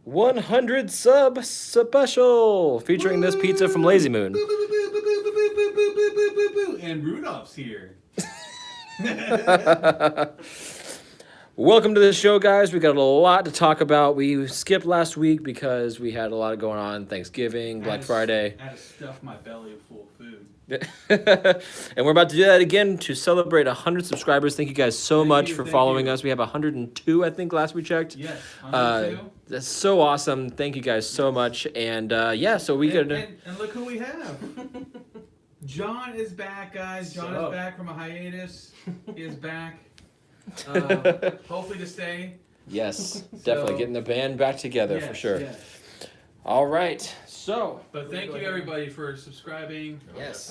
100 sub special featuring this pizza from Lazy Moon. And Rudolph's here. Welcome to the show, guys. We got a lot to talk about. We skipped last week because we had a lot going on. Thanksgiving, Black Friday. I had to stuff my belly full of food. And we're about to do that again to celebrate 100 subscribers. Thank you guys so much for following us. We have 102, I think, last we checked. Yes, 102. That's so awesome. Thank you guys so much. And yeah, so we got and look who we have. John is back, guys. John is back from a hiatus. He is back. Hopefully to stay. Yes, definitely getting the band back together for sure. Yes. All right, so. But thank you everybody for subscribing. Yes.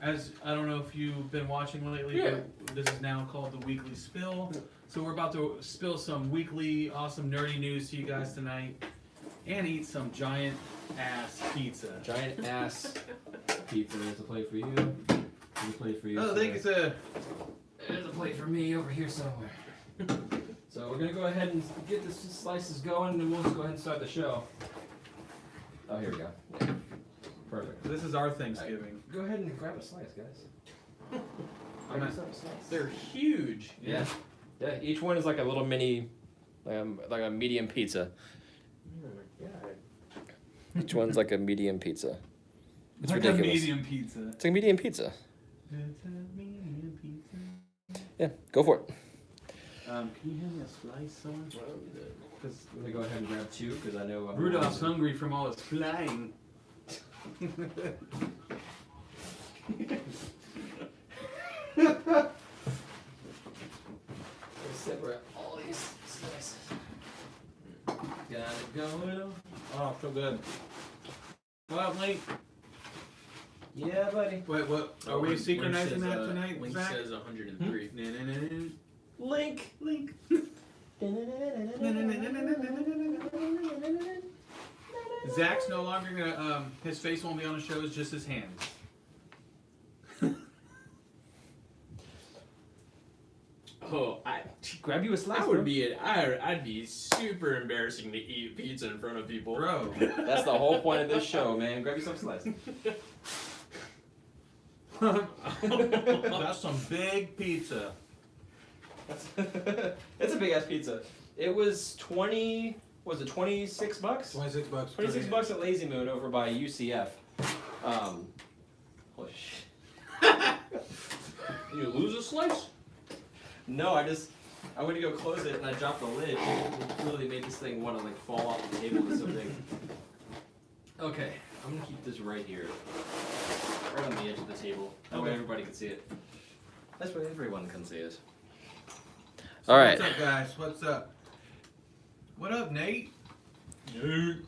As I don't know if you've been watching lately, but this is now called the Weekly Spill. So we're about to spill some weekly awesome nerdy news to you guys tonight, and eat some giant ass pizza. Giant ass pizza. There's a plate for you. There's a plate for you. Oh, thank you, sir. There's a plate for me over here somewhere. So we're gonna go ahead and get the slices going, and then we'll just go ahead and start the show. Oh, here we go. Yeah. Perfect. This is our Thanksgiving. Go ahead and grab a slice, guys. They're huge. Yeah. Yeah. Each one is like a little mini, like a medium pizza. Each one's like a medium pizza. It's like ridiculous. A medium pizza. It's like a medium pizza. It's a medium pizza. Yeah, go for it. Can you hand me a slice, someone? Let me go ahead and grab two because I know Rudolph's hungry from all his flying. Separate all these slices. Got it going. Oh, so good. Well, Link. Yeah, buddy. Wait, what? Are we synchronizing that tonight? Link Zach? says 103. Link. Link. Zach's no longer gonna. His face won't be on the show. It's just his hands. Oh, Grab you a slice. I'd be super embarrassing to eat pizza in front of people. Bro. That's the whole point of this show, man. Grab you some slice. That's some big pizza. It's a big ass pizza. It was 26 bucks? 26 bucks. 26 bucks at Lazy Moon over by UCF. Holy shit. You lose a slice? No, I went to go close it and I dropped the lid. It really made this thing want to like fall off the table. It's so big. Okay, I'm gonna keep this right here. Right on the edge of the table. That way everybody can see it. That's way everyone can see it. So alright. What's up, guys? What's up? What up, Nate? Nate.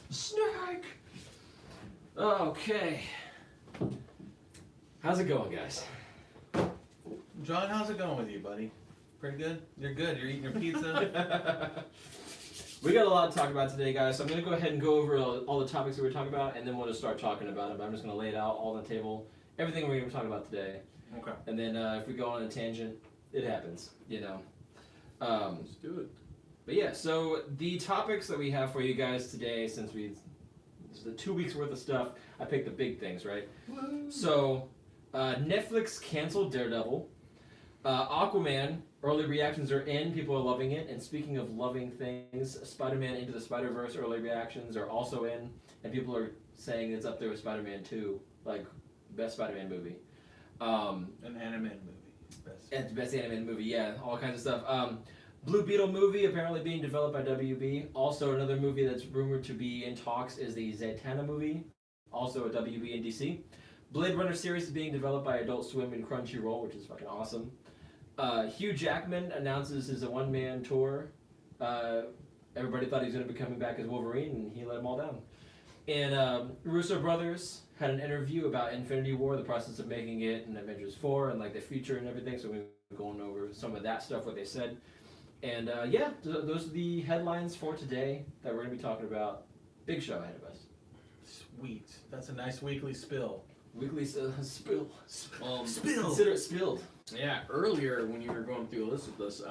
Snake! Okay. How's it going, guys? John, how's it going with you, buddy? Pretty good? You're good. You're eating your pizza? We got a lot to talk about today, guys, so I'm going to go ahead and go over all the topics that we're talking about, and then we'll just start talking about it. But I'm just going to lay it out all on the table, everything we're going to be talking about today. Okay. And then if we go on a tangent, it happens, you know. Let's do it. But yeah, so the topics that we have for you guys today, since this is the 2 weeks worth of stuff, I picked the big things, right? Woo. So, Netflix canceled Daredevil. Aquaman, early reactions are in. People are loving it. And speaking of loving things, Spider-Man Into the Spider-Verse early reactions are also in. And people are saying it's up there with Spider-Man 2, like best Spider-Man movie. An animated movie. And best animated movie, yeah, all kinds of stuff. Blue Beetle movie apparently being developed by WB. Also, another movie that's rumored to be in talks is the Zatanna movie, also a WB and DC. Blade Runner series is being developed by Adult Swim and Crunchyroll, which is fucking awesome. Hugh Jackman announces his one-man tour. Everybody thought he was going to be coming back as Wolverine, and he let them all down. And Russo brothers had an interview about Infinity War, the process of making it, and Avengers 4, and like the future and everything. So we're going over some of that stuff, what they said. And yeah, those are the headlines for today that we're going to be talking about. Big show ahead of us. Sweet. That's a nice weekly spill. Weekly spill. Spill. Consider it spilled. Yeah, earlier when you were going through a list with us,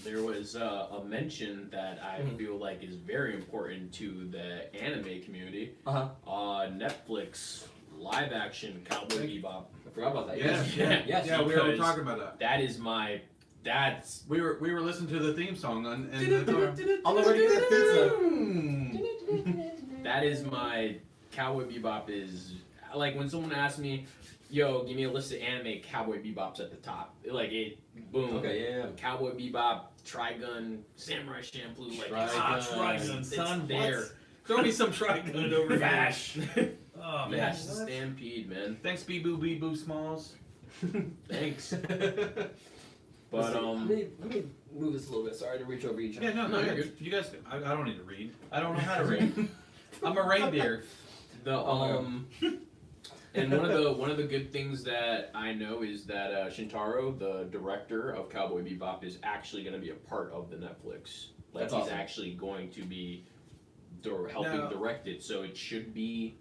there was a mention that I feel like is very important to the anime community. Netflix live action Cowboy Bebop. I forgot about that. Yes, Yes. yeah, we were because talking about that. That is my. That's. We were listening to the theme song on the car. On the way to get that That is my Cowboy Bebop is like when someone asks me, "Yo, give me a list of anime." Cowboy Bebop's at the top. Like it, boom. Okay, yeah. Cowboy Bebop, Trigun, Samurai Champloo. Like Trigun, it's son. there. What? Throw me some Trigun over here. Bash. Oh man. Bash the Stampede, man. Thanks, Bee Boo Smalls. Thanks. But But let me move this a little bit. Sorry to reach over each other. Yeah, no, No, you're good. You guys, I don't need to read. I don't know how to read. I'm a reindeer. the and one of the good things that I know is that Shintaro, the director of Cowboy Bebop, is actually going to be a part of the Netflix. Like That's he's awesome. actually going to be helping Now- direct it, so it should be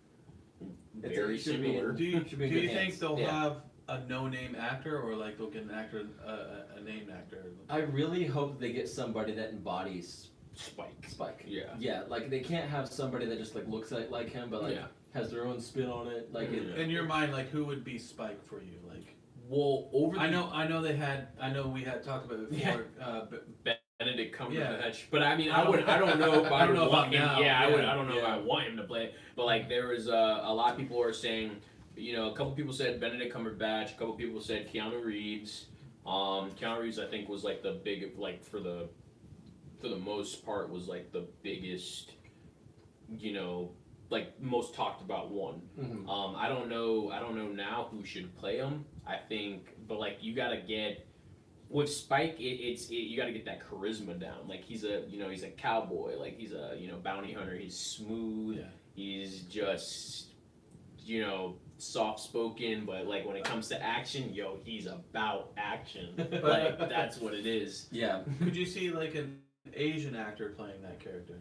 It very should be- similar. Do you, Should be in do good you think hands. they'll Yeah. have a no-name actor, or like they'll get an actor, a named actor? I really hope they get somebody that embodies Spike. Spike. Yeah. Yeah, like they can't have somebody that just like looks like him, but like Yeah. has their own spin on it. Like it, Yeah. In your mind, like who would be Spike for you? Like Well, over the I know we had talked about it before. Benedict Cumberbatch, Yeah. but I mean, I don't know if I, I don't know would want about him. now, Yeah, yeah, I don't know if yeah. I want him to play. But like, there was a lot of people are saying, you know, a couple people said Benedict Cumberbatch, a couple people said Keanu Reeves. Keanu Reeves, I think, was like the big, like for the most part, was like the biggest, you know, like most talked about one. Mhm. I don't know now who should play him. I think, but like you gotta get with Spike, you gotta get that charisma down. Like he's a cowboy. Like he's a bounty hunter. He's smooth. Yeah. He's just soft spoken. But like when it comes to action, he's about action. Like that's what it is. Yeah. Could you see like an Asian actor playing that character?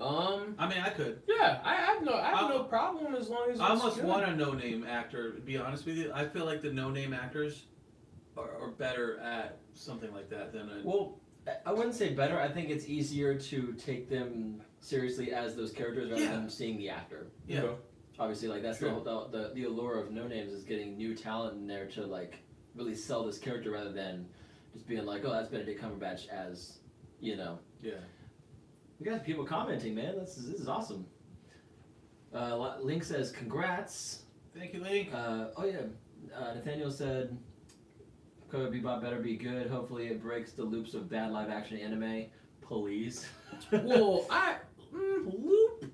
I mean, I could. Yeah, I have no problem as long as I it's almost good. want a no-name actor. To be honest with you, I feel like the no-name actors are better at something like that than a. Well, I wouldn't say better. I think it's easier to take them seriously as those characters rather Yeah. than seeing the actor. Yeah. Obviously, like that's True. the allure of No Names is getting new talent in there to like really sell this character rather than just being like, oh, that's Benedict Cumberbatch as, you know. Yeah. We got people commenting, man. This is awesome. Link says, congrats. Thank you, Link. Nathaniel said, Cowboy Bebop better be good. Hopefully it breaks the loops of bad live action anime. Please. Well, loop.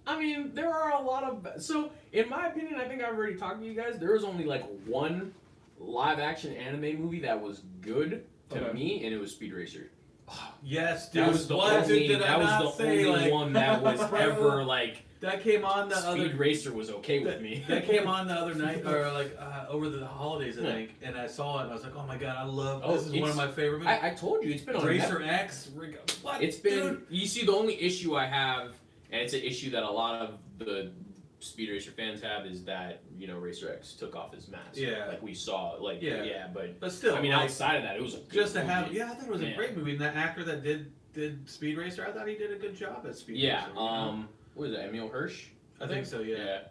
I mean, there are a lot of. So, in my opinion, I think I've already talked to you guys. There was only like one live action anime movie that was good to Okay. me, and it was Speed Racer. Yes, dude. That was the What only. did I That not was the say? only Like, one that was bro, ever like. That came on the Speed other. Racer was okay with me. That came on the other night, or like over the holidays, I Yeah. think, and I saw it, and I was like, "Oh my god, I love Oh, this! Is one of it's- my favorite movies." I told you it's been on Racer Netflix. X. What? It's been. Dude? You see, the only issue I have, and it's an issue that a lot of the Speed Racer fans have, is that Racer X took off his mask. Yeah. Like we saw. Like Yeah. but But still, I mean, like, outside of that, it was a good just to movie. have. Yeah, I thought it was a Yeah. great movie, and that actor that did Speed Racer, I thought he did a good job at Speed Yeah. Racer. you know? What was it? Emil Hirsch? I think so. Yeah.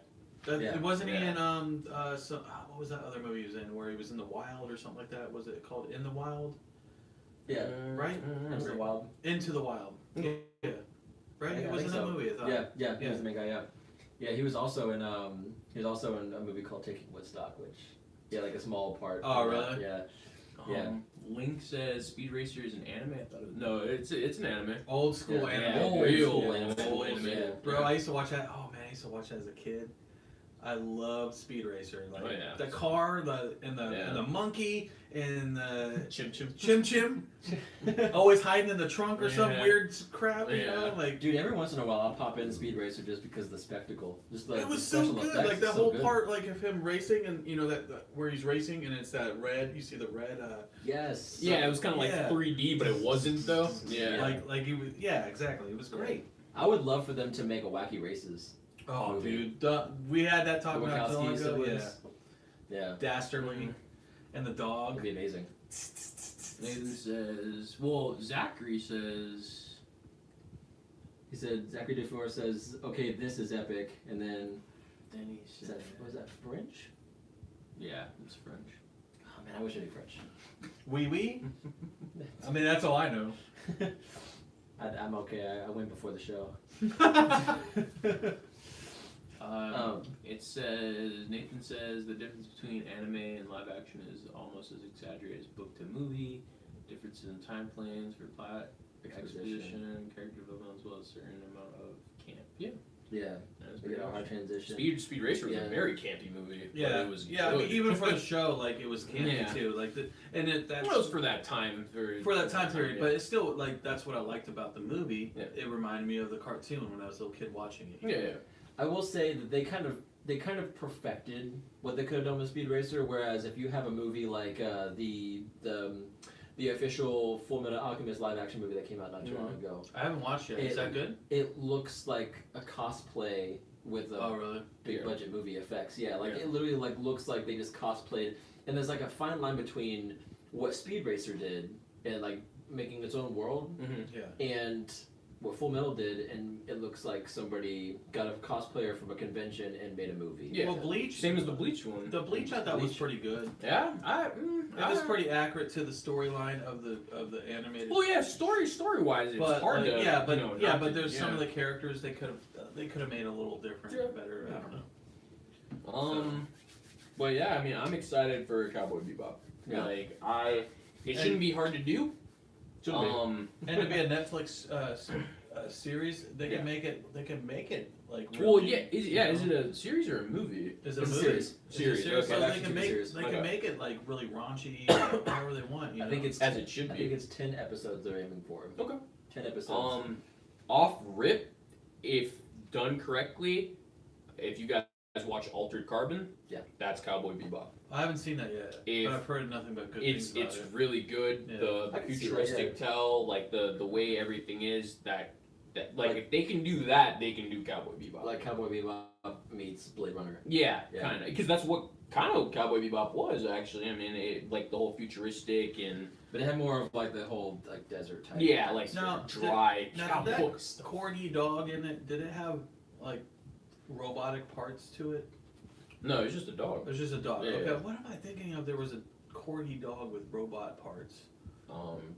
Yeah. Wasn't he Yeah. in what was that other movie he was in where he was in the wild or something like that? Was it called In the Wild? Yeah. Right? Into the Wild. Into the Wild. Yeah. Yeah. Right? I He was think in so. that movie. I thought. Yeah, he Yeah. was the main guy. Yeah, yeah. He was also in a movie called Taking Woodstock, which like a small part. Oh, of that. really? Yeah. Yeah. Link says Speed Racer is an anime. I thought it was, no, it's an anime. Old school Yeah, anime. yeah, real old anime. old anime. Yeah. Bro, I used to watch that. Oh man, I used to watch that as a kid. I loved Speed Racer. Like Oh, yeah. the car, and Yeah. the monkey, and the Chim Chim. Chim Chim, always hiding in the trunk or some Yeah. weird crap. You Yeah. know, like Dude, every once in a while I'll pop in Speed Racer just because of the spectacle. Just like it was the so special good. effects Like that is so whole good. part, like of him racing, and that where he's racing, and it's that red. You see the red. Yes. Yeah, it was kind of like Yeah. 3D, but it wasn't though. Yeah. Like he was. Yeah, exactly. It was great. I would love for them to make a Wacky Races. Oh, movie. dude, we had that The talk about so long Wachowskis, ago. it Yeah, was. Yeah. Dastardly. and the That'd dog. be amazing. Nathan says, well, Zachary says, He said Zachary DeFore says, "Okay, this is epic," and then then he is that, said, was that French? yeah, it's French. Oh man, I wish I knew French. Wee wee. I mean, that's all I know. I'm okay. I went before the show. It says, Nathan says the difference between anime and live action is almost as exaggerated as book to movie. Differences in time plans for plot, exposition, character development, as well as a certain amount of camp. Yeah, Yeah, that's we pretty got a hard awesome. transition. Speed Racer was Yeah. a very campy movie. But Yeah, it was yeah. I mean, good. even for the show, like it was campy Yeah. too. Like that's Well, it was for that time period. for that time period. yeah. But it's still like that's what I liked about the movie. Yeah. It reminded me of the cartoon when I was a little kid watching it. Yeah. I will say that they kind of perfected what they could have done with Speed Racer. Whereas if you have a movie like the official Full Metal Alchemist live action movie that came out not too long ago, I haven't watched it. Is that good? it looks like a cosplay with Oh, really? big Yeah. budget movie effects. Yeah, like Yeah. it literally like looks like they just cosplayed. And there's like a fine line between what Speed Racer did and like making its own world Mm-hmm. Yeah. and what Full Metal did, and it looks like somebody got a cosplayer from a convention and made a movie. Yeah. Well, Bleach. Same as the Bleach one. The Bleach I thought was Bleach. pretty good. Yeah, It was pretty accurate to the storyline of the animated. Well, yeah, story wise, it's but hard like, to. yeah, but you know, yeah, not but to- there's some yeah. of the characters they could have made a little different, Yeah. better. I don't know. But yeah, I mean, I'm excited for Cowboy Bebop. Yeah. Like, it shouldn't be hard to do. Shouldn't be. And to be a Netflix series, they Yeah. can make it. They can make it like. Well, really, is it a series or a movie? Is it a It's a movie? series. It's a Series, series, okay. so Live they can action make series. they Okay. can make it like really raunchy, however they want. You I know? think it's As it should I be. think it's 10 episodes they're aiming for. Okay. 10 episodes. Off rip, if done correctly, if you guys watch Altered Carbon, Yeah. that's Cowboy Bebop. I haven't seen that yet, If but I've heard nothing but good It's things about it. really good. Yeah. The I can see that, futuristic tell, like the way everything is, that Like- if they can do that, they can do Cowboy Bebop. Like Cowboy Bebop meets Blade Runner. Yeah, Yeah. kind of, because that's what kind of Cowboy Bebop was actually. I mean, like the whole futuristic and But it had more of like the whole like desert type. yeah, like Now, dry Now, cowboy that stuff. corny dog in it, did it have like robotic parts to it? No, it's just a dog. It was just a dog. Yeah, Okay, yeah. what am I thinking of? There was a corny dog with robot parts.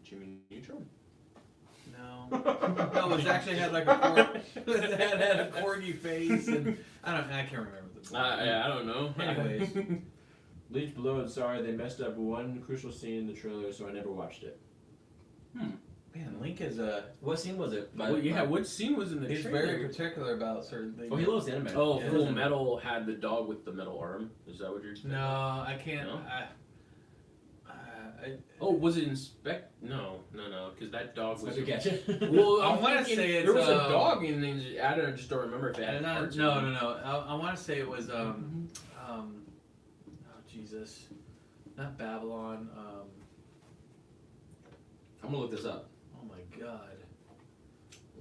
Jimmy Neutron. No, no, it was actually had like a it had a corny face, and I can't remember the. I don't know. Anyways. Bleach Blood, sorry, they messed up one crucial scene in the trailer, so I never watched it. Man, Link is a. What scene was it? Well, yeah, what scene was in the He's trailer? very particular about certain things. Oh, he loves anime. Oh, Yeah. Full Metal had the dog with the metal arm. Is that what you're saying? No, I can't. No? I Oh, was it Inspect? No, because that dog was. Inspector Gadget. Well, I I'm wanna thinking say it's, there was a dog in things. I just don't remember if it had no, parts. no, no. I want to say it was oh Jesus, not Babylon. I'm gonna look this up. Oh my God,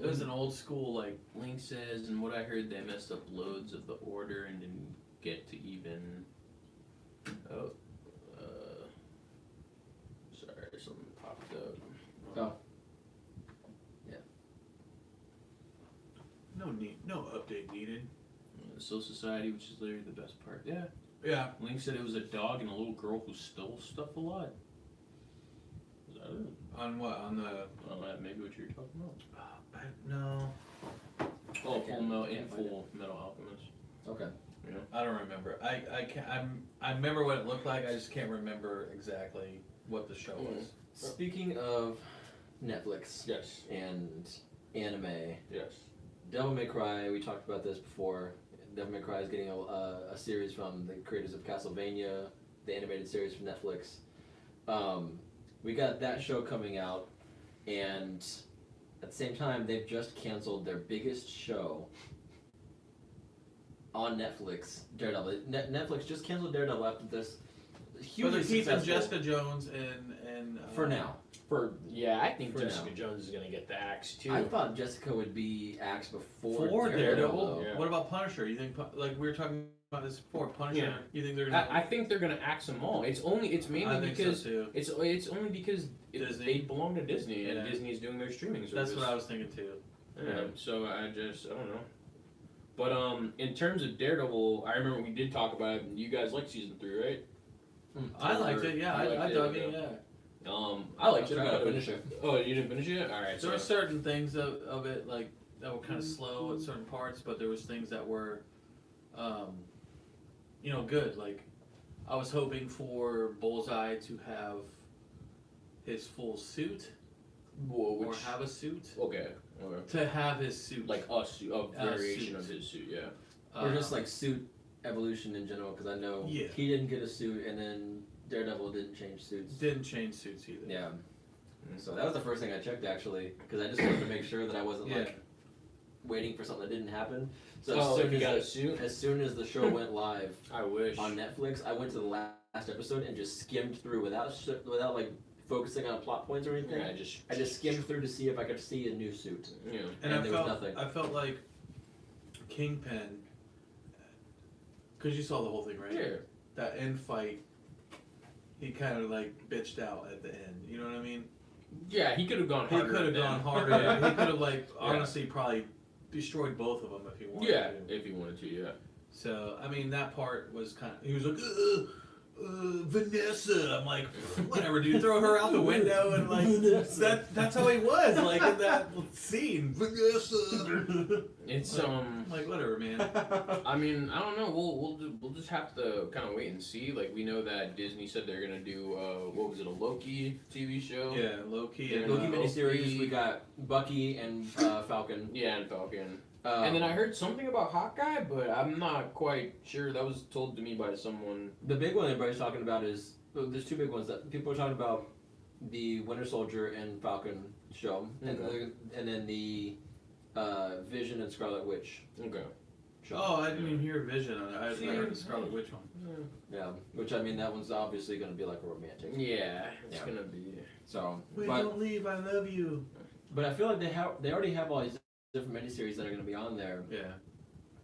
it was an old school like. Link says, and what I heard, they messed up loads of the order and didn't get to even. Oh, sorry, something popped up. Oh. No update needed. Soul Society, which is literally the best part. Yeah. Yeah. Link said it was a dog and a little girl who stole stuff a lot. Is that it? On what? On the. Oh, that maybe what you're talking about. No, Oh, can't- Full Metal can't and find Full Metal Alchemist. Okay. I don't remember. I can't. I remember what it looked like. I just can't remember exactly what the show was. Speaking of Netflix Yes. and anime, Yes. Devil May Cry, we talked about this before. Devil May Cry is getting a series from the creators of Castlevania, the animated series from Netflix. We got that show coming out, and at the same time, they've just canceled their biggest show on Netflix, Daredevil. Netflix just canceled Daredevil after this But hugely they're keeping successful Jessica Jones and for now. I think For Jessica now. Jones is gonna get the axe too. I thought Jessica would be axed before for Daredevil. though. Yeah. What about Punisher? You think like we were talking about this before? Punisher. Yeah. You think they're gonna? I think they're gonna axe them all. It's mainly I think because so too. it's only because Disney. they belong to Disney and Yeah. Disney's doing their streaming service. That's what I was thinking too. Yeah, so I don't know. But in terms of Daredevil, I remember we did talk about it. You guys liked season 3, right? I liked it. Yeah, You I liked dug it, it. yeah. Yeah. I liked it. I I gotta thought it finish was- it. Oh, you didn't finish it? All right. There So were certain things of it like that were kind of slow at certain parts, but there was things that were, good. Like I was hoping for Bullseye to have his full suit whoa, or which, have a suit. okay. To have his suit, Like a variation suit. of his suit, yeah. Or just like suit evolution in general, because I know Yeah. he didn't get a suit, and then Daredevil didn't change suits. didn't change suits either. Yeah. So that was the first thing I checked actually, because I just wanted to make sure that I wasn't Yeah. like waiting for something that didn't happen. So Oh, as if soon you as got the- a suit? as soon as the show went live I wish. on Netflix, I went to the last episode and just skimmed through without like focusing on plot points or anything. Yeah, I just skimmed through to see if I could see a new suit. Yeah. And And I there was felt nothing. I felt like Kingpin, because you saw the whole thing, right? Yeah. That end fight, he kind of like bitched out at the end. You know what I mean? Yeah, he could have gone He harder. could have than- gone harder. He could have like honestly probably destroyed both of them if he wanted Yeah, to. if he wanted to, yeah. So I mean that part was kind of he was like. Vanessa, I'm like, whatever, dude. Throw her out the window and like that's how he was, like in that scene. Vanessa. It's Like whatever, man. I mean, I don't know. We'll just have to kind of wait and see. Like we know that Disney said they're gonna do what was it, a Loki TV show? Yeah, low key. Yeah, Loki Loki. miniseries, we got Bucky and Falcon. Yeah, and Falcon. Um, And then I heard something about Hawkeye, but I'm not quite sure. That was told to me by someone. the big one everybody's talking about is there's two big ones that people are talking about: the Winter Soldier and Falcon show, Okay. and then the Vision and Scarlet Witch Okay. show. Oh, I didn't even hear Vision. I heard the Scarlet Witch one. Yeah, which I mean that one's obviously going to be like a romantic. Yeah, it's Yeah. gonna be. So, Wait, but don't leave. I love you. I feel like they already have all these different miniseries that are going to be on there. Yeah.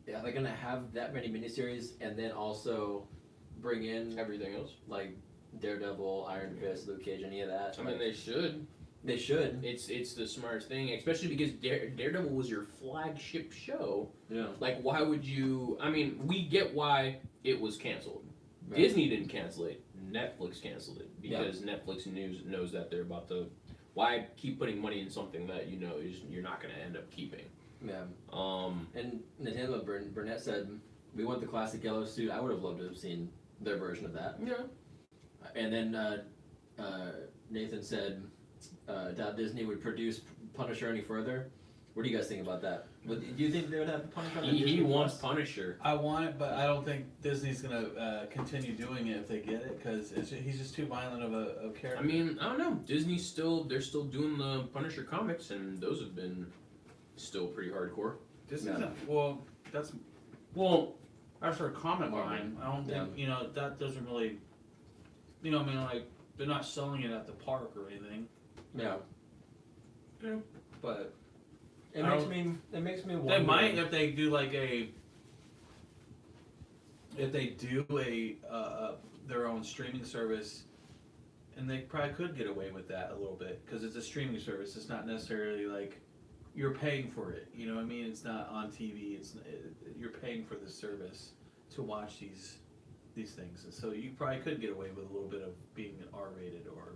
Yeah, they're going to have that many miniseries, and then also bring in Everything else. like Daredevil, Iron Fist, Luke Cage, any of that. I mean, they should. They should. It's the smartest thing, especially because Daredevil was your flagship show. Yeah. Like, why would you? I mean, we get why it was canceled. Right. Disney didn't cancel it. Netflix canceled it because Netflix knows that they're about to. Why keep putting money in something that you know you're not going to end up keeping? Yeah. Um. And Nathaniel Burnett said, "We want the classic yellow suit." I would have loved to have seen their version of that. Yeah. And then Nathan said, "Doubt Disney would produce Punisher any further." What do you guys think about that? Do you think they would have Punisher? On He Disney wants Plus? Punisher. I want it, but I don't think Disney's gonna continue doing it if they get it because he's just too violent of a character. I mean, I don't know. They're still doing the Punisher comics, and those have been still pretty hardcore. Disney's Yeah. well, that's Well, their comic line. I don't think that doesn't really. I mean, like they're not selling it at the park or anything. Yeah. But It I makes don't- me. It makes me wonder. they might if they do like a their own streaming service, and they probably could get away with that a little bit because it's a streaming service. It's not necessarily like you're paying for it. You know what I mean? It's not on TV. You're paying for the service to watch these things, and so you probably could get away with a little bit of being R-rated or,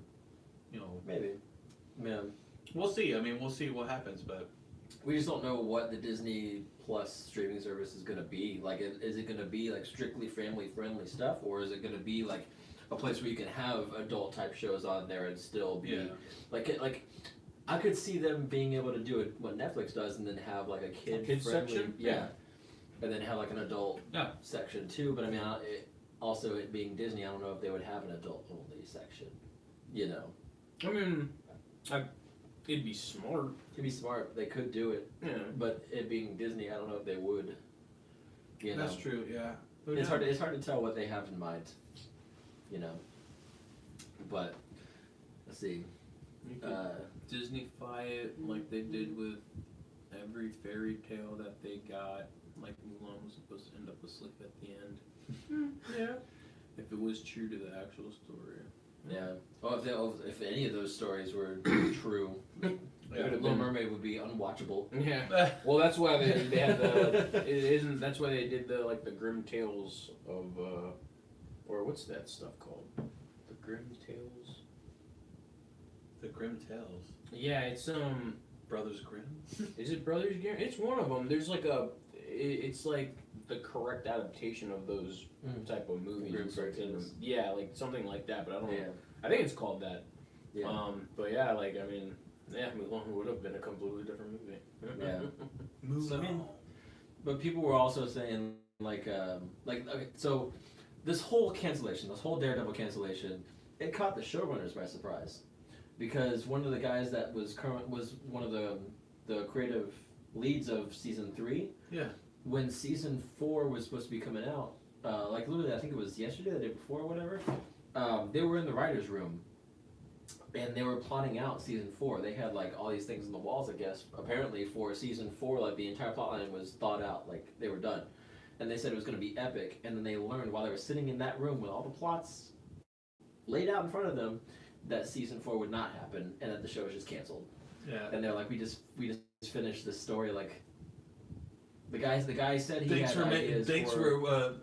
Maybe. Yeah. we'll see. I mean, we'll see what happens, but. We just don't know what the Disney Plus streaming service is going to be. Like, is it going to be like strictly family-friendly stuff, or is it going to be like a place where you can have adult-type shows on there and still be like? I could see them being able to do it what Netflix does, and then have like a kid-friendly, section? yeah, and then have like an adult Yeah. section too. But I mean, also it being Disney, I don't know if they would have an adult-only section. I mean, it'd be smart. It'd be smart. They could do it. Yeah. But it being Disney, I don't know if they would. That's true. Yeah. It's hard to tell what they have in mind. but let's see. You could Disney-fy it like they did with every fairy tale that they got. Like Mulan was supposed to end up asleep at the end. Yeah. If it was true to the actual story. Yeah. Well, if any of those stories were true, Yeah. Little Mermaid would be unwatchable. Yeah. Well, that's why they had the. That's why they did the Grim Tales of, or what's that stuff called? The Grim Tales. The Grimm Tales. Yeah, it's Brothers Grimm? Is it Brothers Grimm? It's one of them. There's like it's like the correct adaptation of those type of movies. Grimm fairy tales. Yeah, like something like that. But I don't know. Yeah. I think it's called that. Yeah. But yeah, like I mean, yeah, Mulan would have been a completely different movie. Yeah. Move on. But people were also saying okay, so this whole cancellation, this whole Daredevil cancellation, it caught the showrunners by surprise, because one of the guys that was one of the creative leads of season 3. Yeah. When season 4 was supposed to be coming out, like literally I think it was yesterday, the day before, or whatever. They were in the writers' room, and they were plotting out season 4. They had like all these things on the walls, I guess. Apparently for season 4, like the entire plotline was thought out, like they were done, and they said it was going to be epic. And then they learned while they were sitting in that room with all the plots laid out in front of them that season 4 would not happen, and that the show was just canceled. Yeah. And they're like, we just finished this story. Like the guy said he Thanks had for ideas thanks for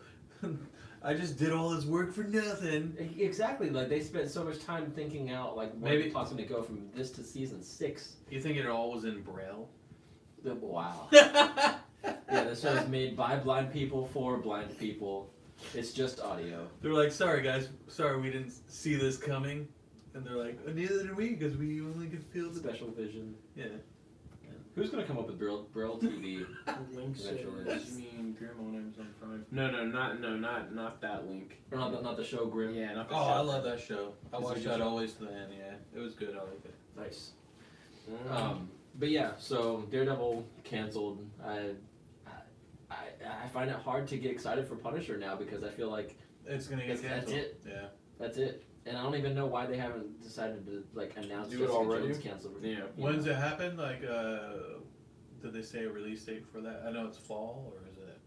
I just did all this work for nothing. Exactly, like they spent so much time thinking out like where Maybe- the plot's gonna go from this to season 6. You think it all was in Braille? Wow. Yeah. Yeah, this show is made by blind people for blind people. It's just audio. They're like, sorry guys, sorry we didn't see this coming. And they're like, neither did we, because we only could feel the... Special vision. Yeah. Who's gonna come up with Braille TV? Link says, Eventually. you mean Grim on Amazon Prime? Not that link. Or not the show Grimm. Yeah, not the Oh, show. I love that show. I It's a watched good that show. always to the end, yeah. It was good, I liked it. Nice. Mm. But yeah, so Daredevil canceled. I find it hard to get excited for Punisher now, because I feel like It's gonna get That's canceled. it. Yeah. that's it. And I don't even know why they haven't decided to like announce Do it Jessica already? Jones canceled. Yeah. You When's know. it happen? Like, did they say a release date for that? I know it's fall, or is it?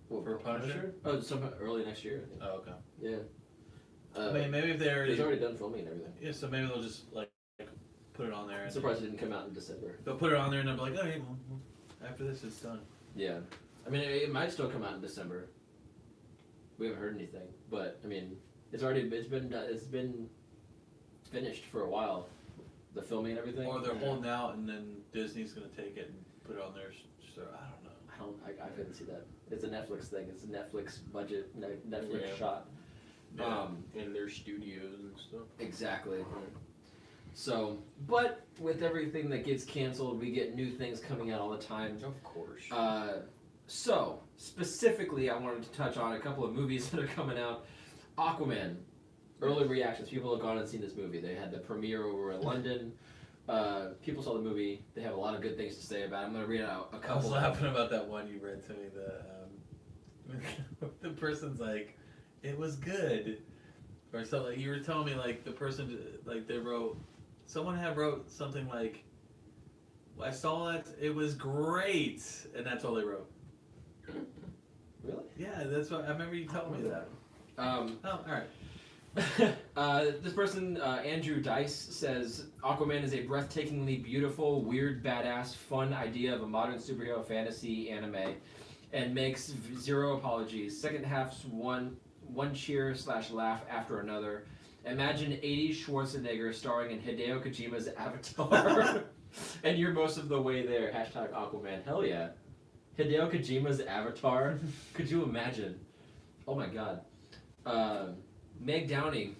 What, for Punisher? Oh, it's sometime early next year. I think. Oh, okay. Yeah. I mean, maybe if they already... It's already done filming and everything. Yeah, so maybe they'll just, like put it on there. I'm And surprised it didn't come out in December. they'll put it on there and they'll be like, oh, hey, well, after this, it's done. Yeah. I mean, it might still come out in December. We haven't heard anything, but I mean, it's been finished for a while. The filming and everything. Or they're holding out and then Disney's gonna take it and put it on their store. I don't know. I couldn't see that. It's a Netflix thing. It's a Netflix budget, Netflix Yeah. shot. Yeah. In their studios and stuff. Exactly. So, but with everything that gets canceled, we get new things coming out all the time. Of course. So, specifically, I wanted to touch on a couple of movies that are coming out. Aquaman. Early reactions. People have gone and seen this movie. They had the premiere over in London. People saw the movie. They have a lot of good things to say about it. I'm going to read out a I was couple. laughing about that one you read to me. The person's like, it was good, or something. You were telling me like the person like they wrote, someone had wrote something like, I saw it, it was great, and that's all they wrote. Really? Yeah, that's what I remember you telling me that. Oh, all right. This person, Andrew Dice, says Aquaman is a breathtakingly beautiful, weird, badass, fun idea of a modern superhero fantasy anime, and makes zero apologies. Second half's one cheer / laugh after another. Imagine 80s Schwarzenegger starring in Hideo Kojima's Avatar, and you're most of the way there. #Aquaman. Hell yeah. Hideo Kojima's Avatar. Could you imagine? Oh my god. Meg Downey.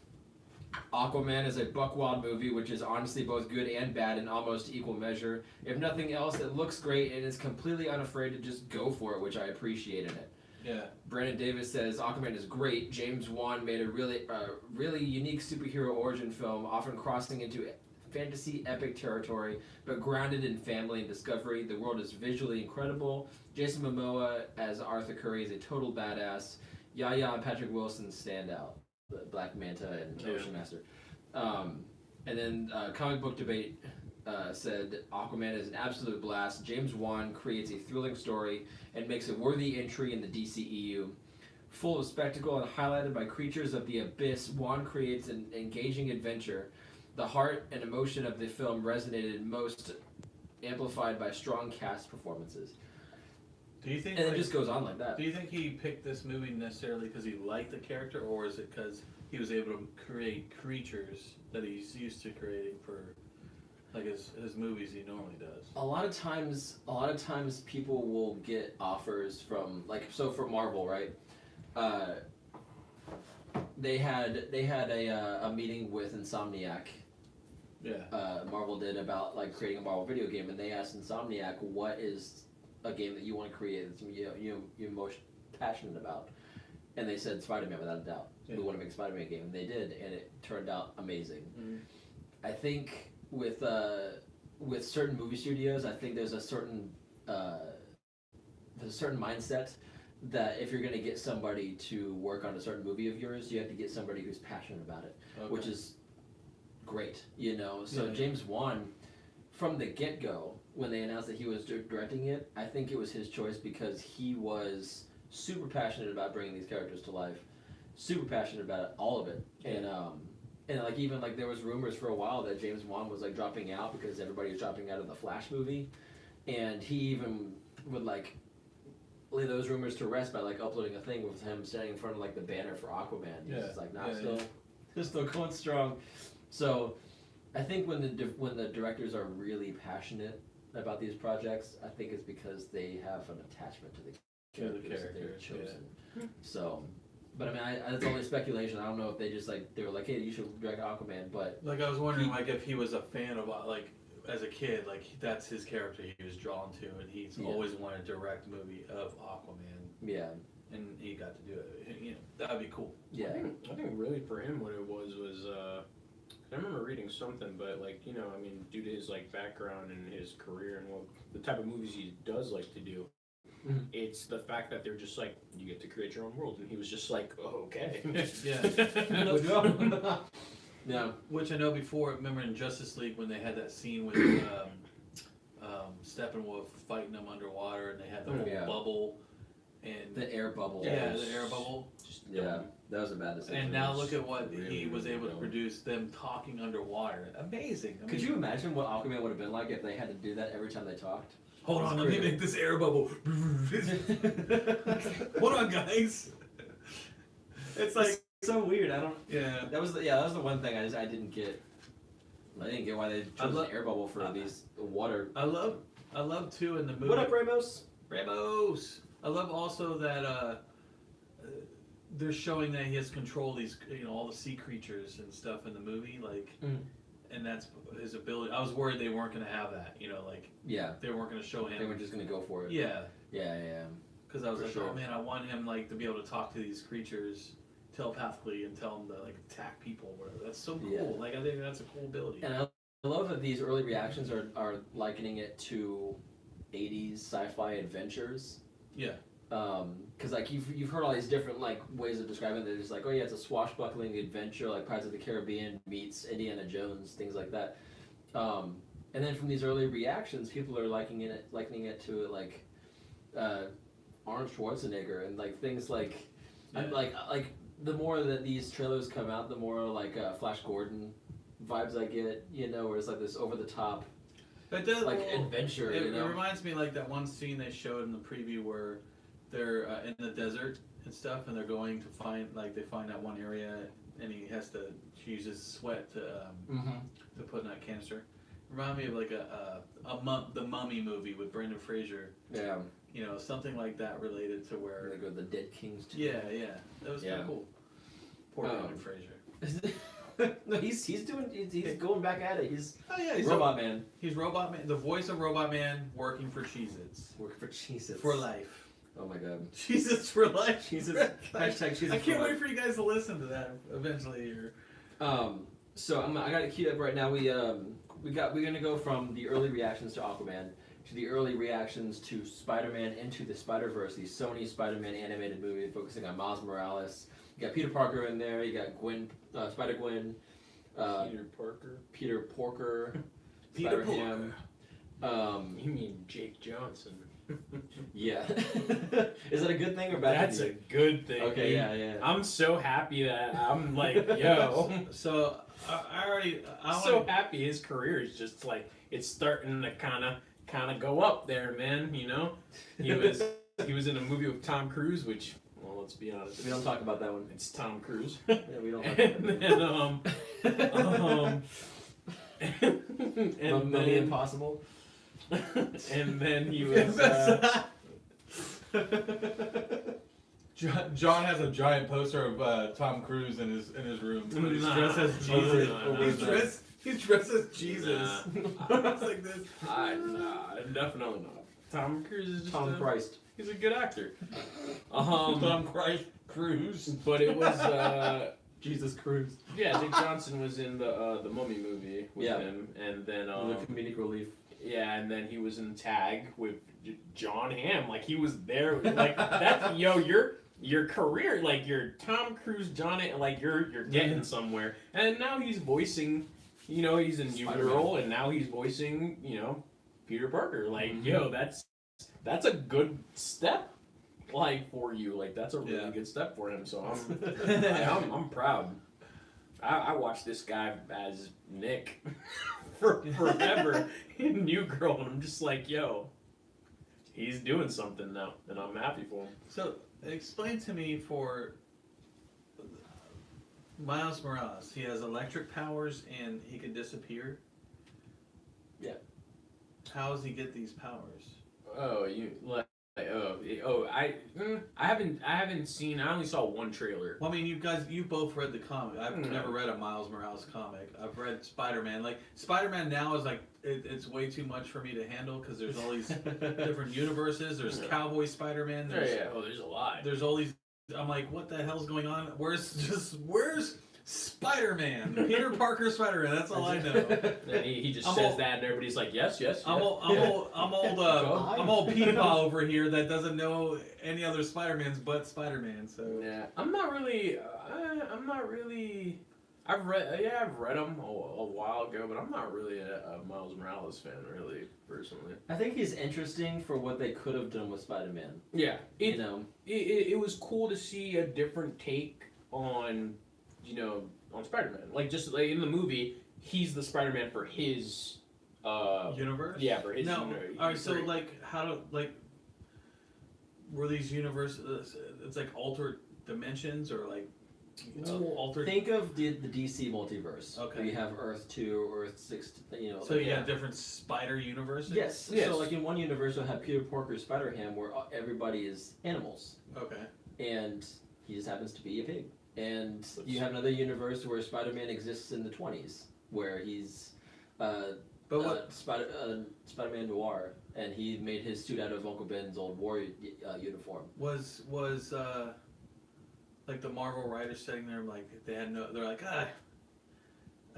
Aquaman is a buck wild movie which is honestly both good and bad in almost equal measure. If nothing else, it looks great and is completely unafraid to just go for it, which I appreciated it. Yeah. Brandon Davis says Aquaman is great. James Wan made a really unique superhero origin film, often crossing into fantasy epic territory, but grounded in family and discovery. The world is visually incredible. Jason Momoa as Arthur Curry is a total badass. Yaya and Patrick Wilson stand out. The Black Manta and Yeah. Ocean Master. And then Comic Book Debate said Aquaman is an absolute blast. James Wan creates a thrilling story and makes a worthy entry in the DCEU. Full of spectacle and highlighted by creatures of the abyss, Wan creates an engaging adventure. The heart and emotion of the film resonated most, amplified by strong cast performances. Do you think? And it just goes on like that. Do you think he picked this movie necessarily because he liked the character, or is it because he was able to create creatures that he's used to creating for, like his movies he normally does? A lot of times people will get offers from, like, so for Marvel, right? They had a meeting with Insomniac. Yeah. Marvel did about like creating a Marvel video game, and they asked Insomniac, "What is a game that you want to create that you're most passionate about?" And they said Spider-Man without a doubt. Yeah. We want to make a Spider-Man game, and they did, and it turned out amazing. Mm-hmm. I think with certain movie studios, I think there's a certain mindset that if you're going to get somebody to work on a certain movie of yours, you have to get somebody who's passionate about it, Okay. which is great, you know. So Yeah. James Wan, from the get-go, when they announced that he was directing it, I think it was his choice because he was super passionate about bringing these characters to life, super passionate about all of it, and like even like there was rumors for a while that James Wan was like dropping out because everybody was dropping out of the Flash movie, and he even would like lay those rumors to rest by like uploading a thing with him standing in front of like the banner for Aquaman. He's just like, he's still going strong. So I think when the directors are really passionate about these projects, I think it's because they have an attachment to the characters that they've chosen. Yeah. So, but I mean, it's only speculation. I don't know if they just like they were like, hey, you should direct Aquaman, but Like I was wondering, like if he was a fan of like as a kid, like that's his character he was drawn to, and he's Yeah. always wanted to direct a movie of Aquaman, yeah, and he got to do it. You know, that'd be cool. yeah. I think really for him what it was I remember reading something, but like, you know, I mean, due to his like background and his career and what the type of movies he does like to do, Mhm. it's the fact that they're just like, you get to create your own world, and he was just like, oh, okay. Yeah. Let's go. Yeah. Which I know before. Remember in Justice League when they had that scene with Steppenwolf fighting them underwater, and they had the whole Yeah. bubble and The air bubble. yeah, the air bubble. Just Yeah, that was a bad decision. And now look at what Really, he was really able to dumb. produce, them talking underwater. Amazing. I Could mean, you imagine what Aquaman would have been like if they had to do that every time they talked? hold on, It's let me crazy. make this air bubble. Hold on, guys. It's like, So weird. I don't. yeah. That was the one thing I didn't get. I didn't get why they chose an air bubble for these water. I love too in the movie. What up, Ramos? Ramos. I love also that they're showing that he has control of these, you know, all the sea creatures and stuff in the movie, like, and that's his ability. I was worried they weren't gonna have that, you know, like Yeah, they weren't gonna show they him. were just gonna go for it. Yeah, Yeah. because I was For like, sure. oh man, I want him like to be able to talk to these creatures telepathically and tell them to like attack people. Or whatever. That's so cool. Yeah. Like I think that's a cool ability. And I love that these early reactions are likening it to 80s sci-fi adventures. Yeah. Because like you've heard all these different like ways of describing it. They're just like, oh yeah, it's a swashbuckling adventure like Pirates of the Caribbean meets Indiana Jones, things like that. And then from these early reactions, people are likening it to like Arnold Schwarzenegger and like things like Yeah. like the more that these trailers come out, the more like Flash Gordon vibes I get. You know, where it's like this over the top It does, like well, adventure. It, you know. it reminds me like that one scene they showed in the preview where they're in the desert and stuff, and they're going to find like they find that one area, and he has to uses sweat to put in that canister. Remind me of like the Mummy movie with Brendan Fraser. Yeah. You know, something like that related to where. They go to the Dead King's tomb. Yeah, that was kind Yeah. of cool. Poor Brendan Fraser. No, he's going back at it. He's Oh yeah, he's Robot Man. He's Robot Man, the voice of Robot Man, working for Cheez-Its Working for Jesus. for life. Oh my god. Cheez-Its for life. Jesus. Hashtag Jesus. I can't for wait life. for you guys to listen to that eventually. Or So I got it queued up right now. We're gonna go from the early reactions to Aquaman to the early reactions to Spider-Man Into the Spider-Verse, the Sony Spider-Man animated movie focusing on Miles Morales. You got Peter Parker in there. You got Gwen, Spider-Gwen, Peter Parker. Peter Porker, Peter Spider-Ham. You mean Jake Johnson? Yeah. Is that a good thing or bad? That's a good thing. Okay, dude. yeah. I'm so happy that I'm like, yo. So I So happy his career is just like it's starting to kind of go up there, man. You know, he was in a movie with Tom Cruise, which, well, let's be honest, We don't talk about that one. it's Tom Cruise. Yeah, we don't talk about and that one. and Mummy then Impossible. and then he was. John has a giant poster of Tom Cruise in his room. He's Nah. dressed as Oh, Jesus. nah. He's dressed as Jesus. Nah. It's like this. Nah, definitely not. Tom Cruise is just Tom Christ. he's a good actor. Tom Christ Cruise. But it was Jesus Cruise. yeah, Jake Johnson was in the Mummy movie with Yeah. him, and then The comedic relief. yeah, and then he was in Tag with John Hamm. Like he was there. Like that's your career, like your Tom Cruise, John, like you're getting somewhere. And now he's voicing, you know, he's in New Spider-Man. Girl, and now he's voicing, you know, Peter Parker. Like Mhm. yo, that's a good step, like for you. Like that's a really Yeah. good step for him. So I'm proud. I watched this guy as Nick for forever in New Girl, and I'm just like, yo, he's doing something now, and I'm happy for him. So explain to me for Miles Morales. He has electric powers and he can disappear. Yeah. How does he get these powers? Oh, I haven't seen. I only saw one trailer. Well, I mean, you both read the comic. I've No. never read a Miles Morales comic. I've read Spider-Man. Like Spider-Man now is like it's way too much for me to handle because there's all these different universes. There's Yeah. Cowboy Spider-Man. Yeah, There's, yeah. Oh, there's a lot. there's all these. I'm like, what the hell's going on? Where's Spider-Man? Peter Parker Spider-Man. That's all I know. And he just I'm says all- that, and everybody's like, yes, yes. I'm yes. old Peepaw over here that doesn't know any other Spider-Mans but Spider-Man. So Yeah, I'm not really. I've read them a while ago, but I'm not really a Miles Morales fan, really, personally. I think he's interesting for what they could have done with Spider-Man. Yeah, You know, it was cool to see a different take on, you know, on Spider-Man. Like just like in the movie, he's the Spider-Man for his. universe. Yeah, for his. No. uni- All right. So for- like, how do like were these universes? It's like altered dimensions or like altered. think of the DC multiverse. Okay. Where you have Earth 2, Earth 6, you know. So like you that. have different spider universes. Yes. Yes. So like in one universe you'll have Peter Porker Spider-Ham where everybody is animals. Okay. And he just happens to be a pig. And you have another universe where Spider-Man exists in the 20s, where he's But what? Spider-Man Noir, and he made his suit out of Uncle Ben's old war uniform. Was like the Marvel writers sitting there like they're like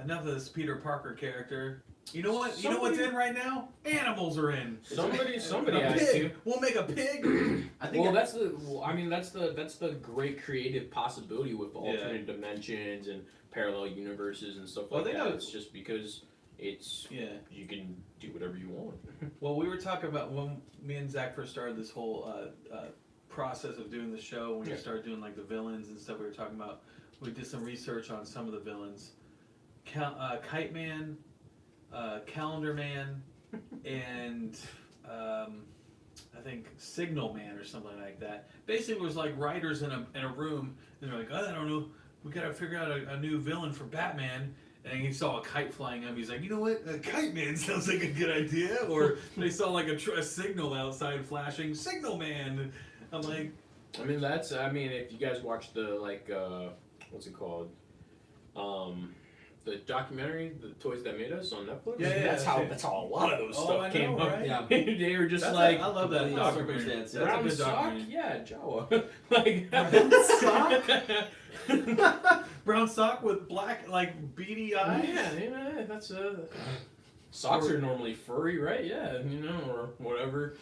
enough of this Peter Parker character. You know what? You know what's in right now? Animals are in. somebody A has to. pig. We'll make a pig. I think Well, that's the great creative possibility with alternate dimensions and parallel universes and stuff Well, like they that. know- It's just because it's Yeah. you can do whatever you want. Well, we were talking about when me and Zach first started this whole process of doing the show. When we Yeah. started doing like the villains and stuff, we were talking about. We did some research on some of the villains. Kite Man, Calendar Man, and I think Signal Man or something like that. Basically, it was like writers in a room, and they're like, I don't know, we gotta figure out a new villain for Batman. And he saw a kite flying up. He's like, you know what? A kite man sounds like a good idea. Or they saw like a signal outside flashing. Signal man. I'm like, I mean if you guys watch the what's it called? The documentary, The Toys That Made Us on Netflix. Yeah, that's I've how seen it. a lot of those Oh, stuff I came know, up. right? Yeah. They were just that's like I love that complete documentary. circumstance. That's a brown good sock, documentary. yeah, Jawa. Like Brown sock? Brown sock with black, like, beady eyes. Yeah, that's socks are normally furry, right? Yeah, or whatever.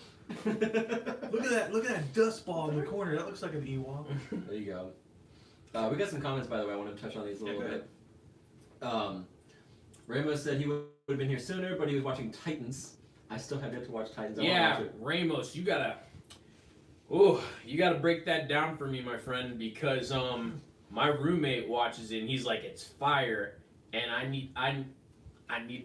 Look at that dust ball in the corner. That looks like an Ewok. There you go. We got some comments, by the way. I want to touch on these a little Okay. bit. Ramos said he would have been here sooner, but he was watching Titans. I still have yet to watch Titans. I wanna Yeah, watch it. Ramos, you gotta break that down for me, my friend, because my roommate watches it and he's like, it's fire, and I need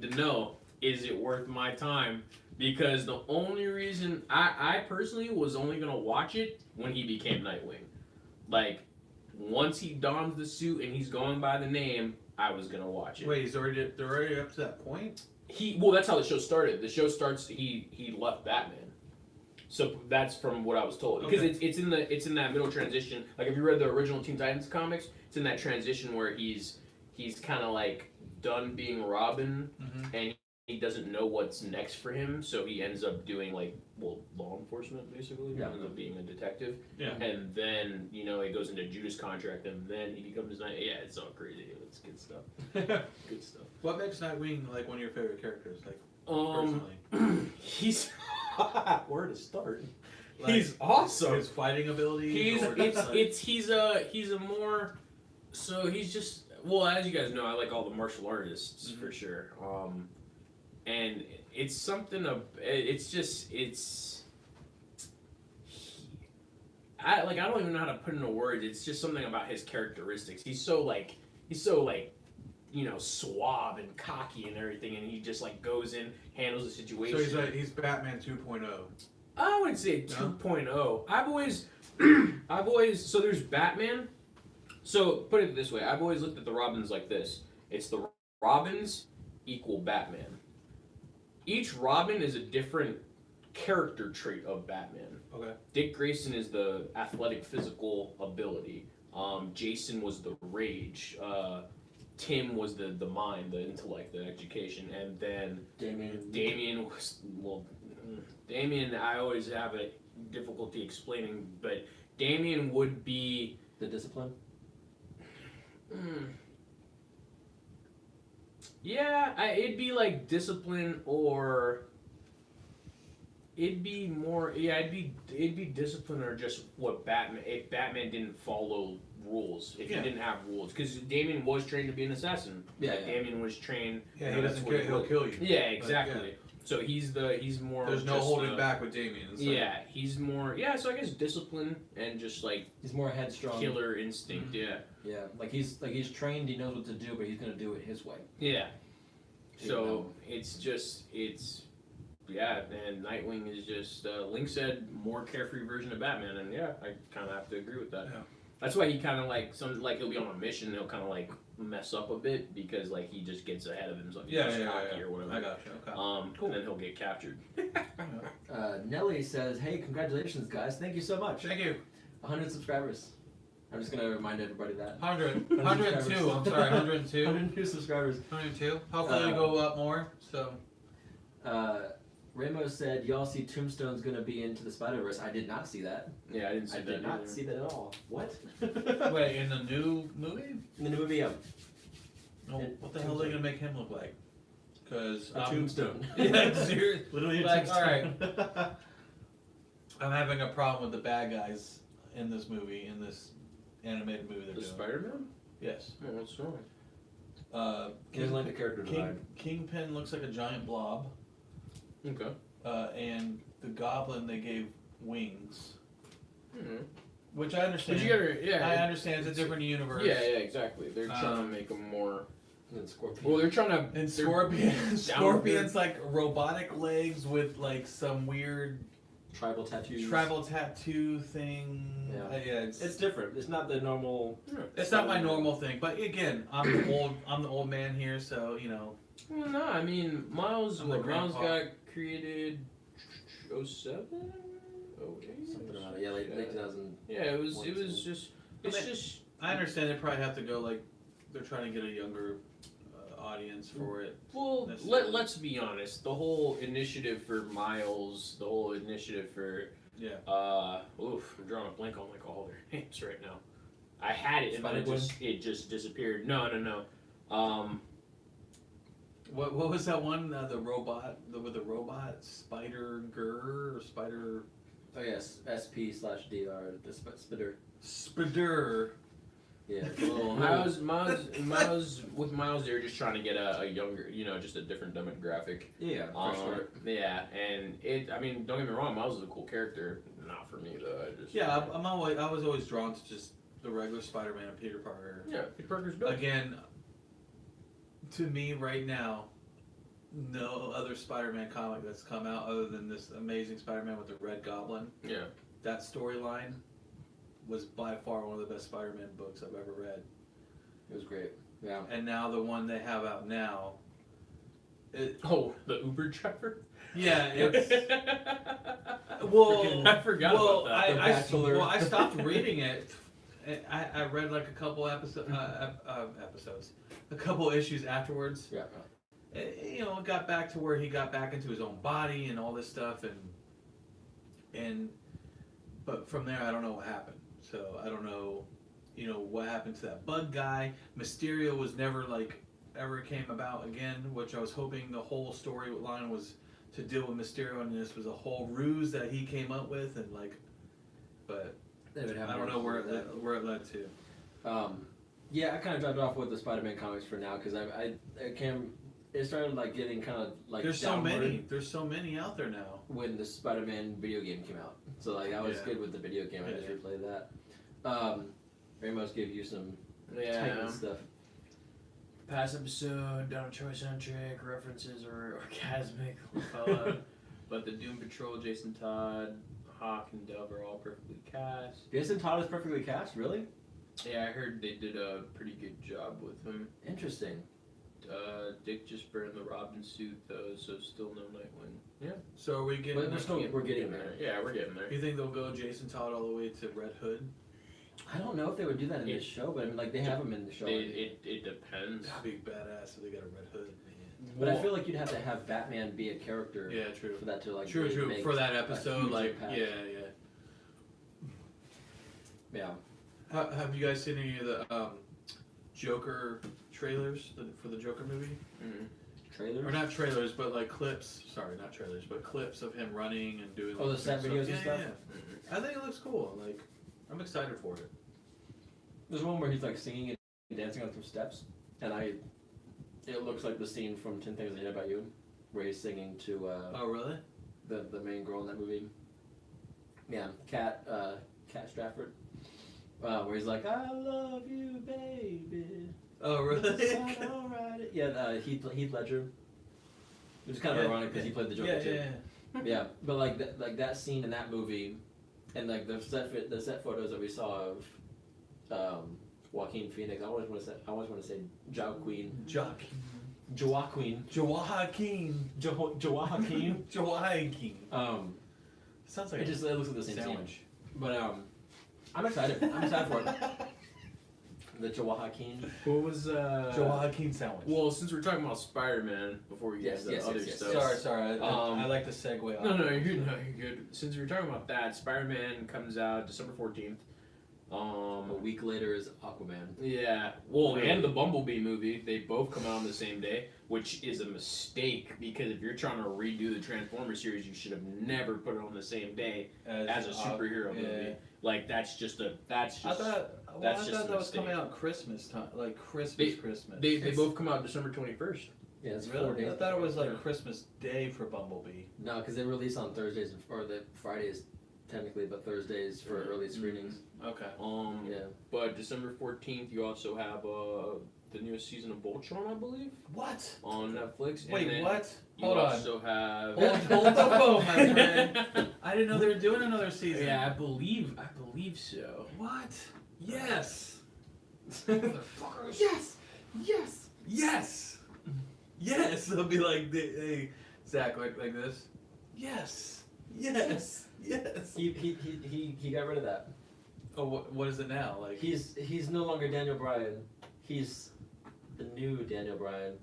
to know, is it worth my time? Because the only reason I personally was only gonna watch it when he became Nightwing. Like, once he dons the suit and he's going by the name, I was gonna watch it. Wait, they're already up to that point? Well, that's how the show started. The show starts. He left Batman. So that's from what I was told. Because Okay. it's in that middle transition. Like, if you read the original Teen Titans comics, it's in that transition where he's kind of like done being Robin, Mhm. and he doesn't know what's next for him. So he ends up doing law enforcement basically. Yeah. He ends up being a detective. Yeah. And then it goes into Judas Contract, and then he becomes yeah. It's all crazy. It's good stuff. Good stuff. What makes Nightwing like one of your favorite characters? Like Personally, he's where to start. Like, He's awesome. His fighting ability. He's he's a more so he's just as you guys know, I like all the martial artists for sure. And it's something of I don't even know how to put into words. It's just something about his characteristics. He's so suave and cocky and everything, and he just goes in, handles the situation. So he's Batman 2.0. I would say No? 2.0. I've always so there's Batman. So put it this way, I've always looked at the Robins like this. It's the Robins equal Batman. Each Robin is a different character trait of Batman. Okay. Dick Grayson is the athletic physical ability. Jason was the rage. Tim was the mind, the intellect, the education, and then Damian was Damian. I always have a difficulty explaining, but Damian would be The discipline. it'd be like discipline, or it'd be more. Yeah, it'd be discipline, or just what Batman. If Batman didn't follow rules, if he didn't have rules, because Damian was trained to be an assassin. Yeah, Damian was trained. Yeah, he that's doesn't what care. He'll was. kill you. Yeah, exactly. So he's more. There's no just, holding back with Damien. It's like- Yeah, he's more. Yeah, so I guess discipline and just He's more headstrong. killer instinct. Yeah, Yeah, he's trained. He knows what to do, but he's gonna do it his way. yeah. You So know. and Nightwing is just Link said more carefree version of Batman, and yeah, I kind of have to agree with that. Yeah. That's why he kind of he'll be on a mission, and he'll kind of mess up a bit because he just gets ahead of himself. He's just cocky or whatever. I got you. Okay. And then he'll get captured. Nelly says, "Hey, congratulations, guys! Thank you so much. Thank you. 100 subscribers. I'm just gonna remind everybody that 100. 102. I'm sorry. 102. 102 subscribers." 102. Hopefully we go up more. So. Ramos said, "Y'all see Tombstone's gonna be into the Spider-Verse." I did not see that. Yeah, I didn't see I that. did not either. see that at all. What? Wait, in the new movie? In the movie, No, what the hell are they gonna make him look like? Because a tombstone. Yeah, seriously. Literally a Like, tombstone. I'm having a problem with the bad guys in this movie, in this animated movie they're The doing. Spider-Man? Yes. Oh, what's wrong? He doesn't like the character design. Kingpin looks like a giant blob, Okay. and the Goblin they gave wings, Mm-hmm. which I understand. But you gotta, I understand it's a different universe. Yeah, exactly. They're trying to make them more. And Scorpion. Well, they're trying to. And they're- Scorpion's like robotic legs with like some weird Tribal tattoos. tribal tattoo thing. Yeah. It's It's different. It's not the normal. it's not my normal thing, but again, I'm the old man here, so you know. Well, no, I mean Miles. I'm the Miles grandpa. got created 07, 08? Something about it. Yeah, late 2000. Yeah, it was Once just. But It's they- just. I understand they probably have to go like they're trying to get a younger audience for it. Well, necessarily. let's be honest. The whole initiative for Miles, the whole initiative for Yeah. I'm drawing a blank on all their names right now. I had it, and then it just disappeared. No. What was that one? The robot with the robot Spider Gur or Spider Oh yes, SP/DR. The Spider. Spider. Yeah, it's a little. Miles. With Miles, they're just trying to get a younger, just a different demographic. Yeah, for sure. Yeah, and I mean, don't get me wrong, Miles is a cool character. Not for me though. I was always drawn to just the regular Spider-Man and Peter Parker. Yeah, Peter Parker's dope. Again, to me right now, no other Spider-Man comic that's come out other than this Amazing Spider-Man with the Red Goblin. Yeah. That storyline was by far one of the best Spider-Man books I've ever read. It was great. Yeah. And now the one they have out now, The Uber driver. yeah, it's well. I forgot about that. The Bachelor. I stopped reading it. I read like a couple episodes, a couple issues afterwards. Yeah. It got back to where he got back into his own body and all this stuff, but from there I don't know what happened. So I don't know, what happened to that bug guy. Mysterio was never ever came about again, which I was hoping the whole storyline was to deal with Mysterio, and this was a whole ruse that he came up with, but They would have I don't know where it led to. Yeah, I kind of dropped off with the Spider-Man comics for now because it started getting kind of There's downward There's so many out there now. when the Spider-Man video game came out. So I was Yeah. good with the video game. I just Yeah. replayed that. Ramos gave you some Yeah. Titan stuff. Past episode, Donald Troy centric references are orgasmic, fella. But the Doom Patrol, Jason Todd, Hawk, and Dove are all perfectly cast. Jason Todd is perfectly cast, really? Yeah, I heard they did a pretty good job with him. Interesting. Dick just burned the Robin suit though, so still no Nightwing. Yeah. So are we getting? But we're getting there. Yeah, we're getting there. You think they'll go Jason Todd all the way to Red Hood? I don't know if they would do that in this show, but I mean, they have him in the show. It depends. That'd be badass if they got a Red Hood. Man. But I feel like you'd have to have Batman be a character Yeah, true. for that to True. really make For that a episode, huge impact. yeah. Yeah. Have you guys seen any of the Joker trailers for the Joker movie? Mm-hmm. Trailers? Or not trailers, but clips. Sorry, not trailers, but clips of him running and doing. Oh, the set videos and stuff? Yeah. I think it looks cool. I'm excited for it. There's one where he's singing and dancing on some steps, and it looks like the scene from 10 Things I Hate About You, where he's singing to Oh, really? the main girl in that movie. Yeah, Cat Stratford, where he's like, "I love you, baby." Oh, really? It's all right. Yeah, Heath Ledger. Which is kind of ironic because he played the Joker too. Yeah, but that scene in that movie, and the set photos that we saw of Joaquin Phoenix. I always want to say Joaquin. Joaquin. Sounds like It looks like the same sandwich. scene. But I'm excited. I'm excited for it. The Joaquin. What was Joaquin sandwich. Well, since we're talking about Spider-Man, before we get Yes, to yes, other yes, stuff. Sorry. I like to segue off. No, you're good. Since we're talking about that, Spider-Man comes out December 14th. A week later is Aquaman. Yeah. Well, and the Bumblebee movie, they both come out on the same day, which is a mistake because if you're trying to redo the Transformers series, you should have never put it on the same day as a superhero movie. That's just a I thought that was coming out Christmas time, Christmas. They both come out December 21st. Yeah, it's 4 Really? days. I thought it was before. Christmas Day for Bumblebee. No, because they release on Thursdays or the Fridays technically, but Thursdays for early screenings. Okay. Yeah. But December 14th, you also have the newest season of Voltron, I believe, What? on Netflix. Wait, and then what? You Hold on. also have. Hold the phone, my friend. I didn't know they were doing another season. Yeah, I believe so. What? Yes. Yes! Yes! Yes. Yes. They'll be like, hey, Zach, like this. Yes. Yes. Yes. He got rid of that. Oh, what is it now? He's no longer Daniel Bryan. He's the new Daniel Bryan.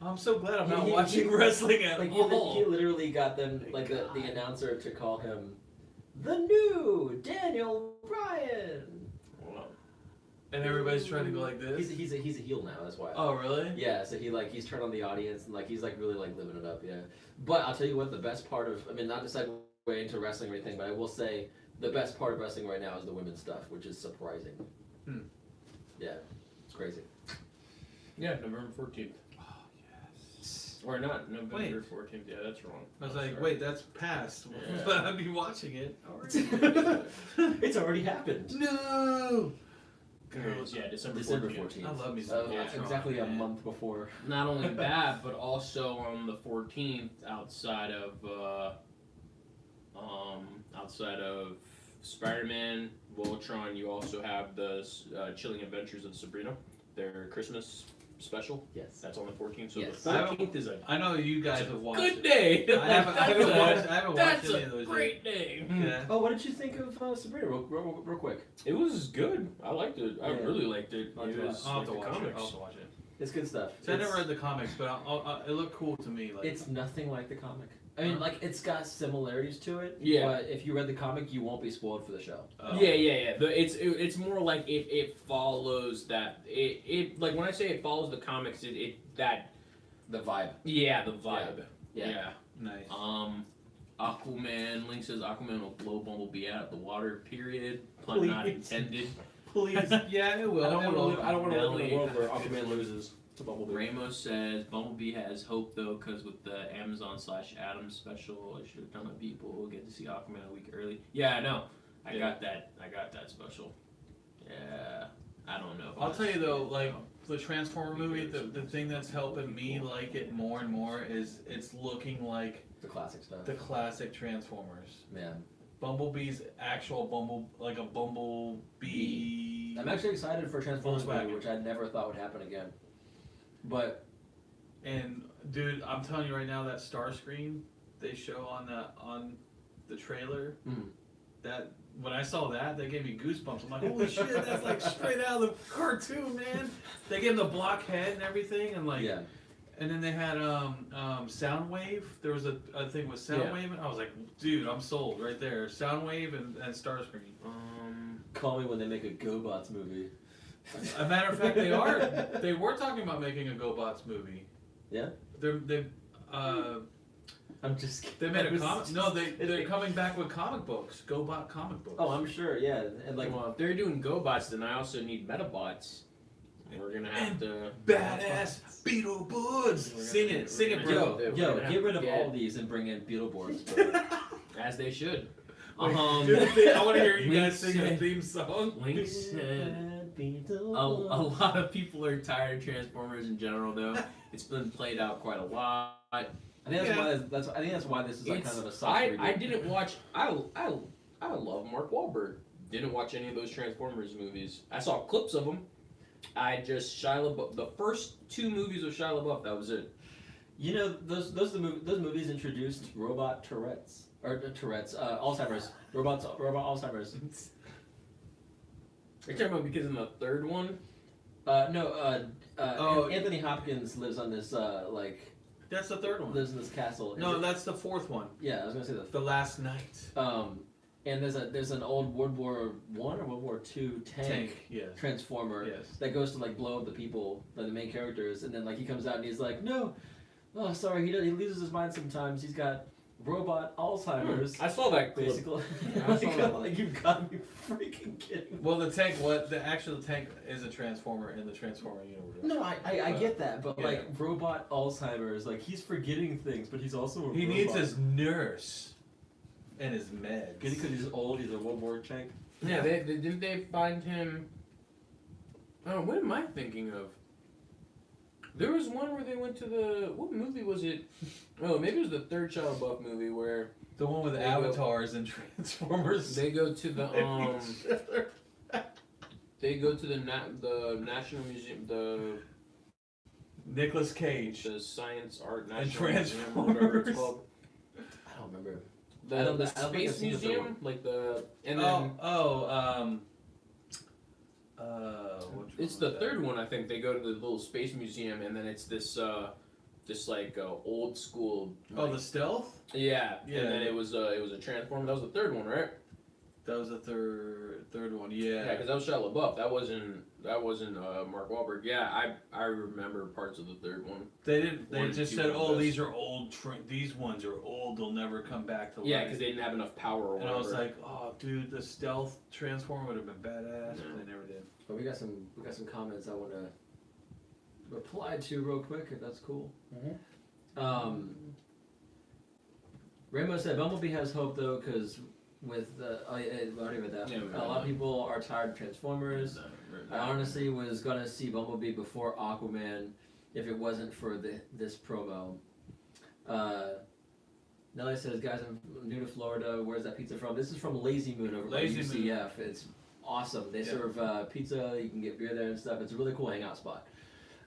I'm so glad I'm not He- watching wrestling at He all. literally got them the announcer to call him the new Daniel Bryan. Wow. And everybody's trying to go like this. He's a heel now. That's why. Oh, really? Yeah, so he's turned on the audience and he's really living it up. Yeah, but I'll tell you what, the best part of not to segue into wrestling or anything, but I will say the best part of wrestling right now is the women's stuff, which is surprising. It's crazy. Yeah, November 14th. Oh yes. Or not, November Wait. 14th. Yeah, that's wrong. I was I'm like, sorry. wait, that's past. Yeah. But I'd be watching it. It's already happened. No. Yeah, December December 14th. 14th. I love me Uh, some Voltron, exactly a man. month before. Not only that, but also on the 14th, outside of Spider-Man, Voltron, you also have the Chilling Adventures of Sabrina, their Christmas special. Yes. That's on the 14th. So Yes. the 14th is a I know you guys have watched good it. day. I haven't watched That's any a of those great day. yet. Yeah. Oh, what did you think of Sabrina? Real quick. It was good. I liked it. I Yeah. really liked it. I'll It do it. was I'll have like to the watch it. comics. I'll have to watch it. It's good stuff. So I never read the comics, but it looked cool to me. Like It's nothing like the comic. I mean, like it's got similarities to it. Yeah. But if you read the comic, you won't be spoiled for the show. Yeah. It's more like it follows that. It like when I say it follows the comics, The vibe. the vibe. Yeah. Yeah. nice. Aquaman. Link says Aquaman will blow Bumblebee out of the water. Period. Pun not Please. intended. Please. Yeah, it will. I don't it want to will. live. I don't want to live in Nelly. a world where Aquaman loses to Bumblebee. Ramos says Bumblebee has hope though, because with the Amazon/Adam special, I should have done it. People will get to see Aquaman a week early. Yeah, I know. I got that special. Yeah, I don't know. if I'll I'm tell you though, gonna like go. the Transformer movie, the thing that's helping me like it more and more is it's looking like The classic stuff. the classic Transformers. Man. Bumblebee's actual like a bumblebee. I'm actually excited for Transformers Volkswagen. movie, which I never thought would happen again. But And dude, I'm telling you right now, that Starscream they show on the trailer, Mhm. that when I saw that gave me goosebumps. I'm like, holy shit, that's like straight out of the cartoon, man. They gave him the block head and everything, and like, yeah. and then they had Soundwave. There was a thing with Soundwave, and I was like, dude, I'm sold right there. Soundwave and Starscream. Call me when they make a GoBots movie. As a matter of fact, they were talking about making a GoBots movie. Yeah? They I'm just kidding. They made I a was comic. just No, they're kidding. coming back with comic books. GoBot comic books. Oh, I'm sure, yeah. And like, Well, if they're doing GoBots, then I also need Metabots. We're gonna have to badass Beetleborgs. Sing it, bro. yo, get rid of Yeah. all these and bring in Beetleborgs. as they should. Do the thing. I want to hear you guys Link sing a said- theme song. Link said a lot of people are tired of Transformers in general, though. It's been played out quite a lot. I think that's why this is like kind of a soft I reboot. didn't watch. I love Mark Wahlberg. Didn't watch any of those Transformers movies. I saw clips of them. I just Shia LaBeouf. The first two movies of Shia LaBeouf. That was it. You know, those movies introduced robot Tourette's Alzheimer's, robot Alzheimer's. You're talking about because in the third one. Anthony Hopkins lives on this That's the third one. lives in this castle. No, that's the fourth one. Yeah, I was gonna say The Last Night. and there's an old World War I or World War II tank Yes. transformer Yes. that goes to like blow up the people, like the main characters, and then like he comes out and he's like, no, oh sorry, he loses his mind sometimes. He's got robot Alzheimer's. I saw that clip. Basically, I saw that one. like you've got me freaking kidding. Well, the tank. The actual tank is a transformer in the Transformer universe. No, I get that, but Yeah. like robot Alzheimer's, like he's forgetting things, but he's also a He robot. needs his nurse and his meds. Because he's old, he's a World War tank. Yeah, didn't they find him? Oh, what am I thinking of? There was one where they went to the. What movie was it? Oh, maybe it was the third Shia LaBeouf movie where The one with the They go- avatars and Transformers. they go to the they go to the National Museum, the Nicolas Cage. Science Art And National Museum, whatever it's Transformers. called. I don't remember. The, I don't the think I've Space seen the third Museum, like the and then which it's one the was that? third one. I think they go to the little space museum, and then it's this old school. Oh, like- the stealth. yeah, Yeah. and then it was a Transformer. That was the third one, right? That was the third one. Yeah, Yeah. because that was Shia LaBeouf. That wasn't Mark Wahlberg. Yeah, I remember parts of the third one. They didn't. They One and just two said, were "Oh, best. these are old. These ones are old. They'll never come back to life." Yeah, because they didn't have enough power or And whatever. I was like, "Oh, dude, the stealth transform would have been badass." No. But they never did. But we got some comments I want to reply to real quick, if that's cool. Rainbow said Bumblebee has hope though, because with already with that, Yeah, a lot of people are tired of Transformers. I honestly was gonna see Bumblebee before Aquaman if it wasn't for this promo. Nelly says, guys, I'm new to Florida. Where's that pizza from? This is from Lazy Moon over Lazy by Moon. UCF. It's awesome. They serve pizza. You can get beer there and stuff. It's a really cool hangout spot.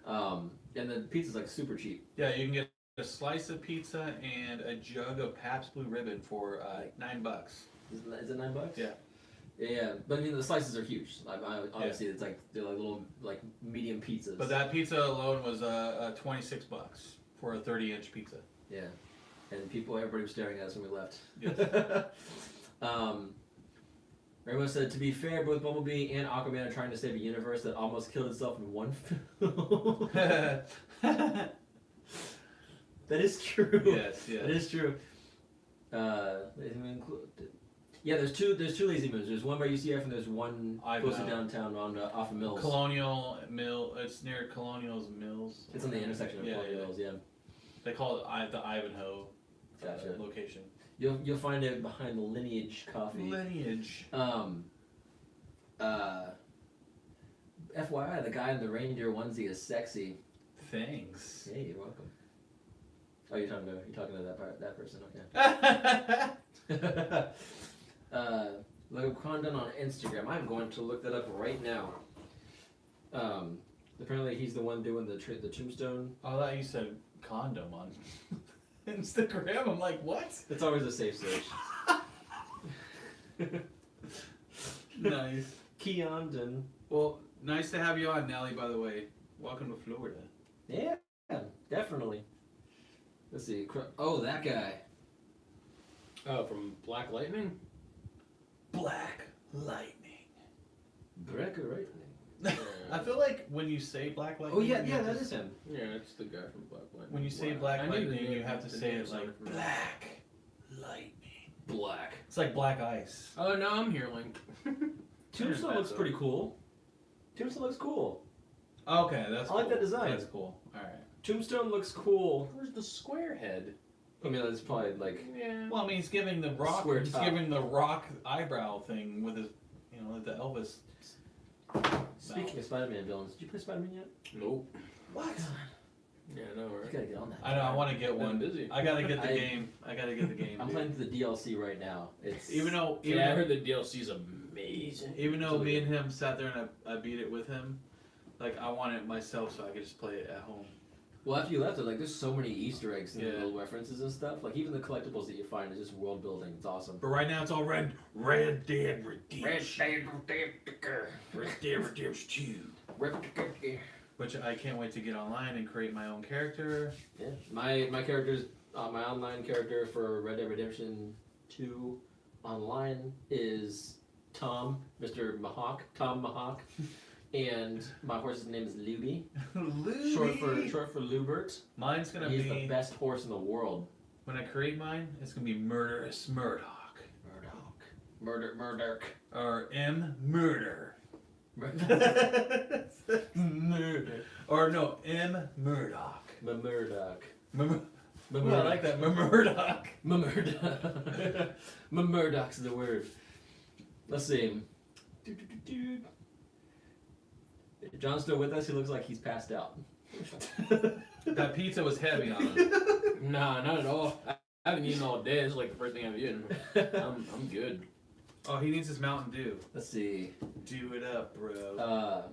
And the pizza's like super cheap. Yeah, you can get a slice of pizza and a jug of Pabst Blue Ribbon for $9. Is it $9? Yeah. Yeah, but I mean the slices are huge. Like, obviously, it's like they're like little like medium pizzas. But that pizza alone was $26 for a 30-inch pizza. Yeah, and everybody was staring at us when we left. Yes. Rainbow said, to be fair, both Bumblebee and Aquaman are trying to save a universe that almost killed itself in one film. That is true. Yes, That yes. is true. Yeah, there's two Lazy Moons. There's one by UCF and there's one close to downtown on off of Mills. Colonial Mill. It's near Colonial's Mills. It's on the intersection of Colonial Mills. Yeah. They call it the Ivanhoe Gotcha. location. You'll find it behind the Lineage Coffee. Lineage. FYI, the guy in the reindeer onesie is sexy. Thanks. Hey, you're welcome. Oh, you're talking to that person. Okay. Lego Condon on Instagram. I'm going to look that up right now. Apparently, he's the one doing the tombstone. Oh, I thought you said condom on Instagram. I'm like, what? It's always a safe search. Nice. Keondon. Well, nice to have you on, Nelly, by the way. Welcome to Florida. Yeah, definitely. Let's see. Oh, that guy. Oh, from Black Lightning? Black Lightning. Brecker, right? I feel like when you say Black Lightning. Oh, yeah, you have that to- is him. Yeah, it's the guy from Black Lightning. When you say Wow. Black I knew Lightning, the- you have to the say name it like sounded familiar. Black Lightning. Black. It's like black ice. Oh, no, I'm here, Link. Tombstone looks pretty cool. Tombstone looks cool. Okay, that's I like cool. that design. That's cool. Alright. Tombstone looks cool. Where's the square head? I mean, that's probably like. Yeah. Well, I mean, he's giving the rock. Square He's top. giving the rock eyebrow thing with his, the Elvis. Speaking of Spider-Man villains, did you play Spider-Man yet? Nope. What? Yeah, no, You right? gotta get on that. I know. I want to get Been one. busy. I gotta get the I- game. I gotta get the game. I'm dude. playing through the DLC right now. It's Even though, Yeah, I heard the DLC's amazing. even though Really me good. and him sat there and I beat it with him, like I want it myself so I could just play it at home. well, after you left it, like there's so many Easter eggs and Yeah. little references and stuff. Like even the collectibles that you find is just world building. It's awesome. But right now it's all Red Dead Redemption. Red Dead Redemption 2. Which I can't wait to get online and create my own character. Yeah, my character's my online character for Red Dead Redemption 2 online is Tom, Mr. Mahawk, Tom Mahawk, and my horse's name is Luby, short for Lubert. Mine's gonna He's be the best horse in the world. when I create mine. It's gonna be Murderous Murdoch Murdoch. or M Murder. Murder. Or no, M Murdoch. Murdoch. Ooh, I like that. Murdoch. Murdoch. Murdoch's the word. Let's see. John's still with us. He looks like he's passed out. That pizza was heavy on him. Nah, not at all. I haven't eaten all day. It's like the first thing I've eaten. I'm good. Oh, he needs his Mountain Dew. Let's see. Do it up, bro.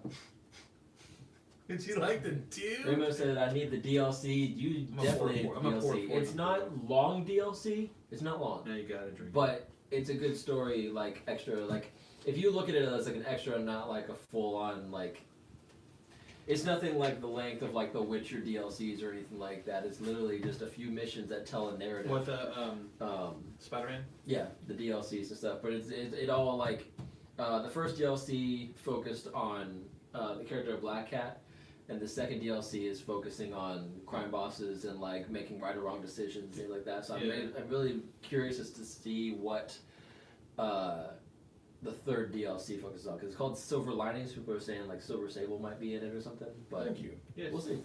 Did you like the dew? Rainbow said, "I need the DLC." You I'm a definitely need 4-4. I'm a DLC. 4-4. It's not long DLC. It's not long, Now you gotta drink. but it's a good story. Like extra. Like if you look at it as like an extra, not like a full on like. It's nothing like the length of like the Witcher DLCs or anything like that. It's literally just a few missions that tell a narrative. What the Spider-Man? Yeah, the DLCs and stuff. But it all like the first DLC focused on the character of Black Cat, and the second DLC is focusing on crime bosses and like making right or wrong decisions and things like that. So Yeah. I'm really curious as to see what the third DLC focuses on, because it's called Silver Linings. People are saying like Silver Sable might be in it or something, but Thank you. Yes. we'll see.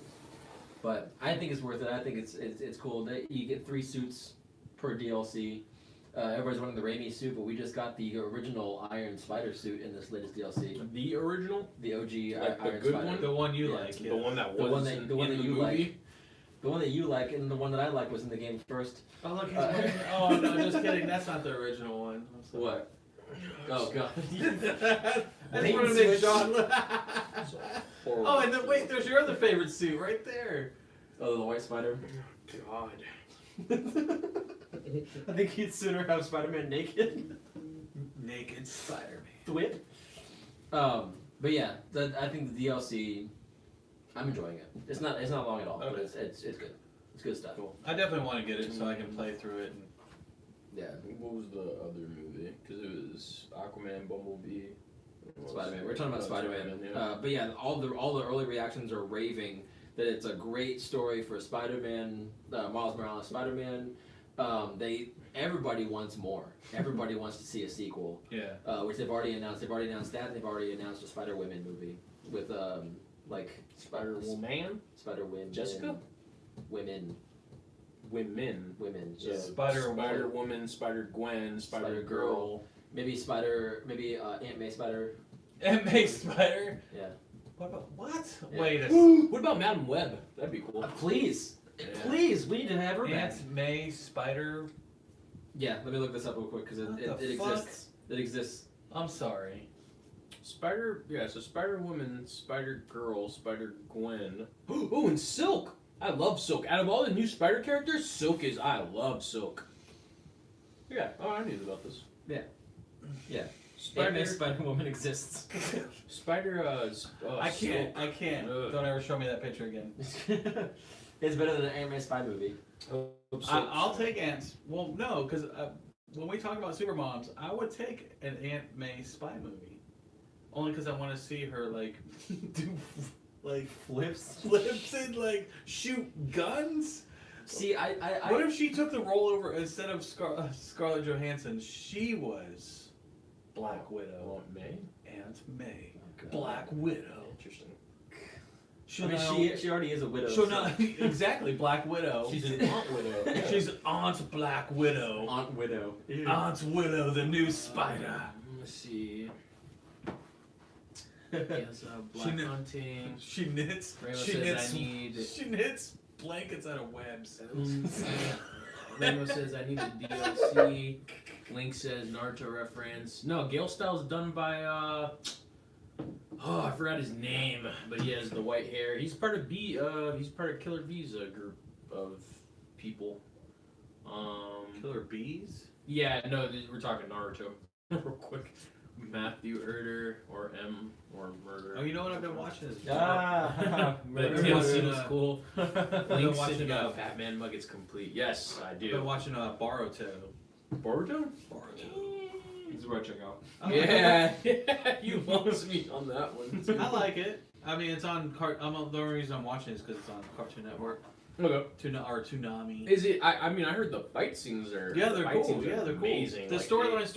But I think it's worth it. I think it's cool. You get 3 suits per DLC. Everybody's wanting the Raimi suit, but we just got the original Iron Spider suit in this latest DLC. The original, The OG Like the Iron good Spider. one? The one you Yeah. like. the one that The was one that- in, the one in that the you movie. like. The one that you like and the one that I like was in the game first. Oh look, he's wearing. Oh no, just kidding. That's not the original one. I'm sorry. What? Oh god. I Bait just want to and make switch. Sean. Horrible. Oh, and then wait, there's your other favorite suit right there. Oh, the White Spider. God. I think he'd sooner have Spider-Man naked. Naked Spider-Man. Whip. But yeah, I think the DLC, I'm enjoying it. It's not long at all, but Okay. it's good. It's good stuff. Cool. I definitely want to get it so I can play through it. And Yeah. What was the other movie? Because it was Aquaman, Bumblebee. Spider-Man. We're talking about Spider-Man. Yeah. But yeah, all the early reactions are raving that it's a great story for Spider-Man, Miles Morales Spider-Man. Everybody wants more. Everybody wants to see a sequel, yeah. which they've already announced. They've already announced that. And they've already announced a Spider-Woman movie with like Spider-Woman? Spider-Women. Jessica? Women. Women. So Spider-Woman, Spider-Gwen, Spider-Girl. Maybe Aunt May Spider. And May Spider. Yeah. What about what? Yeah. Wait a What about Madam Web? That'd be cool. Please, Yeah. please, we need to have her back. Aunt May Spider. Yeah, let me look this up real quick because What it the fuck? exists. It exists. I'm sorry. So Spider-Woman, Spider-Girl, Spider-Gwen. Oh, and Silk! I love Silk. Out of all the new Spider characters, I love Silk. Yeah, I knew about this. Yeah. Aunt May Spider, Spider-Woman exists. I can't. I can't. Ugh. Don't ever show me that picture again. It's better than an Aunt May Spy movie. I'll take ants. Well, no, because when we talk about super moms, I would take an Aunt May spy movie, only because I want to see her like do like Flips. flips and like shoot guns. See, What if she took the role over instead of Scarlett Johansson? She was Black Widow. May? Aunt May. God. Black Widow. Interesting. I mean, she already is a widow. She'll not exactly Black Widow. She's an Aunt Widow. Yeah. She's Aunt Black Widow. Aunt Widow. Aunt Widow, the new spider. Let's see. Yes, Black She kn- Hunting. She knits. Rainbow She says knits. I need. She knits blankets out of webs. Rainbow says I need a DLC. Link says Naruto reference. No, Gale Style's done by I forgot his name, but he has the white hair. He's part of he's part of Killer B's group of people. Killer bees. Yeah, no, we're talking Naruto. Real quick. Matthew Erder or M or Murder. Oh, you know what I've been watching is Ah. But I've been DLC watching, was cool. I've been Link watching said Batman Mug is complete. Yes, I I've been do. watching Boruto. Boruto? This is where I check out. Yeah, you lost me on that one. I like it. I mean, it's on the only reason I'm watching it is because it's on Cartoon Network. Okay. Or Toonami. Is it? I mean, I heard the fight scenes are. Yeah, the they're fight cool. scenes are Yeah, they're amazing. cool. The Like, storyline's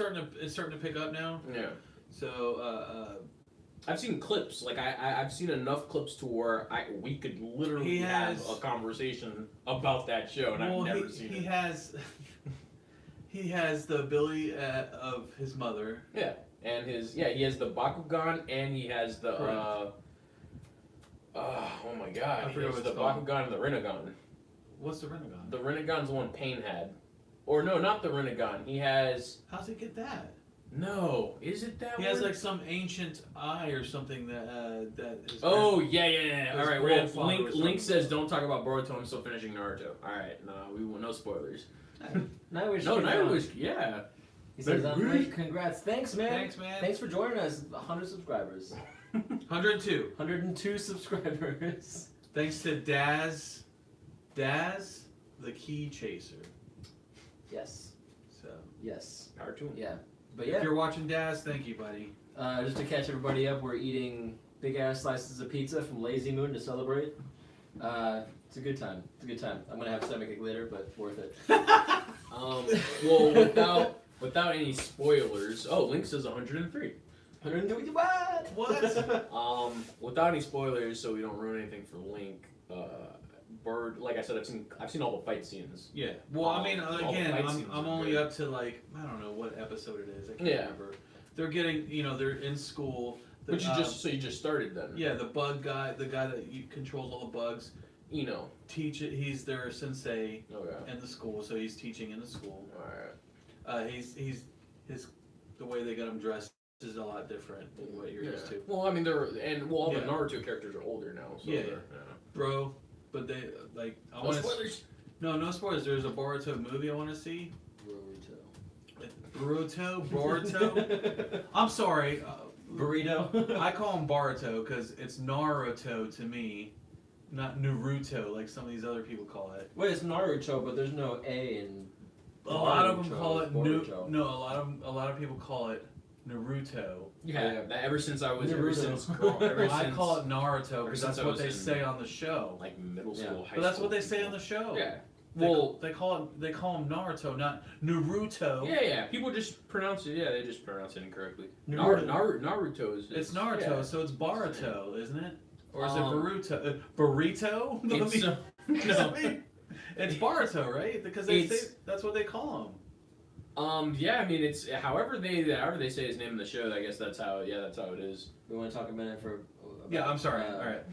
starting to pick up now. Yeah. So I've seen clips. Like I've seen enough clips to where we could literally have a conversation about that show, and I've never seen he it. has he has the ability of his mother. Yeah, and he has the Bakugan, and he has the Correct. oh my god, I he forget has what the it's called. Bakugan and the Rinnegan. What's the Rinnegan? The Rinnegan's the one Pain had, or no, not the Rinnegan. He has How's he get that? no. Is it that He one? has like some ancient eye or something that his Oh yeah. His All right. grandfather Well, was Link from- says don't talk about Boruto. I'm still finishing Naruto. All right. No, we want no spoilers. Nightwish. No, came out. Nightwish. Yeah. He says, Nightwish. congrats. Thanks, man. Thanks, man. Thanks for joining us. 100 subscribers. 102. 102 subscribers. Thanks to Daz, the Key Chaser. Yes. So Yes. Power to him. Yeah. But if yeah, you're watching Daz, thank you, buddy. just to catch everybody up, we're eating big ass slices of pizza from Lazy Moon to celebrate. It's a good time. It's a good time. I'm gonna have a stomachache later, but worth it. Well, without any spoilers. Oh, Link says 103. 120 what? What? Without any spoilers, so we don't ruin anything for Link. Bird, like I said, I've seen all the fight scenes. Yeah. Well, I mean, All the again, fight scenes I'm are only good. up to like I don't know what episode it is. I can't Yeah. remember. They're getting, they're in school. The, But you just started then. yeah, the bug guy, the guy that controls all the bugs, You know. teach it. He's their sensei Okay. in the school, so he's teaching in the school. All right. He's the way they got him dressed is a lot different than what you're used to, Well, I mean, all Yeah. the Naruto characters are older now. So Yeah. they're- bro. But they like I No want to. spoilers. No spoilers. There's a Boruto movie I want to see. Boruto. Boruto. I'm sorry. Burrito. I call him Boruto because it's Naruto to me, not Naruto like some of these other people call it. Wait, it's Naruto, but there's no A in. A lot of them Naruto, call it Boruto. No, a lot of people call it Naruto. Yeah. Ever since I was Naruto. I call it Naruto ever because since that's I what was they in, say on the show. like middle Yeah. school, high But that's school what they say people. on the show. Yeah. They, Well, they call him Naruto, not Naruto. yeah. People just pronounce it. Yeah, they just pronounce it incorrectly. Naruto. Naruto is. It's Naruto, yeah. so it's Boruto, isn't it? Or is it Um, Boruto? Burrito? It's, no. It's Boruto, right? Because they It's- say that's what they call him. Yeah. I mean, it's however they say his name in the show. I guess that's how. Yeah, that's how it is. We want to talk a minute for. Yeah, I'm sorry. uh, All right.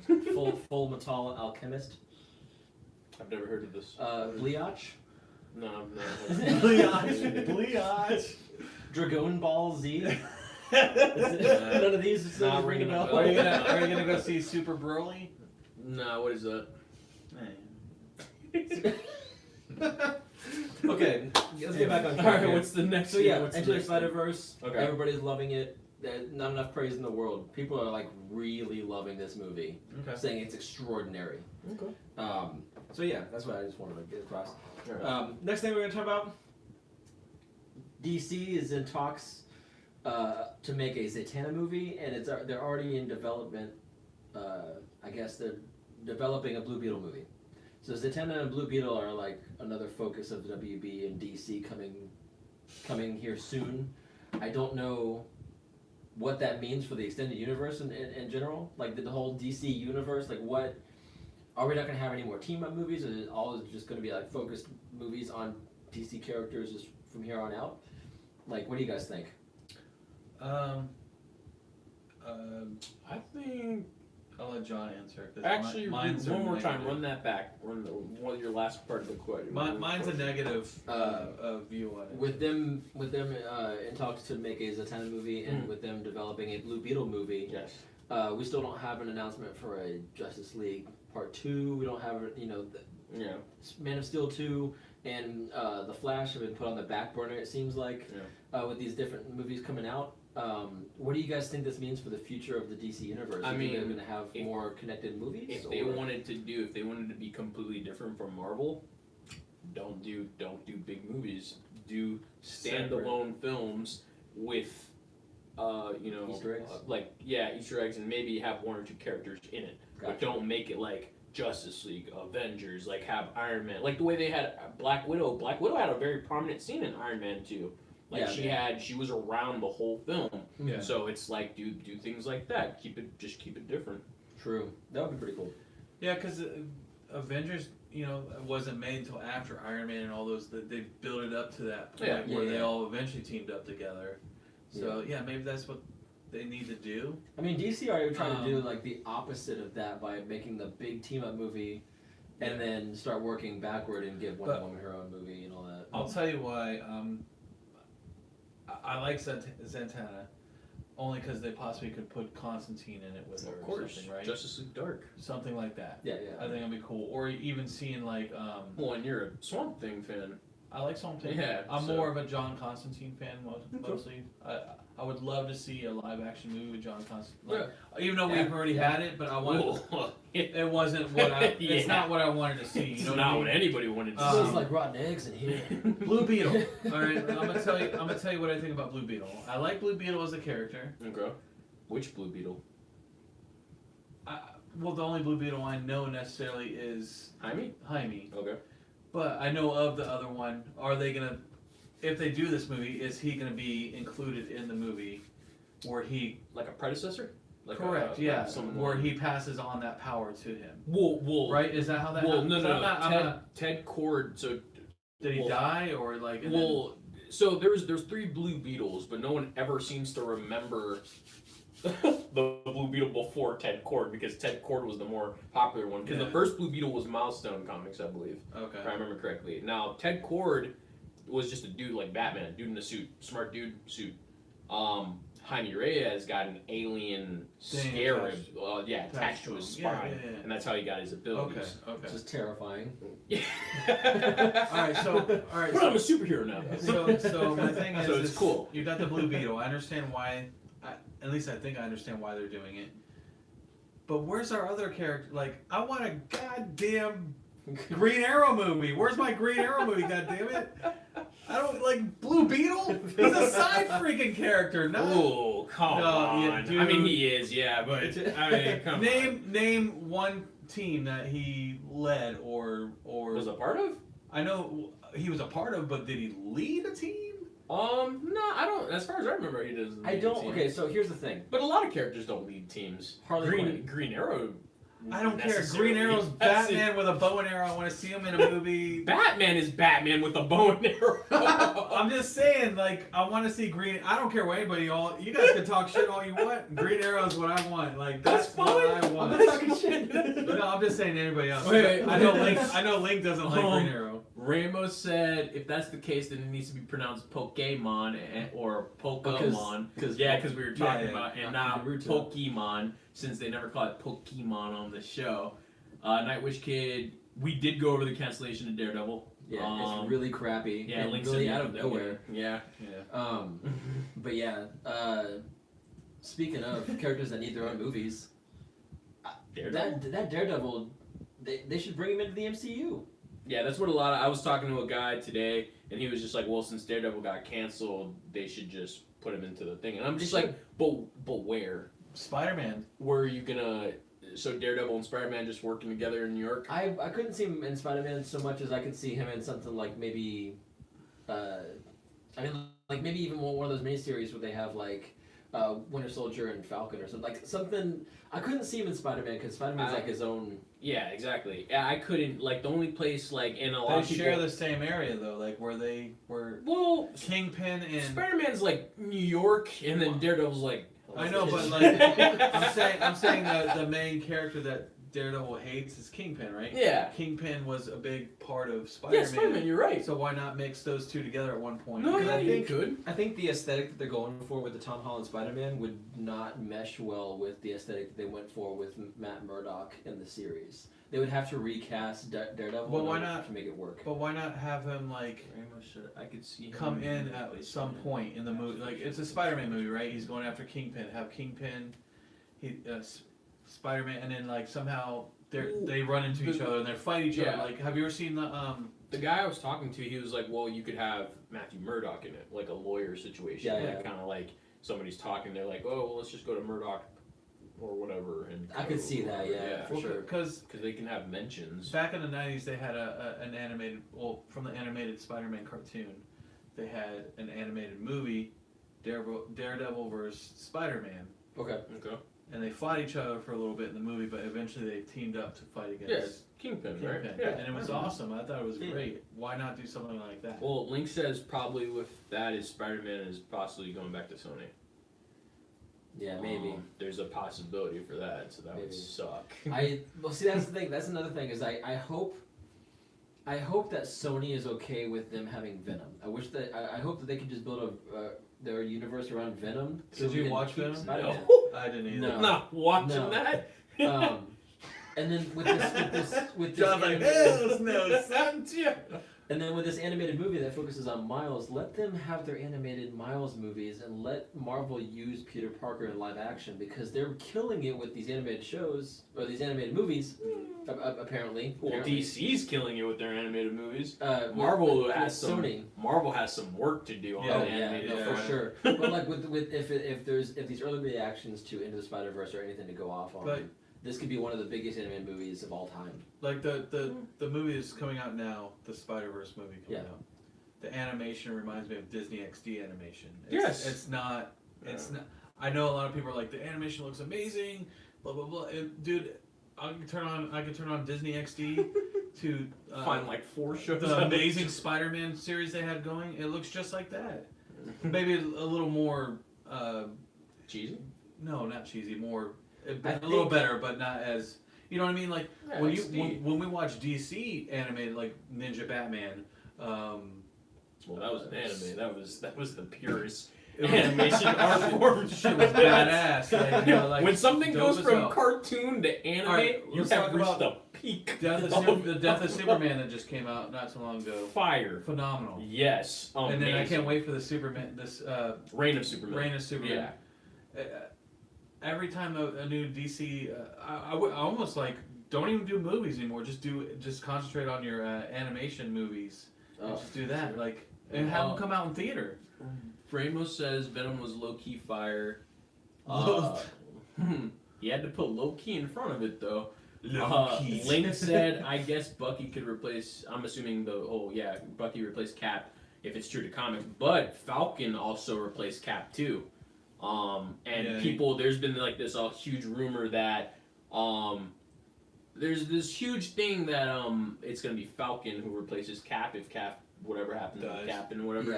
Full Metal Alchemist. I've never heard of this. Bleach. No. Bleach. Dragon Ball Z. None of these is Nah, ringing a ringing a bell. Are you gonna go see Super Broly? No. What is that? Okay, let's get back on All track. right. here. What's the next? So yeah, what's the Into the next thing? Spider-Verse. Okay. Everybody's loving it. There's not enough praise in the world. People are like really loving this movie, Okay. saying it's extraordinary. Okay. So yeah, that's what I just wanted to get across. Alright. Next thing we're gonna talk about. DC is in talks to make a Zatanna movie, and they're already in development. I guess they're developing a Blue Beetle movie. So Zatanna and Blue Beetle are like another focus of WB and DC coming here soon. I don't know what that means for the extended universe in general, like the whole DC universe. Like, what are we not going to have any more team up movies? Or is it all just going to be like focused movies on DC characters just from here on out? Like, what do you guys think? I think I'll let John answer. 'cause actually mine's one a more time. negative. Run that back. Run one of your last part of the question. Mine's a negative view on it. With them in talks to make a Zatanna movie, and with them developing a Blue Beetle movie, Yes. we still don't have an announcement for a Justice League Part 2. We don't have, Yeah. Man of Steel 2 and The Flash have been put on the back burner, it seems like, with these different movies coming out. What do you guys think this means for the future of the DC universe? I Do you think mean, they're going to have if- more connected movies? If they or- wanted to be completely different from Marvel, don't do big movies. Do standalone films with, Easter eggs? Easter eggs, and maybe have one or two characters in it. But Gotcha. don't make it like Justice League, Avengers, like have Iron Man, like the way they had Black Widow. Black Widow had a very prominent scene in Iron Man 2. Like Yeah, she was around the whole film. Yeah. So it's like do things like that. Keep it different. True. That would be pretty cool. Yeah, because Avengers, wasn't made until after Iron Man and all those. They built it up to that point Yeah. where they Yeah. all eventually teamed up together. So yeah, maybe that's what they need to do. I mean, DC are trying to do like the opposite of that by making the big team up movie, and then start working backward and give Wonder Woman her own movie and all that. I'll tell you why. I like Zatanna only because they possibly could put Constantine in it with her Of or course, something, right? Justice League Dark. Something like that. Yeah, I think that'd be cool. Or even seeing like Well, and you're a Swamp Thing fan. I like something. Yeah, I'm so- more of a John Constantine fan mostly. I I would love to see a live action movie with John Constantine. Even though we've already had it, but I want. It wasn't what I. It's not what I wanted to see. You It's know not what what I mean? anybody wanted to Smells see. like rotten eggs in here. Blue Beetle. All right, I'm gonna tell you. I'm gonna tell you what I think about Blue Beetle. I like Blue Beetle as a character. Okay. Which Blue Beetle? Well, the only Blue Beetle I know necessarily is Jaime? Jaime, Okay. but I know of the other one. Are they gonna? If they do this movie, is he gonna be included in the movie, where he? Like a predecessor? Like Correct. a, Yeah. someone Where he passes on that power to him. Well, Right? Is that how that? Well, happens? no. I'm not- Ted Cord. So, Did he well- die or like? and well, so there's 3 Blue Beetles, but no one ever seems to remember the Blue Beetle before Ted Cord, because Ted Cord was the more popular one. Because Yeah. the first Blue Beetle was Milestone Comics, I believe, then, okay. if I remember correctly. Now Ted Cord was just a dude like Batman, a dude in a suit, smart dude suit. Jaime Reyes got an alien Thing scarab, attached attached to to his him. Yeah, spine, yeah, yeah. and that's how he got his Okay. abilities. Okay. Which is terrifying. Yeah. All right. So. All right. But I'm a superhero now. So my thing is, So it's cool. You got the Blue Beetle. I understand why. At least I think I understand why they're doing it. But where's our other character? Like, I want a goddamn Green Arrow movie. Where's my Green Arrow movie? God damn it! I don't like Blue Beetle. He's a side freaking character. No. Oh, come No, on. yeah, dude. I mean, he is, yeah, but I mean, come on. Name one team that he led or Was a part of? I know he was a part of, but did he lead a team? No, I don't. As far as I remember, he doesn't. I lead a don't. team. Okay, so here's the thing. But a lot of characters don't lead teams. Harley Quinn. Green Arrow. I don't care. necessarily. Green Arrow's That's it. Batman with a bow and arrow. I want to see him in a movie. Batman is Batman with a bow and arrow. I'm just saying, like, I want to see Green. I don't care what anybody. All you guys can talk shit all you want. Green Arrow is what I want. Like, that's what I I'm want. not talking shit. No, I'm just saying anybody else. Wait. I know Link. I know Link doesn't like Green Arrow. Ramos said if that's the case, then it needs to be pronounced Pokemon or Pokemon. Because Because we were talking yeah, about, and not not Naruto. Pokemon, since they never call it Pokemon on the show. Nightwish Kid, we did go over the cancellation of Daredevil. Yeah, it's really crappy. Yeah, and Link's really in out the of beginning. nowhere. Yeah. Yeah. But yeah, speaking of characters that need their own movies, Daredevil. that Daredevil, they should bring him into the MCU. Yeah, that's what a lot of. I was talking to a guy today, and he was just like, "Well, since Daredevil got canceled, they should just put him into the thing." And I'm just They like, "But where? Spider-Man. Where are you gonna?" So Daredevil and Spider-Man just working together in New York? I couldn't see him in Spider-Man so much as I could see him in something like maybe, like maybe even one of those miniseries where they have like Winter Soldier and Falcon or something, like something. I couldn't see him in Spider-Man because Spider-Man's like his own. Yeah, exactly. Yeah, I couldn't. Like the only place, like in a lot They of people. share the same area though, like where Well, Kingpin and. Spider-Man's like New York, and then Daredevil's like. I know, but like I'm saying that the main character that Daredevil hates is Kingpin, right? Yeah. Kingpin was a big part of Spider-Man. Yeah, Spider-Man. You're right. So why not mix those two together at one point? No, Because yeah, I you think could. I think the aesthetic that they're going for with the Tom Holland Spider-Man would not mesh well with the aesthetic that they went for with Matt Murdock in the series. They would have to recast Daredevil Well, in why order not? to make it work. But why not have him like I could see him come in at some point in the movie? Like it's a Spider-Man movie, right? He's going after Kingpin. Have Kingpin, Spider-Man, and then like somehow they run into each other and they fight each other. Yeah. Like, have you ever seen The guy I was talking to, he was like, "Well, you could have Matthew Murdock in it, like a lawyer situation, Yeah, like yeah. kind of like somebody's talking. They're like, oh, well, let's just go to Murdock or whatever." And I could see that, yeah, for sure. Because because they can have mentions. back in the 90s, they had an animated, well, from the animated Spider-Man cartoon, they had an animated movie, Daredevil versus Spider-Man, Okay. Okay. and they fought each other for a little bit in the movie, but eventually they teamed up to fight against Yes, Kingpin, right? Kingpin. Yeah. And it was awesome. I thought it was Yeah. great. Why not do something like that? Well, Link says probably with that is Spider-Man is possibly going back to Sony. Yeah, maybe. There's a possibility for that, so that would Maybe. suck. Well, see, that's the thing. That's another thing. Is I hope that Sony is okay with them having Venom. I hope that they could just build their universe around Venom. so Did we you can watch keep Venom? Spider-Man. I didn't either. No. Not watching No. that. And then with this John's like, animated- hell no, son. And then with this animated movie that focuses on Miles, let them have their animated Miles movies and let Marvel use Peter Parker in live action because they're killing it with these animated shows or these animated movies. Apparently, Well, DC's killing it with their animated movies. Marvel Marvel has some. Sony. Marvel has some work to do on Yeah, the Yeah, animated. no, Yeah. for sure. But like with if these early reactions to Into the Spider Verse are anything to go off on, But- this could be one of the biggest animated movies of all time. Like the movie that's coming out now, the Spider-Verse movie coming Yeah. out. The animation reminds me of Disney XD animation. Yes. It's not. Not. I know a lot of people are like the animation looks amazing. Blah blah blah. Dude, I can turn on Disney XD to Find like 4 shows. the Amazing Spider-Man series they had going. It looks just like that. Maybe a little more. Cheesy. No, not cheesy. More a I little think- better, but not as. You know what I mean? Like Yeah, when XD. when we watch DC animated like Ninja Batman. Well, that was an anime. That was the purest It was- animation art form. Shit was badass. Like, you know, like, when something dope goes as from hell. cartoon to anime, Alright, you let's have talk reached about the peak. the Death of Superman that just came out not so long ago. Fire. Phenomenal. Yes. And then I amazing. can't wait for the Superman. This Reign of Superman. Reign of Superman. Yeah. Every time a new DC, I almost like don't even do movies anymore. Just concentrate on your animation movies. And just do that. Like and have them come out in theater. Ramos says Venom was low key fire. Low- He had to put low key in front of it though. Low-key. Link said, I guess Bucky could replace. I'm assuming Bucky replaced Cap if it's true to comics, but Falcon also replaced Cap too. And Yeah, there's been like this huge rumor that there's this huge thing that it's gonna be Falcon who replaces Cap if Cap whatever happens Dies. with Cap and whatever.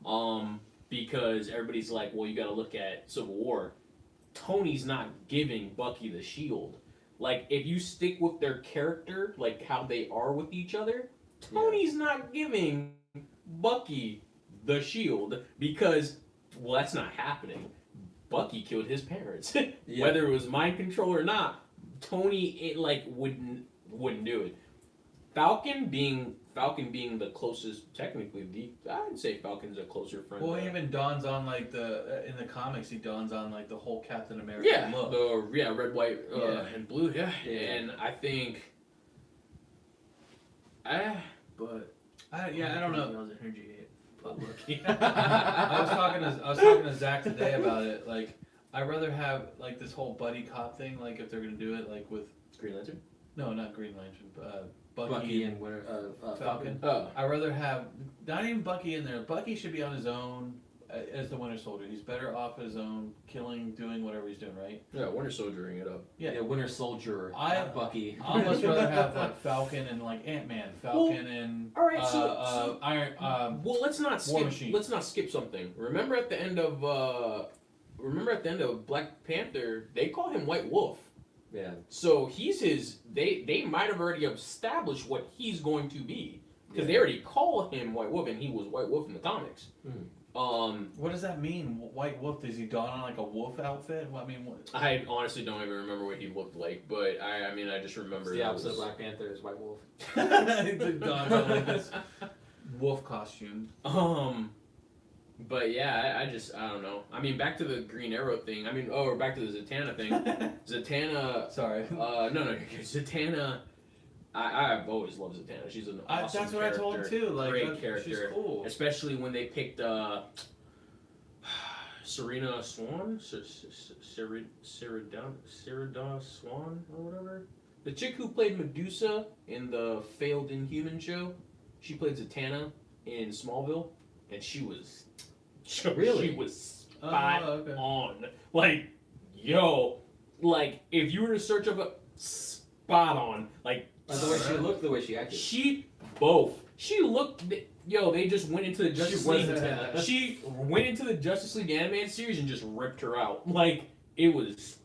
Yeah. Because everybody's like, well, you got to look at Civil War. Tony's not giving Bucky the shield. Like, if you stick with their character, like how they are with each other, Tony's not giving Bucky the shield because, well, that's not happening. Bucky killed his parents, Yeah. whether it was mind control or not. Tony, wouldn't do it. Falcon being the closest, technically, I'd say Falcon's a closer friend. Well, to- he even dawns on like in the comics. He dawns on like the whole Captain America yeah, look. red, white, Yeah. and blue. Yeah. Yeah. And I think, but I don't know. I was energy Bucky. I was talking to Zach today about it. Like, I'd rather have like this whole buddy cop thing. Like, if they're gonna do it, like with Green Lantern. no, not Green Lantern, but Bucky and Winter, Falcon. Oh, I'd rather have not even Bucky in there. Bucky should be on his own as the Winter Soldier. He's better off his own, killing, doing whatever he's doing, right? yeah, Winter Soldiering it up. Yeah. Yeah, Winter Soldier. not Bucky. I'd almost rather have like Falcon and like Ant-Man, Falcon and all right, so- Iron. Well, let's not War skip. Machine. Let's not skip something. Remember at the end of Black Panther, they call him White Wolf. Yeah. So he's his. They might have already established what he's going to be because they already call him White Wolf, and he was White Wolf in the comics. What does that mean? White Wolf? Does he don on like a wolf outfit? Well, I mean, what? I honestly don't even remember what he looked like, but I mean, I just remember It's the that opposite of was- Black Panther is White Wolf. He dons on like this wolf costume. But yeah, I don't know. I mean, back to the Green Arrow thing. I mean, or back to the Zatanna thing. Zatanna. Sorry. No, Zatanna. I've always loved Zatanna. She's an awesome That's what I told him character. too. Like, Great she's character. cool. Especially when they picked Serena Swan, Serena Swan or whatever. The chick who played Medusa in the failed Inhuman show. She played Zatanna in Smallville, and she was Really? she was spot okay. on. Like, yo, like if you were to search up a spot on, like The way she looked, the way she acted. she looked. Yo, they just went into the Justice was League. Zatanna. She went into the Justice League animated series and just ripped her out. Like it was.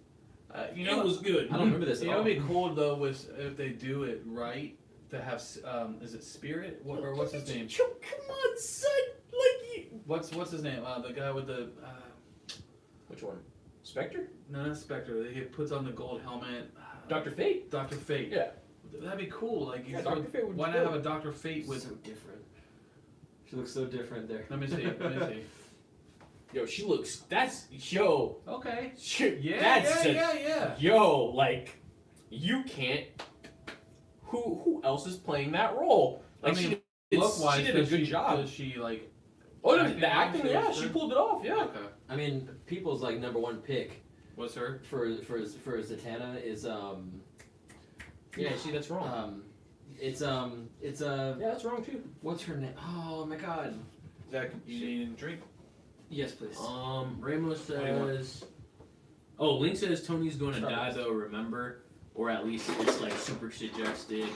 It was good. I don't remember this You at know, all. it'd be cool though, was if they do it right to have. Is it Spirit? Or what's his name? Come on, son. Like you. What's his name? The guy with the. Which one? Spectre? No, not Spectre. He puts on the gold helmet. Dr. Fate? Dr. Fate. Yeah. That'd be cool. Like, Yeah, Dr. Fate would be why not cool. have a Dr. Fate with so different. She looks so different there. Let me see. Let me see. Yo, she looks. That's yo. Okay. Yeah, Yeah, that's yeah. Yo, like, you can't. Who else is playing that role? Like, I mean, she Look-wise, did a good job. Does she like? Oh, no, acting the acting, wise, yeah, is she good? pulled it off. Yeah. Okay. I mean, people's like number one pick What's her? for Zatanna is Yeah, see, that's wrong. it's Yeah, that's wrong too. what's her name? Oh my god. Zach, you need a drink? Yes, please. Ramos do you want? says. Oh, Link says Tony's going to die Charles. though. Remember, or at least it's like super suggested.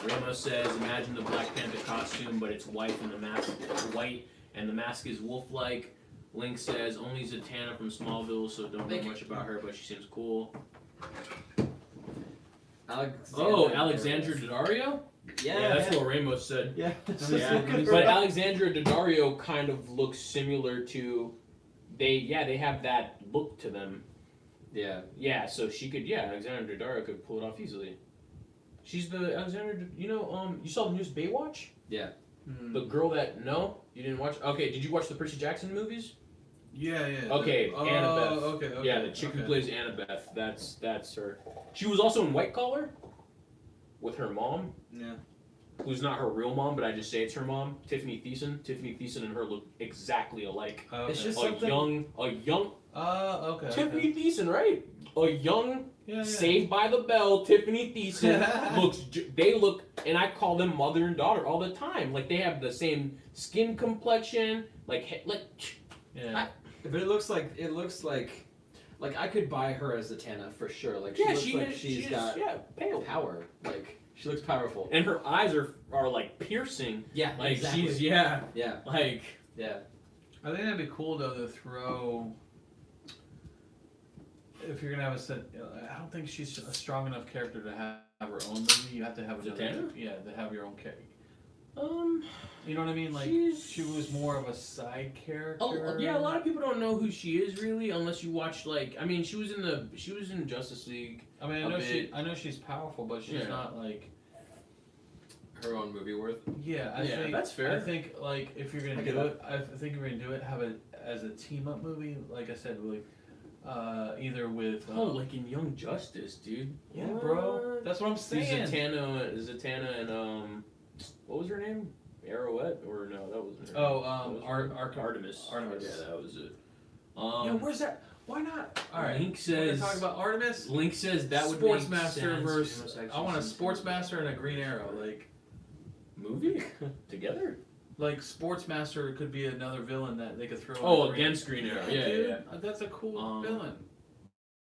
Ramos says, imagine the Black Panther costume, but it's white and the mask is white and the mask is wolf-like. Link says only Zatanna from Smallville, so don't know much about her, but she seems cool. Alexandra Daddario? Yeah, that's what Ramos said. Yeah. Yeah, but Alexandra Daddario kind of looks similar to. They have that look to them. Yeah. Yeah, so she could. Yeah, Alexandra Daddario could pull it off easily. She's the Alexandra. You know, you saw the news Baywatch? Yeah. The girl that you didn't watch. Okay, did you watch the Percy Jackson movies? Yeah. Okay, Annabeth. Okay. Yeah, the chick who plays Annabeth. That's her. She was also in White Collar with her mom. Yeah. Who's not her real mom, but I just say it's her mom, Tiffany Thiessen. Tiffany Thiessen and her look exactly alike. Okay. It's just A something. young Okay. Tiffany Thiessen, right? A young Yeah. Saved by the Bell Tiffany Thiessen they look, and I call them mother and daughter all the time. Like they have the same skin complexion, like Yeah. But it looks like I could buy her as Zatanna for sure. Like she yeah, looks she like is, she's she is, got yeah, pale, power. Like she looks powerful. and her eyes are like piercing. Yeah. Like exactly. she's Yeah. like Yeah. I think that'd be cool though to throw. If you're gonna have a set, I don't think she's a strong enough character to have her own movie. You have to have another. Zatanna? Yeah, to have your own character. um. You know what I mean? Like She's- she was more of a side character. Oh, yeah, a lot of people don't know who she is really, unless you watch like. I mean, she was in Justice League. I mean, I know she's powerful, but she's Yeah. not like. Her own movie worth. Yeah, I Yeah, think that's fair. I think like if you're gonna I get do it, I think if you're gonna do it, have it as a team up movie. Like I said, like either with. Oh, like in Young Justice, dude. Yeah, bro. What? That's what I'm See, saying. Zatanna, and what was her name? Arrowette, or no, that wasn't her. Oh, What was her name? Artemis. Artemis. Artemis. Yeah, that was it. Yeah, where's that? Why not? All right. Link We're gonna says. talk about Artemis. Link says that would Sports make Master sense. versus. I want a Sports Master and a Green Arrow. movie together. Like Sports Master could be another villain that they could throw. Oh, in Green- against Green Arrow. Yeah, dude, yeah. That's a cool villain.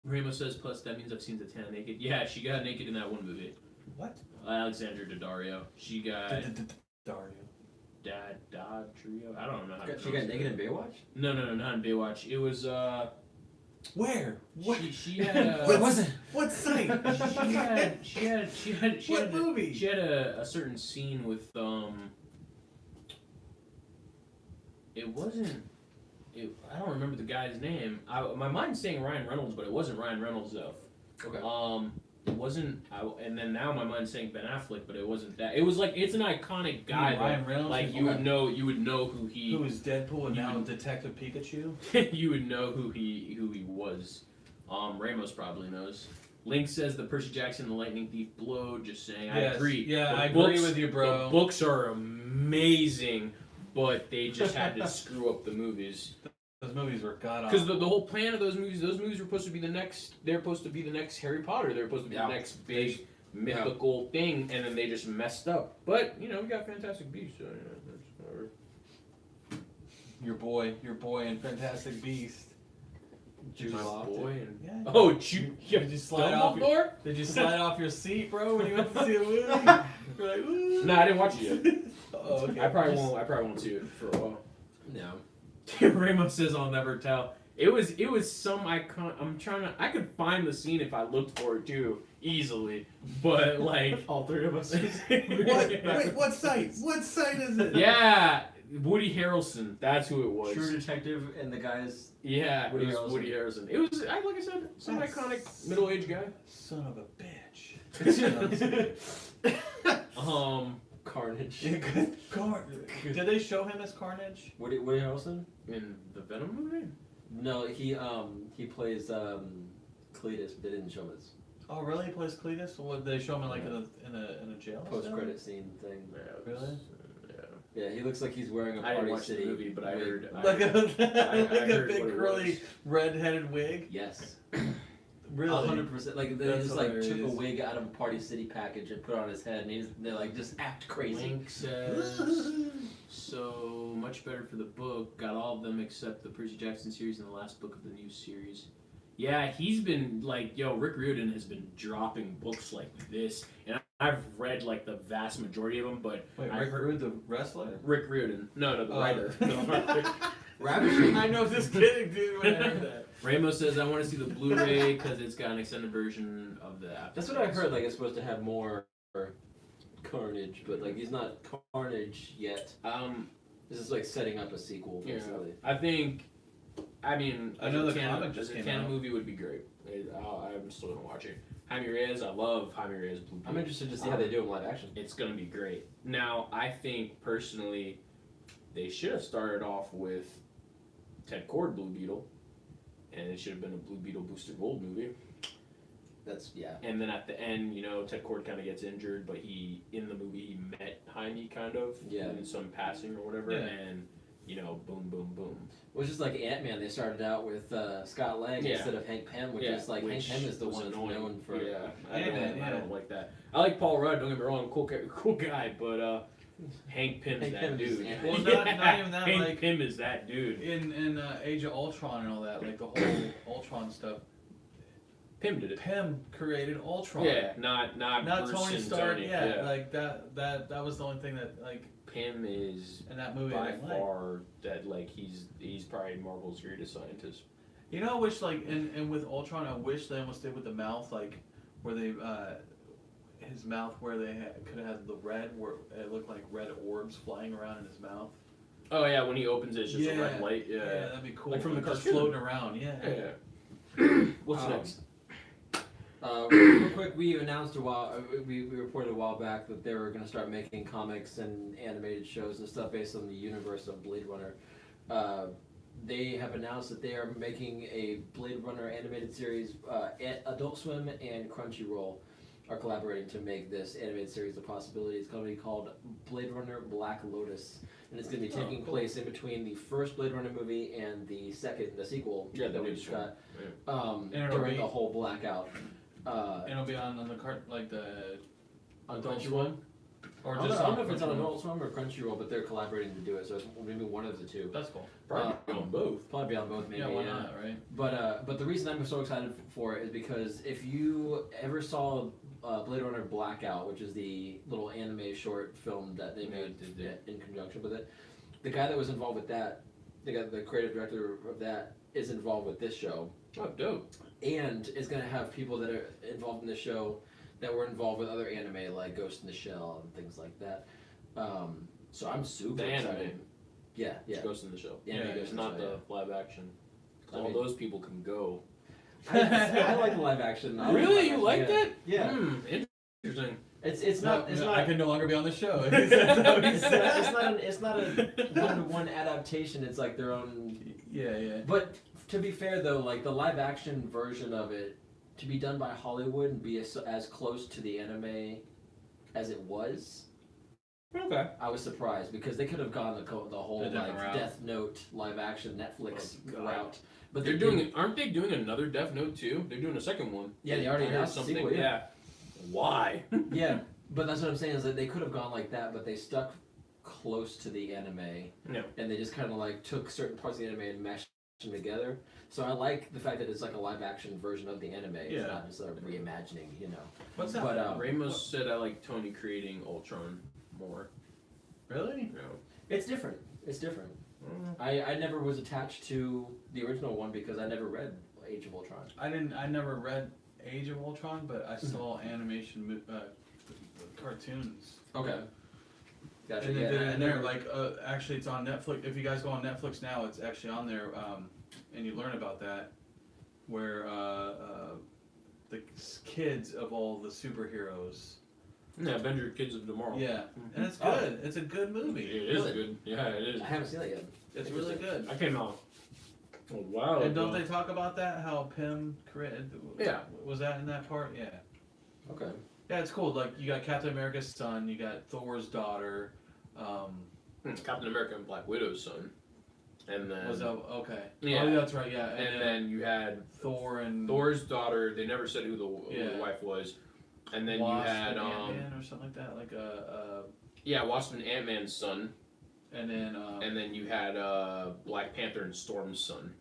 Ramos says, plus that means I've seen Zatanna naked. Yeah, she got naked in that one movie. What? Alexandra Daddario. She got Dario. Daddario. I don't know how to She got pronounce naked it. in Baywatch. No, not in Baywatch. It was Where? What? She had Wait, was it? What site? she had What movie? She had a certain scene with it wasn't I don't remember the guy's name. My mind's saying Ryan Reynolds, but it wasn't Ryan Reynolds though. Okay. It wasn't and then now my mind's saying Ben Affleck, but it wasn't that. It was like it's an iconic guy though. Ryan Reynolds. Like you would know who he Who is Deadpool and You- now Detective Pikachu? you would know who he was. Ramos probably knows. Link says the Percy Jackson, the Lightning Thief blow. Just saying, I Yes. agree. Yeah, The I agree books- with you, bro. The books are amazing, but they just had to screw up the movies. Those movies were god awful. Because the whole plan of those movies were supposed to be the next. They're supposed to be the next Harry Potter. They're supposed to be Yeah. the next big mythical thing, and then they just messed up. But we got Fantastic Beasts, so that's whatever. Your boy and Fantastic Beast. Jude My Law. boy and Yeah. oh, Jude, Did you slide off? Dumbledore? Did you slide off your seat, bro, when you went to see a movie? You're like, ooh. No, I didn't watch it yet. Oh, okay. I probably won't see it for a while. No. Ramos says I'll never tell. It was some icon. I could find the scene if I looked for it too easily, but like All three of us. What? Wait, what site? What site is it? Yeah, Woody Harrelson. That's who it was. True Detective and the guys. Yeah, Woody it was Harrelson. Woody Harrelson. It was like I said, some That's- iconic middle-aged guy. Son of a bitch. Carnage. Did they show him as Carnage? Woody Harrelson? In the Venom movie? No, he plays Cletus, but they didn't show him his Oh, really? He plays Cletus? What, they show him in like in a jail? post cell? credit scene thing. Yeah, Really? Yeah, he looks like he's wearing a I didn't Party watch City the movie, but I wig. heard. Like a, I like a heard big what it curly was. red-headed wig? Yes. Really? 100%. Like they That's just like took a hilarious. wig out of a Party City package and put it on his head, and they like just act crazy. Link says so much better for the book. Got all of them except the Percy Jackson series and the last book of the new series. Yeah, he's been like, Rick Riordan has been dropping books like this, and I've read like the vast majority of them. But Wait, I Rick heard Rude, the wrestler? Rick Riordan, no, the Oh. writer. Ravishing. I know, just kidding, dude, when I heard that. Ramos says I want to see the Blu-ray because it's got an extended version of the. That's what I heard. Like it's supposed to have more Carnage, but like he's not Carnage yet. This is like setting up a sequel, Yeah, basically. I think. I mean, I know as the a canon- comic just as a came canon out. movie would be great. I'm still gonna watch it. Jaime Reyes, I love Jaime Reyes. Blue I'm Beetle. interested to see how they do it in live action. It's gonna be great. Now, I think personally, they should have started off with Ted Kord Blue Beetle, and it should have been a Blue Beetle Booster Gold movie. That's And then at the end, Ted Kord kind of gets injured, but in the movie he met Jaime kind of Yeah. in some passing or whatever, Yeah. and boom, boom, boom. Well, it's just like Ant-Man. They started out with Scott Lang Yeah. instead of Hank Pym, which Yeah, is like which Hank Pym is the was one that's annoying. known for. Yeah, I Yeah. don't like that. I like Paul Rudd. Don't get me wrong, cool guy, but Hank Pym's Hank that Pym is dude. Ant-Man. Well, not even that, Hank like- Pym is that dude. In Age of Ultron and all that, like the whole Ultron stuff, Pym did it. Pym created Ultron. Yeah, not Not Bruce Tony and Stark. Tony. Yeah, like that was the only thing that like Pym is in that movie I by didn't like. far that like he's probably Marvel's greatest scientist. You know, I wish like and with Ultron, I wish they almost did with the mouth, like where they his mouth where they could have had the red, where it looked like red orbs flying around in his mouth. Oh yeah, when he opens it, it's just a red light. Yeah, Yeah. that'd be cool. Like from the just cartoon. floating around. Yeah. Yeah. What's Um, next? Real quick, we announced we reported a while back that they were going to start making comics and animated shows and stuff based on the universe of Blade Runner. They have announced that they are making a Blade Runner animated series. Adult Swim and Crunchyroll are collaborating to make this animated series a possibility. It's going to be called Blade Runner Black Lotus, and it's going to be taking cool. place in between the first Blade Runner movie and the sequel Yeah, the that we new just one. got And it'll during be- the whole blackout. And it'll be on the cart like the On Adult Crunchyroll? Swim? Or I just don't know if it's on Crunchyroll? Adult Swim or Crunchyroll, but they're collaborating to do it, so it's maybe one of the two. That's cool. Probably on both. Probably be on both, maybe. Yeah, why not, right? But the reason I'm so excited for it is because if you ever saw Blade Runner Blackout, which is the little anime short film that they made in conjunction with it, the guy that was involved with that, the creative director of that, is involved with this show, Oh, dope. and is going to have people that are involved in the show that were involved with other anime like Ghost in the Shell and things like that. So I'm super The anime. excited. Yeah, yeah. Ghost in the Shell. The anime Yeah, Ghost It's in the not Shell, the live action. I All mean- those people can go. I like the live action. I Really? live You action, like yeah. that? Yeah. Interesting. It's not I can no longer be on the show. it's not a one-to-one adaptation. It's like their own. Yeah, yeah. But to be fair though, like the live action version of it, to be done by Hollywood and be as close to the anime as it was, Okay. I was surprised because they could have gone the whole A different like route. Death Note live action Netflix Oh, God. route. But They're they doing didn't. it. Aren't they doing another Death Note too? They're doing a second one. Yeah, they already I heard announced the sequel, yeah. Yeah. Why? Yeah, but that's what I'm saying is that they could have gone like that, but they stuck close to the anime. Yeah. And they just kind of like took certain parts of the anime and mashed them together. So I like the fact that it's like a live action version of the anime. It's Yeah. not just a reimagining, you know. What's that? But Ramos said I like Tony creating Ultron more. Really? You know. it's different. It's different. I never was attached to the original one because I never read Age of Ultron. I never read Age of Ultron, but I saw animation cartoons. Okay. Gotcha. And they yeah, did it I in there. never- Like, actually, it's on Netflix. If you guys go on Netflix now, it's actually on there, and you learn about that, where the kids of all the superheroes Yeah, Avenger Kids of Tomorrow. Yeah, and it's Oh. good. It's a good movie. It is Really? good. Yeah, it is. I haven't seen that yet. It's really good. I came out a while And don't ago. they talk about that? How Pym created? Yeah. Was that in that part? Yeah. Okay. Yeah, it's cool. Like you got Captain America's son, you got Thor's daughter. Captain America and Black Widow's son. And then Was that okay? Yeah. Oh, that's right. Yeah, and then you had Thor and Thor's daughter. They never said who the Yeah. wife was. And then Wasp you had and Ant-Man or something like that. Like yeah, Wasp and Ant-Man's son. and then And then you had Black Panther and Storm's son.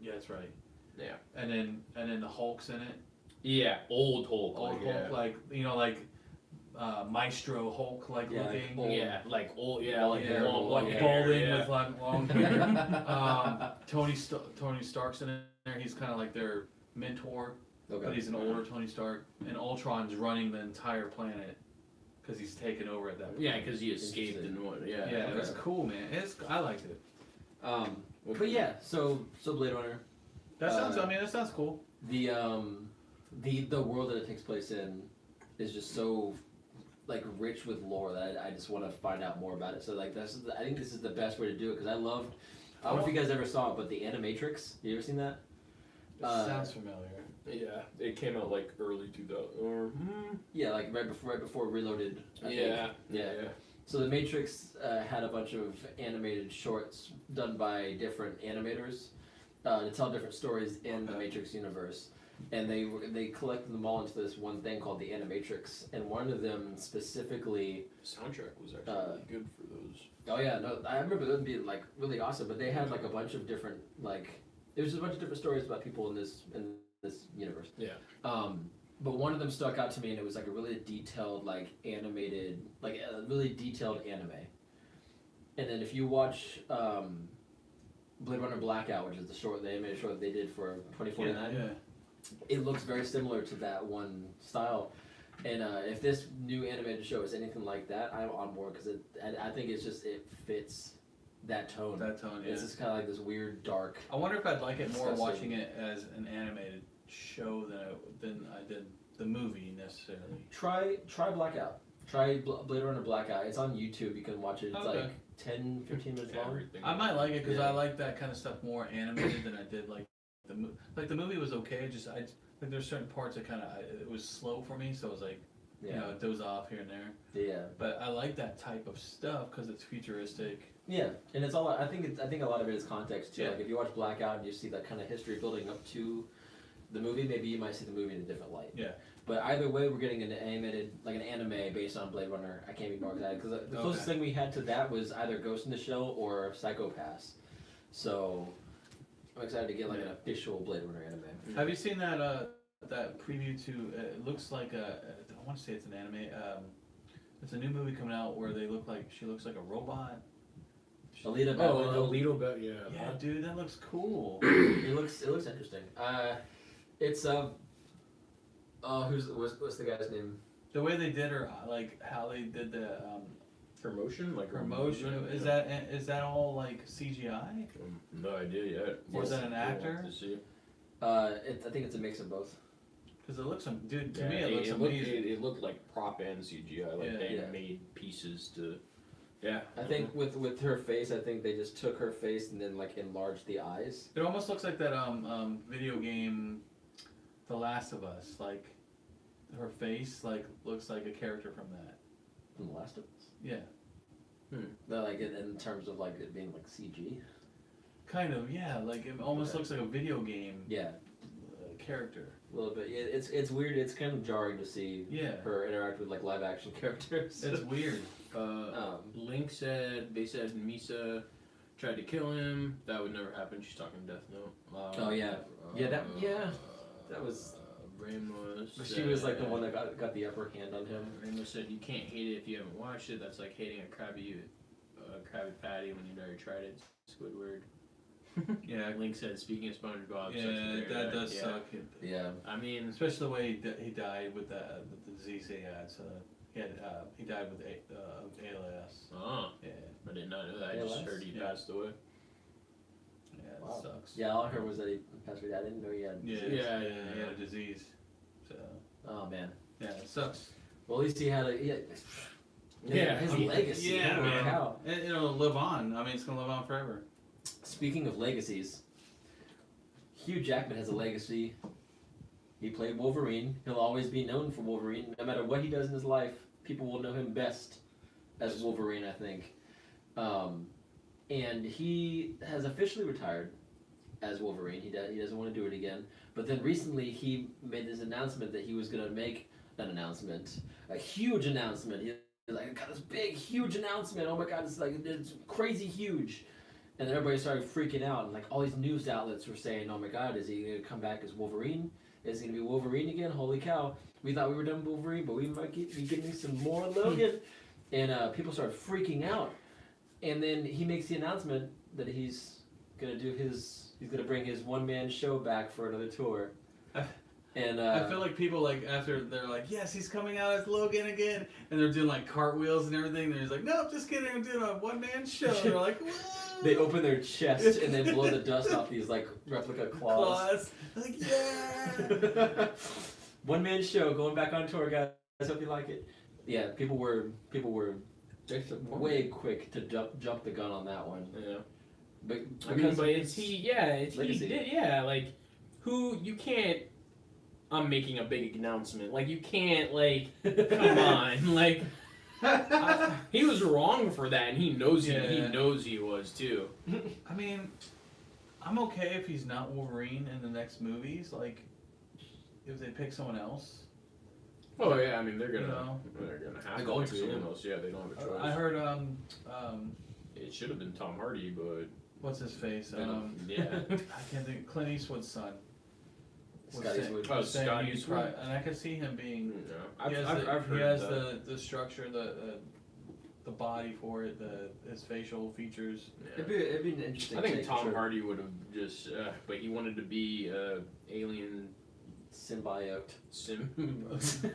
yeah, that's right. Yeah. And then the Hulk's in it. Yeah, old Hulk. Old like, Hulk, like like Maestro Hulk, like Yeah, like looking. old- yeah, like old. Yeah, Long like hair, long, long white hair, balding hair. with like long hair. Tony Stark's in there. He's kind of like their mentor, but Okay. he's an older Tony Stark. And Ultron's running the entire planet because he's taken over at that point. Yeah, because he escaped and what? Yeah. Yeah, it was okay. cool, man. I liked it. But yeah, so Blade Runner, That sounds. I mean, that sounds cool. the world that it takes place in is just so like rich with lore that I just want to find out more about it. So like I think this is the best way to do it because I loved. I don't know if you guys ever saw it, but the Animatrix. You ever seen that? It sounds familiar. Yeah, it came out like early 2000 or Yeah, like right before Reloaded. I think. yeah, Yeah. So the Matrix had a bunch of animated shorts done by different animators to tell different stories in the Matrix universe, and they collected them all into this one thing called the Animatrix, and one of them specifically. Soundtrack was actually really good for those. Oh yeah, no, I remember them being like really awesome, but they had like a bunch of different like there was a bunch of different stories about people in this universe. Yeah. But one of them stuck out to me, and it was like a really detailed, like animated, like a really detailed anime. And then if you watch Blade Runner Blackout, which is the animated short that they did for 2049, Yeah. it looks very similar to that one style. And if this new animated show is anything like that, I'm on board because I think it fits that tone. That tone. Yeah. It's just kind of like this weird, dark. I wonder if I'd like it more Disgusting. watching it as an animated show than I did the movie necessarily. Try Blackout. Try Blade Runner Blackout. It's on YouTube. You can watch it. It's Okay. like 10, 15 minutes long. Everything. I might like it because Yeah. I like that kind of stuff more animated than I did like the movie was okay. Just like there's certain parts that kind of it was slow for me, so it was like you know it doze off here and there. Yeah. But I like that type of stuff because it's futuristic. Yeah, and it's all. I think a lot of it is context too. Yeah. Like if you watch Blackout and you see that kind of history building up to the movie, maybe you might see the movie in a different light. Yeah. But either way, we're getting an animated, like an anime based on Blade Runner. I can't be more excited because the closest thing we had to that was either Ghost in the Shell or Psycho Pass. So I'm excited to get like an official Blade Runner anime. Have you seen that that preview to? It looks like I want to say it's an anime. It's a new movie coming out where she looks like a robot. Alita Oh, Battle. a little bit, yeah. Yeah, dude, that looks cool. It looks interesting. It's what's the guy's name? The way they did her, like how they did the Her motion, like her promotion, movement, is yeah. that all like CGI? No idea yet. Or is that an We'll actor? have to see. I think it's a mix of both. Because it looks, dude, to Yeah, me it looks looked, amazing. it looked like prop and CGI, like Yeah. they Yeah. made pieces to. Yeah. I think with her face, I think they just took her face and then like enlarged the eyes. It almost looks like that video game, The Last of Us. Like her face like looks like a character from that. From The Last of Us. Yeah, No, like in terms of like it being like CG. kind of. Yeah, like it almost Okay. looks like a video game Yeah, character. a little bit. Yeah, it's weird. It's kind of jarring to see Yeah, her interact with like live action characters. it's weird. Link said Misa tried to kill him. That would never happen. She's talking Death Note. Oh, yeah. That was. Ramos. But she was like the one that got the upper hand on him. Ramos said you can't hate it if you haven't watched it. That's like hating a Krabby Patty when you've never tried it. Squidward. Yeah, Link said, speaking of SpongeBob. yeah, that does yeah. suck. Yeah. I mean, Especially the way he died with the disease he had. So he died with ALS. oh, Yeah, I did not know that. I just ALS? heard he Yeah. passed away. yeah, it Wow. sucks. Yeah, all I heard was that he passed away. I didn't know he had. Yeah, Yeah, he had a disease. So Oh man. yeah, it sucks. Well, at least he had a his I mean, legacy. Yeah, Holy man. cow. It'll live on. I mean, it's gonna live on forever. Speaking of legacies, Hugh Jackman has a legacy. He played Wolverine. He'll always be known for Wolverine. No matter what he does in his life, people will know him best as Wolverine, I think. And he has officially retired as Wolverine. He doesn't want to do it again. But then recently he made this announcement that he was going to make a huge announcement. He's like, I got this big, huge announcement. Oh my God, it's crazy huge. And then everybody started freaking out, and like all these news outlets were saying, "Oh my God, is he gonna come back as Wolverine? Is he gonna be Wolverine again? Holy cow! We thought we were done with Wolverine, but we might be getting some more Logan." And people started freaking out. And then he makes the announcement that he's gonna bring his one-man show back for another tour. And I feel like people like after they're like, yes, he's coming out as Logan again, and they're doing like cartwheels and everything. They're just like, nope, just kidding, I'm doing a one-man show. And they're like, what? they open their chest and then blow the dust off these like replica claws. Like, yeah. One-man show going back on tour, guys. Hope you like it. Yeah, people were way quick to jump the gun on that one. Yeah. But I mean, but it's he legacy. did, like, who, you can't, I'm making a big announcement, like, you can't, like, come on, like, he was wrong for that, and he knows he was, too. I mean, I'm okay if he's not Wolverine in the next movies, like, if they pick someone else. Oh, yeah, I mean, they're gonna have They're to, going like, to, yeah. almost, yeah, they don't have a choice. I heard, It should have been Tom Hardy, but, what's his face? yeah. I can't think. Clint Eastwood's son. was Scott saying- Eastwood. Oh, was saying Scott he's Eastwood? probably- and I can see him being. I've He has, heard he has that. the structure, the body for it, his facial features. Yeah. It'd be an interesting. I think take, for Tom sure. Hardy would have just, but he wanted to be alien symbiote. sim.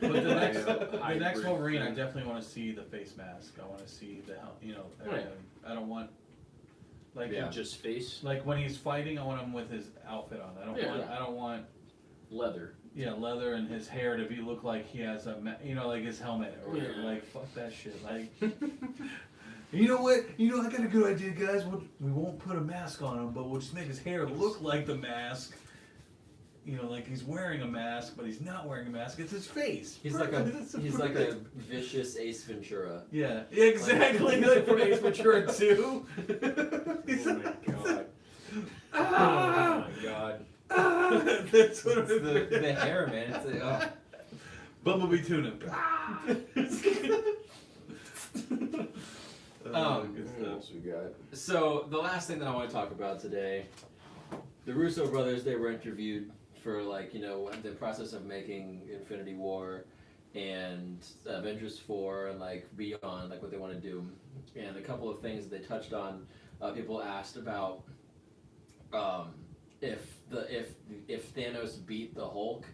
But the next Hybrid Wolverine, I thing. definitely want to see the face mask. I want to see the Right. everything. I don't want like Yeah. Just face like when he's fighting, I want him with his outfit on. I don't want leather. leather and his hair to look like he has like his helmet or whatever. Yeah. Like fuck that shit. Like you know what? I got a good idea, guys. We won't put a mask on him, but we'll just make his hair look like the mask. Like he's wearing a mask, but he's not wearing a mask. It's his face. He's like a vicious Ace Ventura. Yeah, exactly. Like from Ace Ventura 2. Oh my god. That's what It's the hair, man. It's like, Bumblebee tuna. Good What else we got? So the last thing that I want to talk about today, the Russo brothers, they were interviewed for the process of making Infinity War and Avengers 4 and beyond, what they want to do. And a couple of things that they touched on, people asked about if Thanos beat the Hulk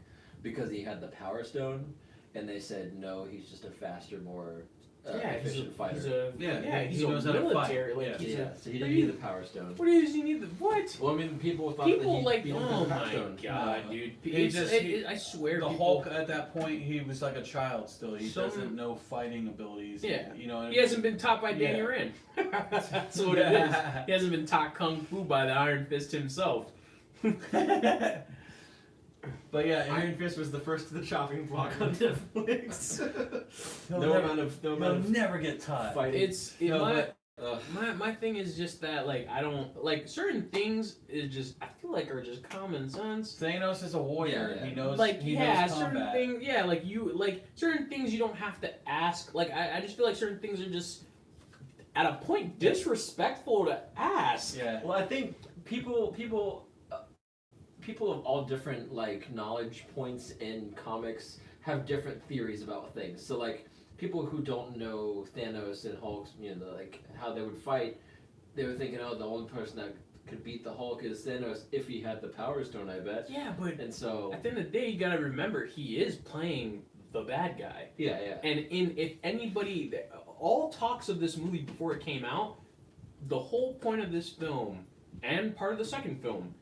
because he had the Power Stone, and they said no, he's just a faster, more efficient fighter. He He's knows a how to fight. military. Like, Yeah. he's Yeah, so he didn't need the Power Stone. What does he need? What? Well, I mean, people thought People that he like, beat him oh with the Power my Stone. god, No. dude! He I swear, The people, Hulk at that point, he was like a child still. He Some- doesn't know fighting abilities. Yeah. And he hasn't been taught by Danny Yeah. Rand. That's what it is. He hasn't been taught kung fu by the Iron Fist himself. But yeah, Iron Fist was the first to the chopping block on Netflix. he'll no never, amount of he'll never get taught. fighting. My thing is just that I don't like certain things is just I feel like are just common sense. Thanos is a warrior. Yeah. He knows. He certain knows combat. things certain things you don't have to ask. I just feel like certain things are just at a point disrespectful to ask. Yeah. Well, I think people of all different knowledge points in comics have different theories about things. So people who don't know Thanos and Hulk, how they would fight, they were thinking, oh, the only person that could beat the Hulk is Thanos if he had the Power Stone, I bet. Yeah, but And so at the end of the day, you gotta remember he is playing the bad guy. yeah. And if anybody, all talks of this movie before it came out, the whole point of this film and part of the second film,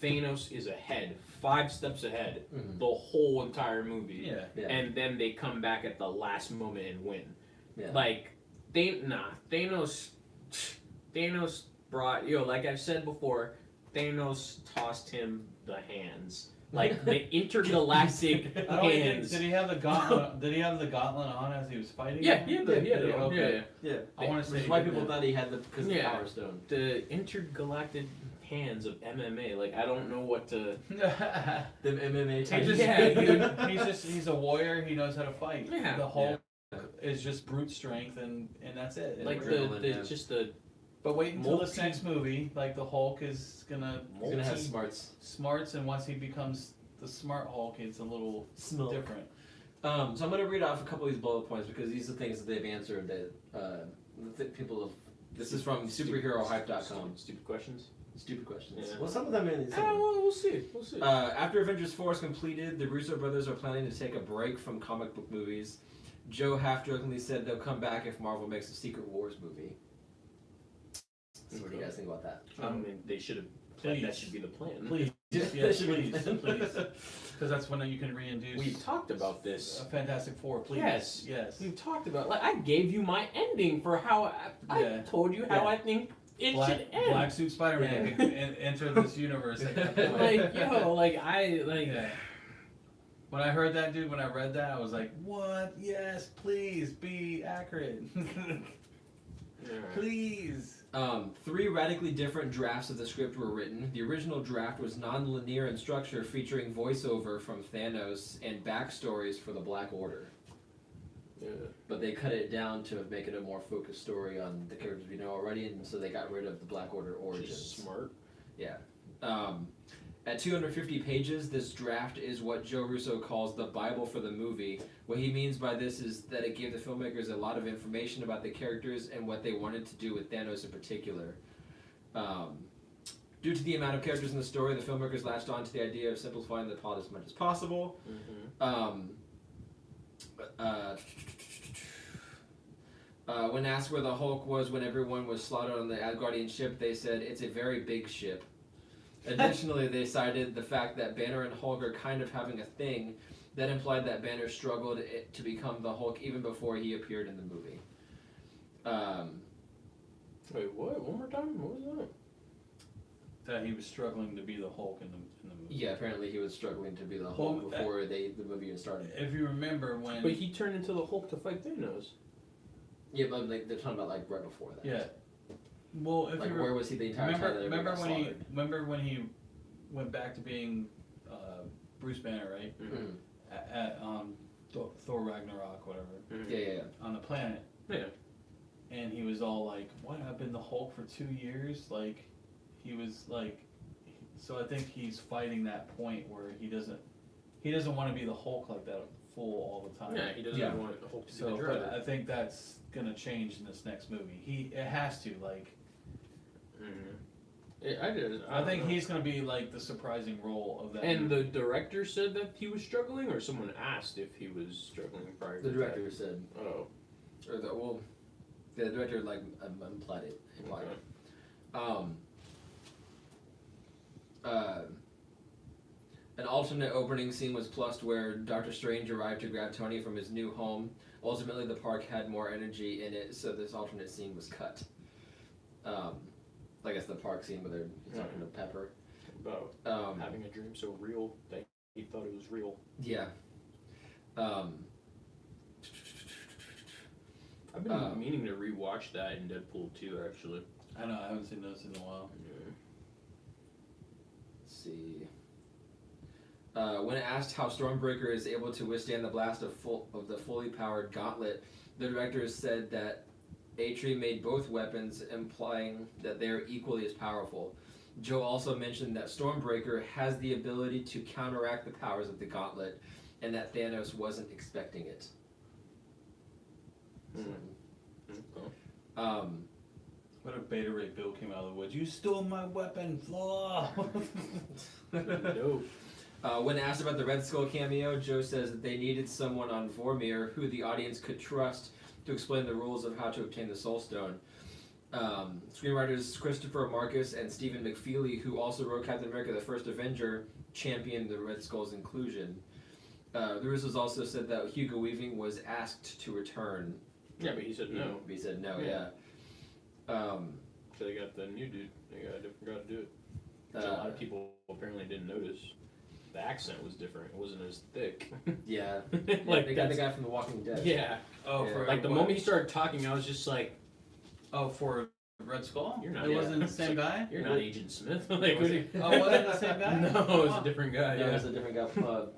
Thanos is ahead, 5 steps ahead, Mhm. the whole entire movie. Yeah. Yeah. And then they come back at the last moment and win. Yeah. Like, Thanos brought, like I've said before, Thanos tossed him the hands. Like, the intergalactic I don't even, hands. did he have the gauntlet? Did he have the gauntlet on as he was fighting? Yeah, him? yeah. Yeah. I want to Which say is why people thought he had because of the Yeah. Power Stone. The intergalactic hands of MMA. Like, I don't know what to. The MMA He type. just, Yeah, dude. He's a warrior. He knows how to fight. Yeah. The Hulk is just brute strength, and that's it. Like, adrenaline, yeah. just the. But wait until this multi- next movie. Like the Hulk is gonna He's gonna have multi- smarts. and once he becomes the smart Hulk, it's a little Smell. different. So I'm going to read off a couple of these bullet points because these are things that they've answered that people have. This is from superherohype.com. Stupid questions. Stupid questions. Yeah. Well, some of them in. Well, we'll see. We'll see. After Avengers 4 is completed, the Russo brothers are planning to take a break from comic book movies. Joe half-jokingly said they'll come back if Marvel makes a Secret Wars movie. So what do you guys think about that? I mean, they should have. Please. That should be the plan. Please, That yes, should be please, fun. please, because that's when you can reintroduce. We've talked about this. a Fantastic Four, please. Yes. Yes. We've talked about. Like, I gave you my ending for how I Yeah. told you how Yeah. I think it Black, should end. Black Suit Spider-Man can enter this universe at that point. Like, Yeah. When I heard that, dude, when I read that, I was like, what? Yes, please be accurate. Please. 3 radically different drafts of the script were written. The original draft was non-linear in structure, featuring voiceover from Thanos and backstories for the Black Order. Yeah. But they cut it down to make it a more focused story on the characters we know already, and so they got rid of the Black Order origins. Just smart. At 250 pages, this draft is what Joe Russo calls the Bible for the movie. What he means by this is that it gave the filmmakers a lot of information about the characters and what they wanted to do with Thanos in particular. Due to the amount of characters in the story, the filmmakers latched on to the idea of simplifying the plot as much as possible. When asked where the Hulk was when everyone was slaughtered on the Asgardian ship, they said it's a very big ship. Additionally, they cited the fact that Banner and Hulk are kind of having a thing that implied that Banner struggled to become the Hulk even before he appeared in the movie. Wait, what? One more time? What was that? That he was struggling to be the Hulk in the movie. Yeah, apparently he was struggling to be the Hulk Well, before the movie even started. If you remember when. But he turned into the Hulk to fight Thanos. Yeah, but like, they're talking about like right before that. Yeah. Well, if Like you where was he the entire time? That remember everybody when got slaughtered? remember when he went back to being Bruce Banner, right? Mhm. At Thor Ragnarok, whatever, Yeah. on the planet. Yeah. And he was all like, "What? I've been the Hulk for 2 years." Like, he was like, so I think he's fighting that point where he doesn't want to be the Hulk like that full all the time. Yeah, he doesn't Yeah. want the Hulk to be So, the but driver. I think that's gonna change in this next movie. It has to like. I think he's gonna be like the surprising role of that. And movie. the director said that he was struggling, or someone asked if he was struggling prior to The director said, that? Oh. or the director like implied it. Okay. An alternate opening scene was plussed where Doctor Strange arrived to grab Tony from his new home. Ultimately, the park had more energy in it, so this alternate scene was cut. I guess the park scene where they're talking to Pepper. About having a dream so real that he thought it was real. Yeah. I've been meaning to rewatch that in Deadpool 2, actually. I know I haven't seen those in a while. Let's see. When asked how Stormbreaker is able to withstand the blast of the fully powered gauntlet, the director said that Atri made both weapons, implying that they are equally as powerful. Joe also mentioned that Stormbreaker has the ability to counteract the powers of the gauntlet, and that Thanos wasn't expecting it. What if Beta Ray Bill came out of the woods? You stole my weapon, flaw. No. When asked about the Red Skull cameo, Joe says that they needed someone on Vormir who the audience could trust to explain the rules of how to obtain the Soul Stone. Screenwriters Christopher Marcus and Stephen McFeely, who also wrote Captain America: The First Avenger, championed the Red Skull's inclusion. The Russos also said that Hugo Weaving was asked to return. Yeah, but he said no. He said no. Yeah. Yeah. So they got the new dude. They got a different guy to do it. Which a lot of people apparently didn't notice. The accent was different. It wasn't as thick. Yeah. Like they got the guy from The Walking Dead. Yeah. Oh, Yeah. for Like the what? moment he started talking, I was just like, Oh, for Red Skull? You're not- It yeah. wasn't the same guy? "You're not Agent Smith." Like, Was what it? Oh, wasn't it the same guy? No, it was a different guy. No, Yeah. there's a different guy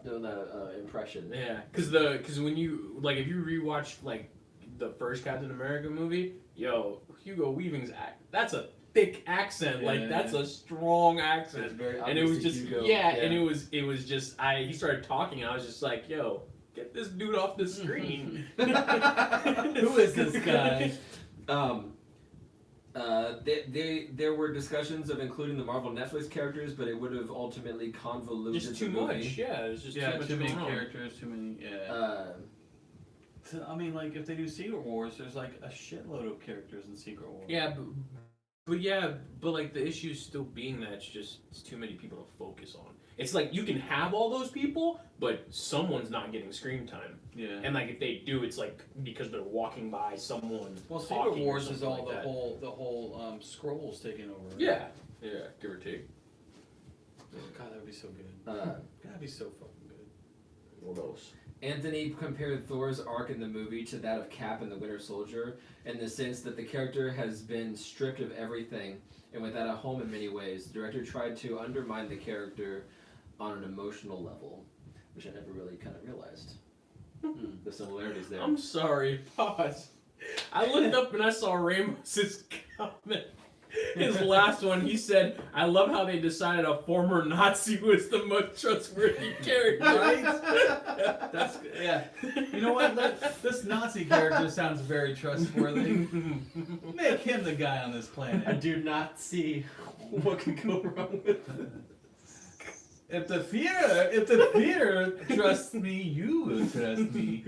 doing that impression. Yeah, because when you like if you rewatch like the first Captain America movie, yo, Hugo Weaving's that's a thick accent, like Yeah. that's a strong It's accent, very and it was obviously just Hugo. and it was just he started talking, and I was just like, yo, get this dude off the screen. Who is this guy? There were discussions of including the Marvel Netflix characters, but it would have ultimately convoluted Just the too movie. much, yeah. There's just Yeah, too much too many going on. characters, too many. Yeah. So, I mean, like if they do Secret Wars, there's like a shitload of characters in Secret Wars. Yeah, but like the issue still being that it's too many people to focus on. It's like you can have all those people, but someone's not getting screen time. Yeah. And like if they do, it's like because they're walking by someone. Well, talking Secret or Wars is something all like the that. whole scrolls taking over. Right? Yeah, yeah, give or take. God, that'd be so good. That'd be so fucking good. What else? Anthony compared Thor's arc in the movie to that of Cap in The Winter Soldier, in the sense that the character has been stripped of everything and without a home in many ways. The director tried to undermine the character on an emotional level, which I never really kind of realized. The similarities there. I'm sorry. Pause. I looked up and I saw Ramos's comment. His last one, he said, "I love how they decided a former Nazi was the most trustworthy character." Right? That's yeah. You know what? This Nazi character sounds very trustworthy. Make him the guy on this I planet. do not see what could go wrong with it. If the theater trusts me, you will trust me.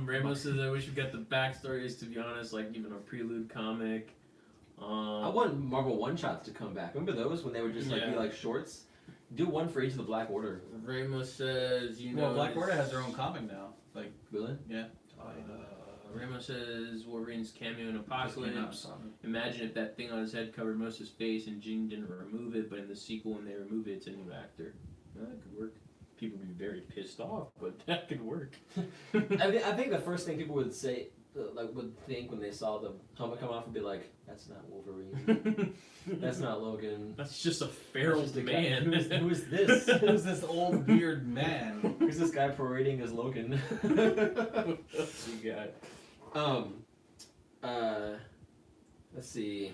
Ramos says, "I wish we got the backstories. To be honest, like even a prelude comic." I want Marvel one-shots to come back. Remember those when they would just be Yeah. like shorts? Do one for each of the Black Order. Ramos says, "You know." Well, Black Order has their own comic now. Like, Really? yeah. Ramos says Wolverine's cameo in Just came out Apocalypse. in comic. Imagine if that thing on his head covered most of his face and Jean didn't remove it, but in the sequel when they remove it, it's a new actor. Well, that could work. People would be very pissed off, but that could work. I think the first thing people would say, would think when they saw the helmet come off, would be like, "That's not Wolverine. That's not Logan. That's just a feral That's just a guy. man. Who is this? Who's this old weird man? Who's this guy parading as Logan?" What else you got? Let's see.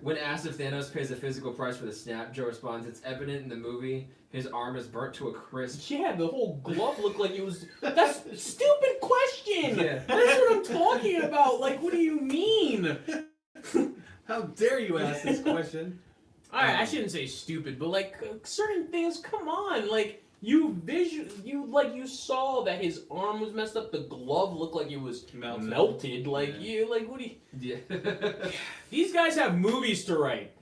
When asked if Thanos pays a physical price for the snap, Joe responds, "It's evident in the movie. His arm is burnt to a crisp." Yeah, the whole glove looked like it was. That's a stupid question. Yeah. That's what I'm talking about. Like, what do you mean? How dare you ask this question? I shouldn't say stupid, but like certain things. Come on, like you saw that his arm was messed up. The glove looked like it was melted. Like Yeah. what do you? Yeah. These guys have movies to write,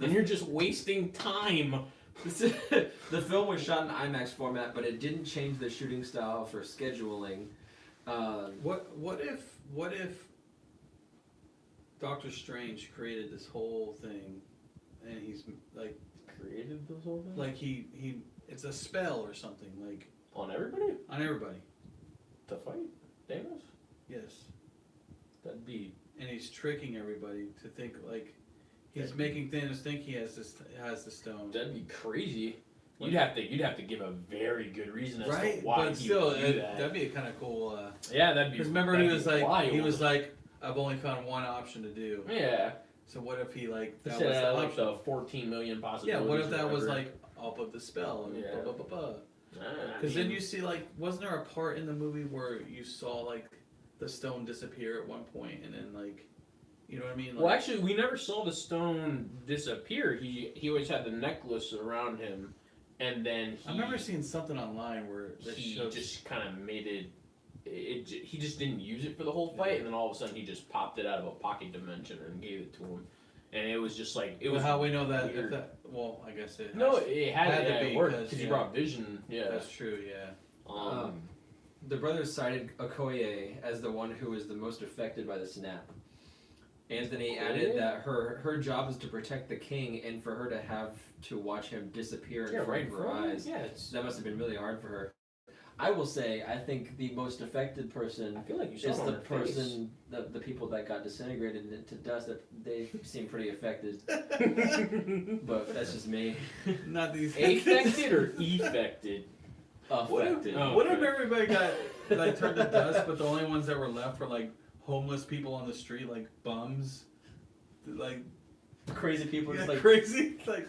and you're just wasting time. The film was shot in IMAX format, but it didn't change the shooting style for scheduling. What if Doctor Strange created this whole thing, and he's like Created this whole thing like he it's a spell or something like on everybody on everybody. to fight Thanos. Yes, That'd be and he's tricking everybody to think like he's That'd making Thanos think he has the stone. that'd be crazy. You'd have to give a very good reason as Right, to why but he still, would do that. that'd be a kind of cool. Yeah, that'd be. Because remember, that'd he be was like, wild. I've only found one option to do. Yeah. So what if he like that That was the like option? the 14 million Yeah, possibilities. what if that or was whatever. like up of the spell and Yeah. blah blah blah blah. I Because then mean, you see like, wasn't there a part in the movie where you saw like the stone disappear at one point, and then like, you know what I mean? Like, Well, actually, we never saw the stone disappear. He always had the necklace around him, and then he. I remember seeing something online where they he showed. just kind of made it he just didn't use it for the whole fight, and then all of a sudden he just popped it out of a pocket dimension and gave it to him, and it was just like it was. How we know that? If weird. that well, I guess it. No, has- it had to be, work 'cause, because he yeah. brought Vision. Yeah. That's true. Yeah. The brothers cited Okoye as the one who was the most affected by the snap. Anthony added Okoye? that her job is to protect the king, and for her to have to watch him disappear in Yeah, front right of in her front of eyes, you. Yeah, it's. that must have been really hard for her. I will say, I think the most affected person I feel like you saw is it on the her face. person, the people that got disintegrated into dust. That they seem pretty affected, but that's just me. Not these. Affected or effected? Affected. Oh. What if everybody got like turned to dust, but the only ones that were left were like homeless people on the street, like bums, like Crazy people just like crazy, like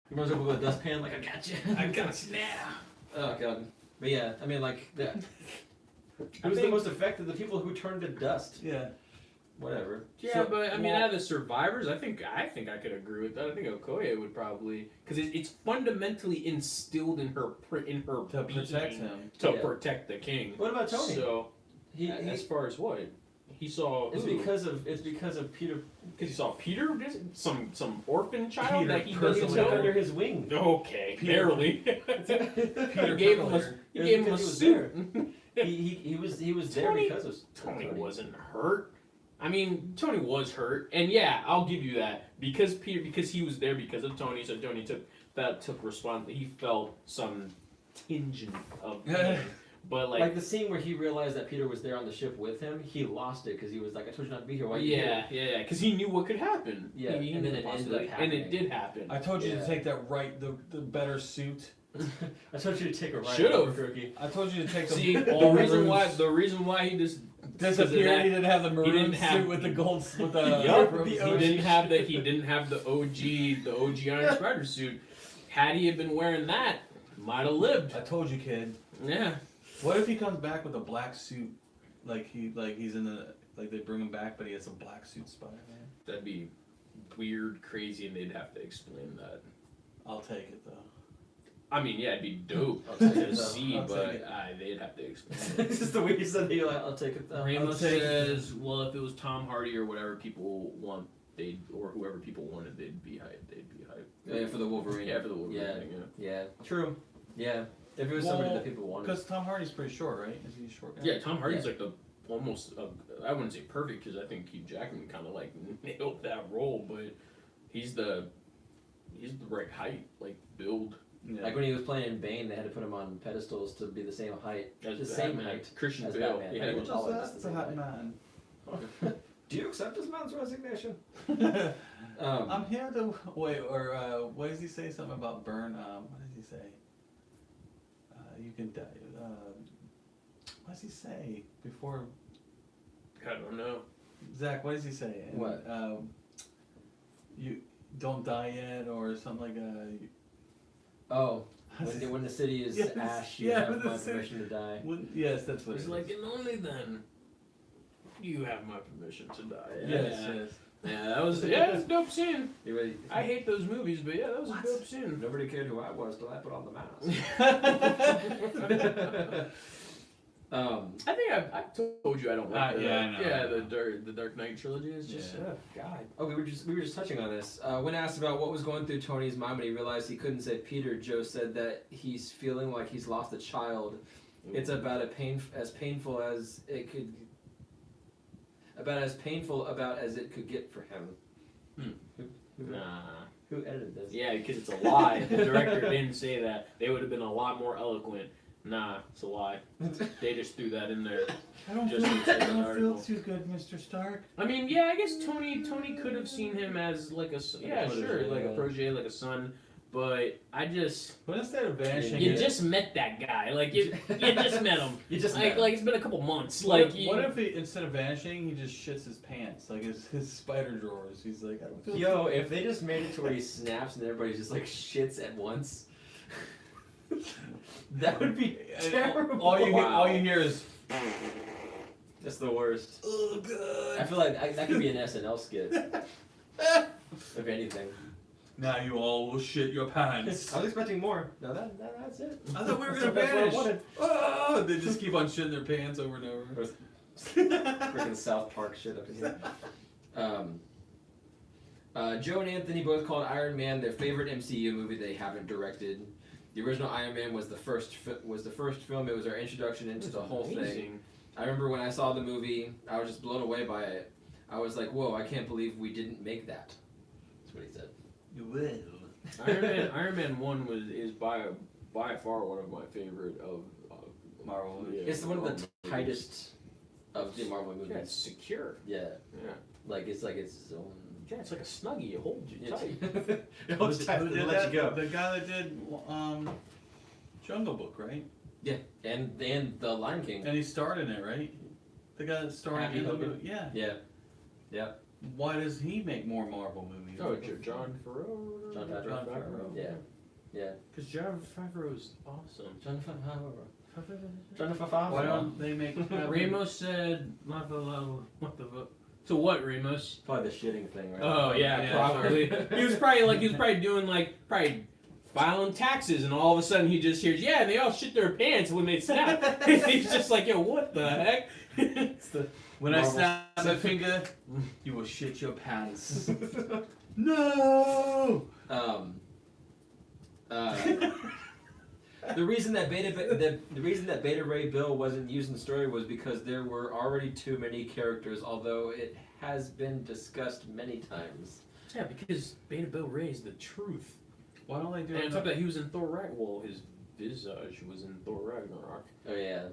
you runs over with a dustpan like I got you. I got you now. Oh god. But yeah, I mean like the I who's the think- most affected? The people who turned to dust. Yeah. Whatever. Yeah, So- but I mean, well, out of the survivors, I think I could agree with that. I think Okoye would probably because it's fundamentally instilled in her To being protect him. to Yeah. protect the king. what about Tony? So he, as far as what he saw, it's because of Peter he saw Peter, some orphan child Peter that he because he doesn't took know. under his wing. Okay, Peter- barely. Peter he gave him Quickler. he It was gave him a because he was suit. he was there Tony- because of Tony wasn't hurt. I mean, Tony was hurt, and yeah, I'll give you that because he was there because of Tony. So Tony took responsibility. He felt some tinge of pain, but like the scene where he realized that Peter was there on the ship with him. He lost it because he was like, I told you not to be here. Why are you here? yeah, because he knew what could happen. Yeah, he and knew then the it ended possibility, up and it happening. did happen. I told you Yeah. to take that the better suit. I told you to take a ride. Should've. over, Rookie. I told you to take the See, the the reason maroon why he just disappeared. He didn't have the maroon didn't have- suit with the gold with the. Yup, rose he bush. didn't have the OG Iron Spider suit. Had he had been wearing that, might have lived. I told you, kid. Yeah. What if he comes back with a black suit, like he's in the like they bring him back, but he has a black suit, Spider-Man? That'd be weird, crazy, and they'd have to explain that. I'll take it though. I mean, yeah, it'd be dope I'll take it, to though. see, I'll but take it. they'd have to explain. It's just the way you said that. You're like, I'll take it. Though. Ramos I'll take it. says, "Well, if it was Tom Hardy or whatever people want, or whoever people wanted, they'd be hyped. They'd be hyped. Yeah, for the Wolverine. Yeah, for the Wolverine Yeah. thing, yeah. Yeah. True. Yeah. If it was somebody Well, that people wanted. Because Tom Hardy's pretty short, right? Is he a short guy? Yeah, Tom Hardy's like the almost. I wouldn't say perfect because I think Hugh Jackman kind of like nailed that role, but he's the right height, like build. Yeah. Like when he was playing in Bane, they had to put him on pedestals to be the same height. As The same Batman. height Christian as Bale. Batman. Yeah, Pretty which much all of us That's the a same hot height. man. Do you accept this man's resignation? I'm here to wait, or what does he say? Something about burn. What does he say? You can die. What does he say before? I don't know. Zach, what does he say? And, What? You don't die yet, or something like Oh, when the city is Yes, ash, you yeah, have when the my city- permission to die. Yes, that's what. He's it like, is. and only then you have my permission to die. Yes, yeah. yes. Yeah, that was a dope scene. He was- I hate those movies, but yeah, that was What? a dope scene. Nobody cared who I was till I put on the mask. I think I've told you I don't like yeah, I know. the Dark Knight trilogy. It's just Yeah. God. Oh, we were just touching on this. When asked about what was going through Tony's mind when he realized he couldn't save Peter, Joe said that he's feeling like he's lost a child. It's about as painful as it could. About as it could get for him. Nah. Who edited this? Yeah, because it's a lie. The director didn't say that. They would have been a lot more eloquent. Nah, it's a lie. They just threw that in there. I don't Just feel, to say I an don't article. feel too good, Mr. Stark. I mean, yeah, I guess Tony could have seen him as like a protege, like a yeah. protege, like a son. But I just But instead of vanishing, you it- just met that guy. Like you just met him. You just Like it's been a couple months. What Like if, what if he, instead of vanishing, he just shits his pants, like his spider drawers? He's like, I don't feel. Yo, if they just made it to where he snaps and everybody just like shits at once, that would be terrible. All you hear is. That's the worst. Oh god. I feel like that could be an SNL skit, if anything. Now you all will shit your pants. I was expecting more. No, that's it. I thought we were That's gonna what I vanish. wanted. Oh, they just keep on shitting their pants over and over. Freaking South Park shit up in here. Joe and Anthony both called Iron Man their favorite MCU movie they haven't directed. The original Iron Man was the first film. It was our introduction into the whole thing. I remember when I saw the movie, I was just blown away by it. I was like, "Whoa! I can't believe we didn't make that." That's what he said. You will. Iron Man 1 is by far one of my favorite of Marvel. yeah, It's one of the movies. tightest of the Marvel movies. Yeah, it's secure. Yeah, Yeah. like it's its own. Yeah, it's like a snuggie. It holds you tight. It holds tight Who and did lets that? you go. The guy that did Jungle Book, right? Yeah, and the Lion King. And he starred in it, right? The guy that starred Happy in the Hogan? movie. Yeah. Yeah, Why does he make more Marvel movies? Oh, John Favreau. John Favreau. Yeah. Because John Favreau is awesome. John Favreau. Why don't they make? Ramos said, "What the fuck?" So what, Ramos? Probably the shitting thing, right? Oh yeah, Yeah, probably. He was probably doing filing taxes, and all of a sudden he just hears, "Yeah, they all shit their pants when they snap." And he's just like, "Yo, what the heck?" It's the When I Marvel snap my finger, you will shit your pants. No. The reason that Beta Ray Bill wasn't used in the story was because there were already too many characters, although it has been discussed many times. Yeah, because Beta Bill Ray is the truth. Why don't they do And on it? top of that, he was in Thor Ragnarok. Well, his visage was in Thor Ragnarok. Oh yeah,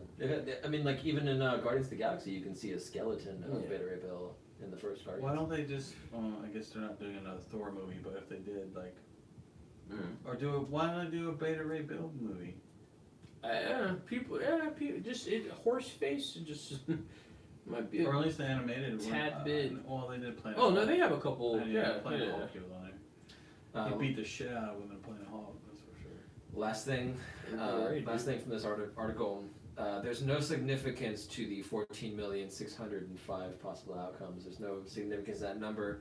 I mean, like even in Guardians of the Galaxy, you can see a skeleton of Yeah. Beta Ray Bill in the first Guardians. Why don't they just? I guess they're not doing another Thor movie, but if they did, like, or do it? Why don't they do a Beta Ray Bill movie? People, just horse face, just might be. Or at least the animated one. Tad bit. Well, they did Planet Oh no, Hulk. they have a couple. Planet Yeah. Hulk he was on there. He beat the shit out of him in Planet Hulk. That's for sure. Last thing from this article. There's no significance to the 14,605 possible outcomes. There's no significance to that number.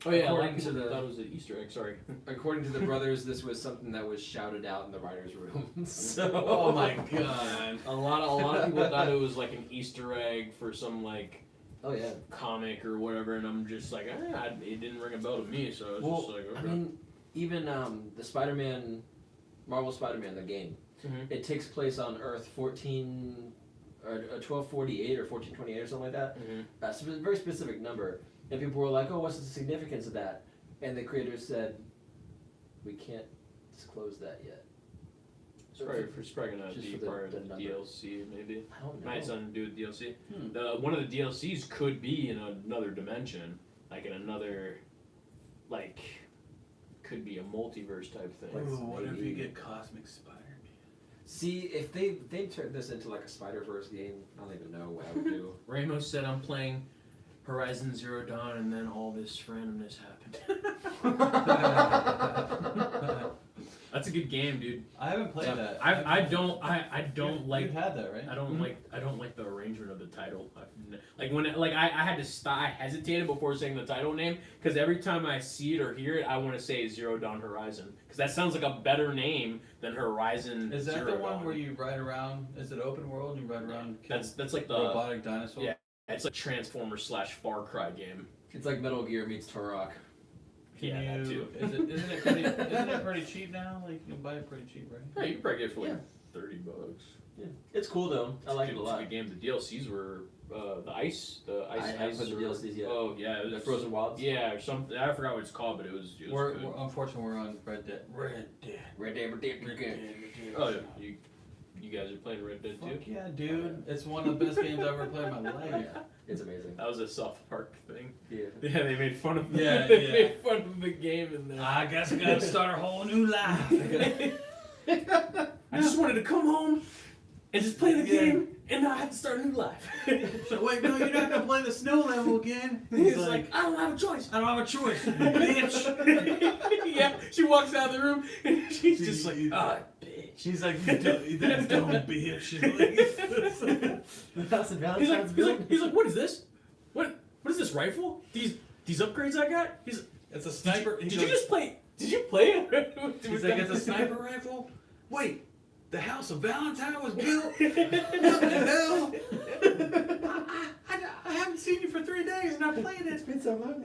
Oh yeah, According according to the- that was an Easter egg. Sorry. According to the brothers, this was something that was shouted out in the writers' room. So, Oh my god. A lot of people thought it was like an Easter egg for some like Oh yeah. comic or whatever, and I'm just like, it didn't ring a bell to me, so I was Well, just like, okay. I mean, even the Spider-Man, Marvel Spider-Man, the game, Mhm. it takes place on Earth 1248 or 1428 or something like that. Mhm. That's a very specific number. And people were like, "Oh, what's the significance of that?" And the creators said, "We can't disclose that yet." It's probably gonna Just be for the- part of the the number. DLC, maybe. I don't know. Might have something to do with DLC. Hmm. One of the DLCs could be in another dimension, like in another, like, could be a multiverse type thing. Like, Ooh, what if you maybe- get Cosmic Spider-Man? See, if they turned this into like a Spider-Verse game, I don't even know what I would do. Ramos said, "I'm playing Horizon Zero Dawn," and then all this randomness happened. That's a good game, dude. I haven't played that. I don't like. You had that, right? I don't like the arrangement of the title. Like when I had to stop. I hesitated before saying the title name because every time I see it or hear it, I want to say Zero Dawn Horizon because that sounds like a better name than Horizon. Is that Zero the one Dawn. where you ride around? Is it open world? You ride around. And kill That's like the robotic dinosaur. yeah. It's like Transformers / Far Cry game. It's like Metal Gear meets Turok. Can Yeah, that you, too. Isn't it pretty cheap now? Like you can buy it pretty cheap, right? Yeah, you can probably get it for like Yeah. $30. Yeah. It's cool though. I like it a It's lot. good game. The DLCs were the ice. I haven't played the or- DLCs yet. Oh yeah, it The was, Frozen Wilds. Yeah, or something. I forgot what it's called, but it was We're good. unfortunately we're on Red Dead. Red Dead Redemption. Oh yeah, you guys are playing Red Dead Fuck 2? yeah, dude! It's one of the best games I've ever played in my life. Yeah, it's amazing. That was a South Park thing. Yeah. Yeah, they made fun of Yeah, they yeah. made fun of the game in there. I guess I gotta start a whole new life. I just wanted to come home and just play the Yeah. game and not have to start a new life. So wait, no, you're not gonna play the snow level again. He's like, I don't have a choice. I don't have a choice, bitch. Yeah, she walks out of the room and she's just like, ah, bitch. She's like, you dumb bitch. She's like, He's like, what is this? What is this rifle? These upgrades I got? It's a sniper. Did you just play? Did you play it? He's like, it's a sniper rifle. Wait, the House of Valentine was built. What the hell? I haven't seen you for 3 days and I played it. It's been so long.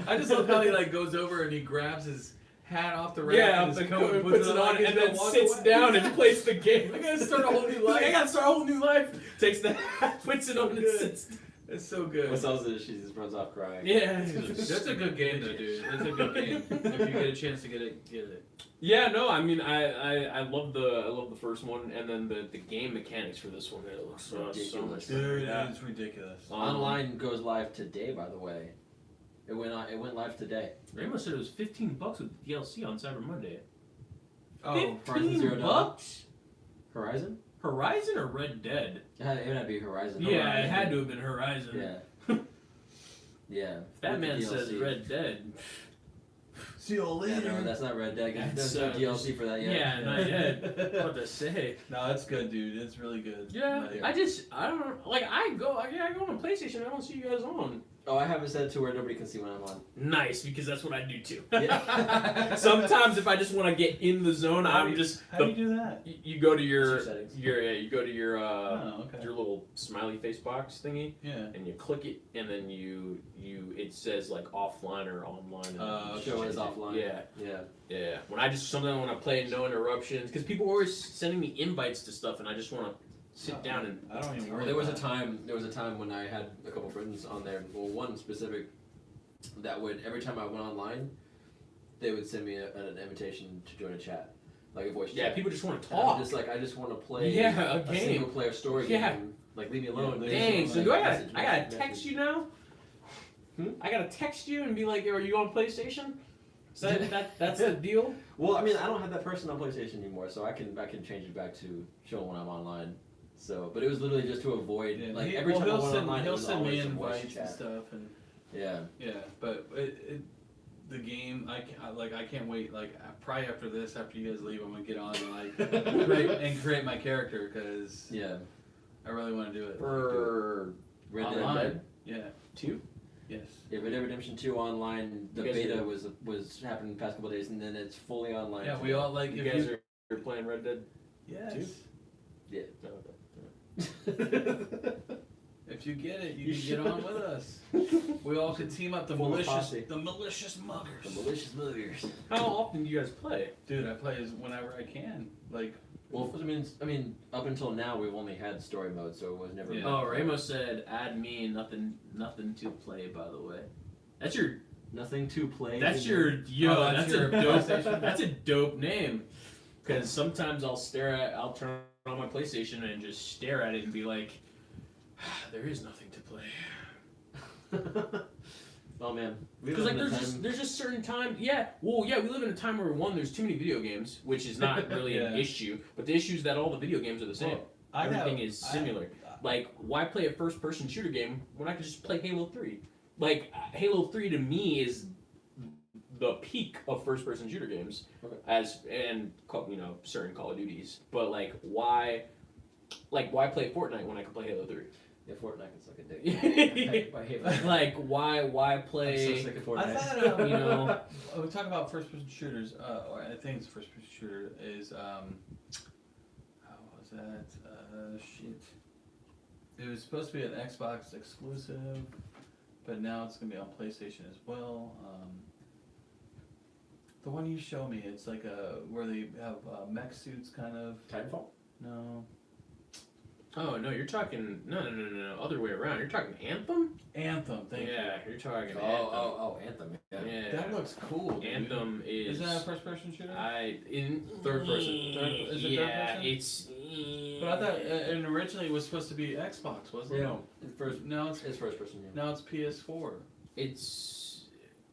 I just love how he like goes over and he grabs his hat off the rack Yeah, and the his coat and puts it on, he's and gonna then walk sits away. down and plays the game. I gotta start a whole new He's like, I life. gotta start a whole new life. Takes the hat, puts it on, and Good. sits. It's so good. What else is she just runs off crying? Yeah. That's a good game though, dude. That's a good game. If you get a chance to get it, get it. Yeah, no, I mean, I love the first one, and then the game mechanics for this one. It looks so much better. Dude, Yeah. it's ridiculous. Online goes live today, by the way. It went live today. Ramos said it was $15 with DLC on Cyber Monday. Oh, Horizon Zero Dawn. $15? Horizon? Horizon or Red Dead? It had to be Horizon. Yeah, it had to have been Horizon. Yeah. Yeah. That man With the says DLC. Red Dead. see you Yeah, later. no, that's not Red Dead. That's, There's no DLC for that yet. Yeah, not yet. What to say? No, it's good, dude. It's really good. Yeah, Like, I don't know. Like, I go on PlayStation, I don't see you guys on. Oh, I have it set to where nobody can see when I'm on. Nice, because that's what I do too. Yeah. Sometimes if I just want to get in the zone, How I'm do you- just How do you do that? you go to your It's your settings. you go to your Oh, okay. your little smiley face box thingy, Yeah. and you click it, and then you it says like offline or online. And then you Show change is it. offline. Yeah, Yeah. yeah. When I play no interruptions, because people are always sending me invites to stuff, and I just want to sit down and I don't even worry. There was a about time. There was a time when I had a couple friends on there. Well, one specific that would every time I went online, they would send me an invitation to join a chat, like a voice yeah, chat. people just want to And I'm talk. just like, I just want to play Yeah, a a game. single player story Yeah. game. Like, leave me alone. Yeah, Dang, so Like, do I message, gotta message, text message. you now? I gotta text you and be like, are you on PlayStation? Is that's the deal? Well, I mean, I don't have that person on PlayStation anymore, so I can change it back to showing when I'm online. So, but it was literally just to avoid Yeah, like he- every well, time I he'll went send, online, it he'll was send me always a voice invites and chat. stuff, and Yeah. yeah, but the game, I can't wait. Like probably after this, after you guys leave, I'm gonna get on and like create my character because Yeah. I really want to do it. For Red Dead Online. Red. Yeah. 2? Yes. Yeah, Red Dead Redemption 2 online. The You guys beta are- was happening the past couple of days, and then it's fully online. Yeah, we all like. You if guys you, are playing Red Dead? yes. No, okay. If you get it, You you can get on with us. We all could team up. The Full of malicious posse. muggers. The malicious muggers. How often do you guys play? Dude, I play as whenever I can. Like, Well, I mean, up until now we've only had story mode, so it was never. Yeah. Oh, Ramos said, add me, nothing to play, by the way. That's your, Nothing to play. that's your, yo, Oh, that's that's your a dope, PlayStation? that's a dope name. Because sometimes I'll turn on my PlayStation and just stare at it and be like, there is nothing to play. Oh man. We Because live like in a there's just certain time, yeah. Well, yeah, we live in a time where one, there's too many video games, which is not really an Yeah. issue. But the issue is that all the video games are the same. Everything is similar. Like, why play a first-person shooter game when I could just play Halo 3? Like, Halo 3 to me is the peak of first-person shooter games, Okay. certain Call of Duties. But why play Fortnite when I can play Halo 3? Yeah, Fortnite can suck a dick. I hate Fortnite. Like, why I'm so play? sick of I Fortnite. thought, You know, we talk about first-person shooters. Or I think it's first-person shooter is how was that? Shit. It was supposed to be an Xbox exclusive, but now it's gonna be on PlayStation as well. The one you show me, it's like where they have mech suits, kind of. Titanfall. No. oh no, you're talking no, other way around. You're talking Anthem. Anthem. Thank Yeah, you're talking Oh, Anthem. Yeah. Yeah, you. That looks cool. Dude. Anthem is. Isn't that a first-person shooter? Third person. Is it third Yeah, person? it's. But I thought, and originally it was supposed to be Xbox, wasn't it? No, it's first. Now it's It's first person. Yeah. now it's PS4 It's.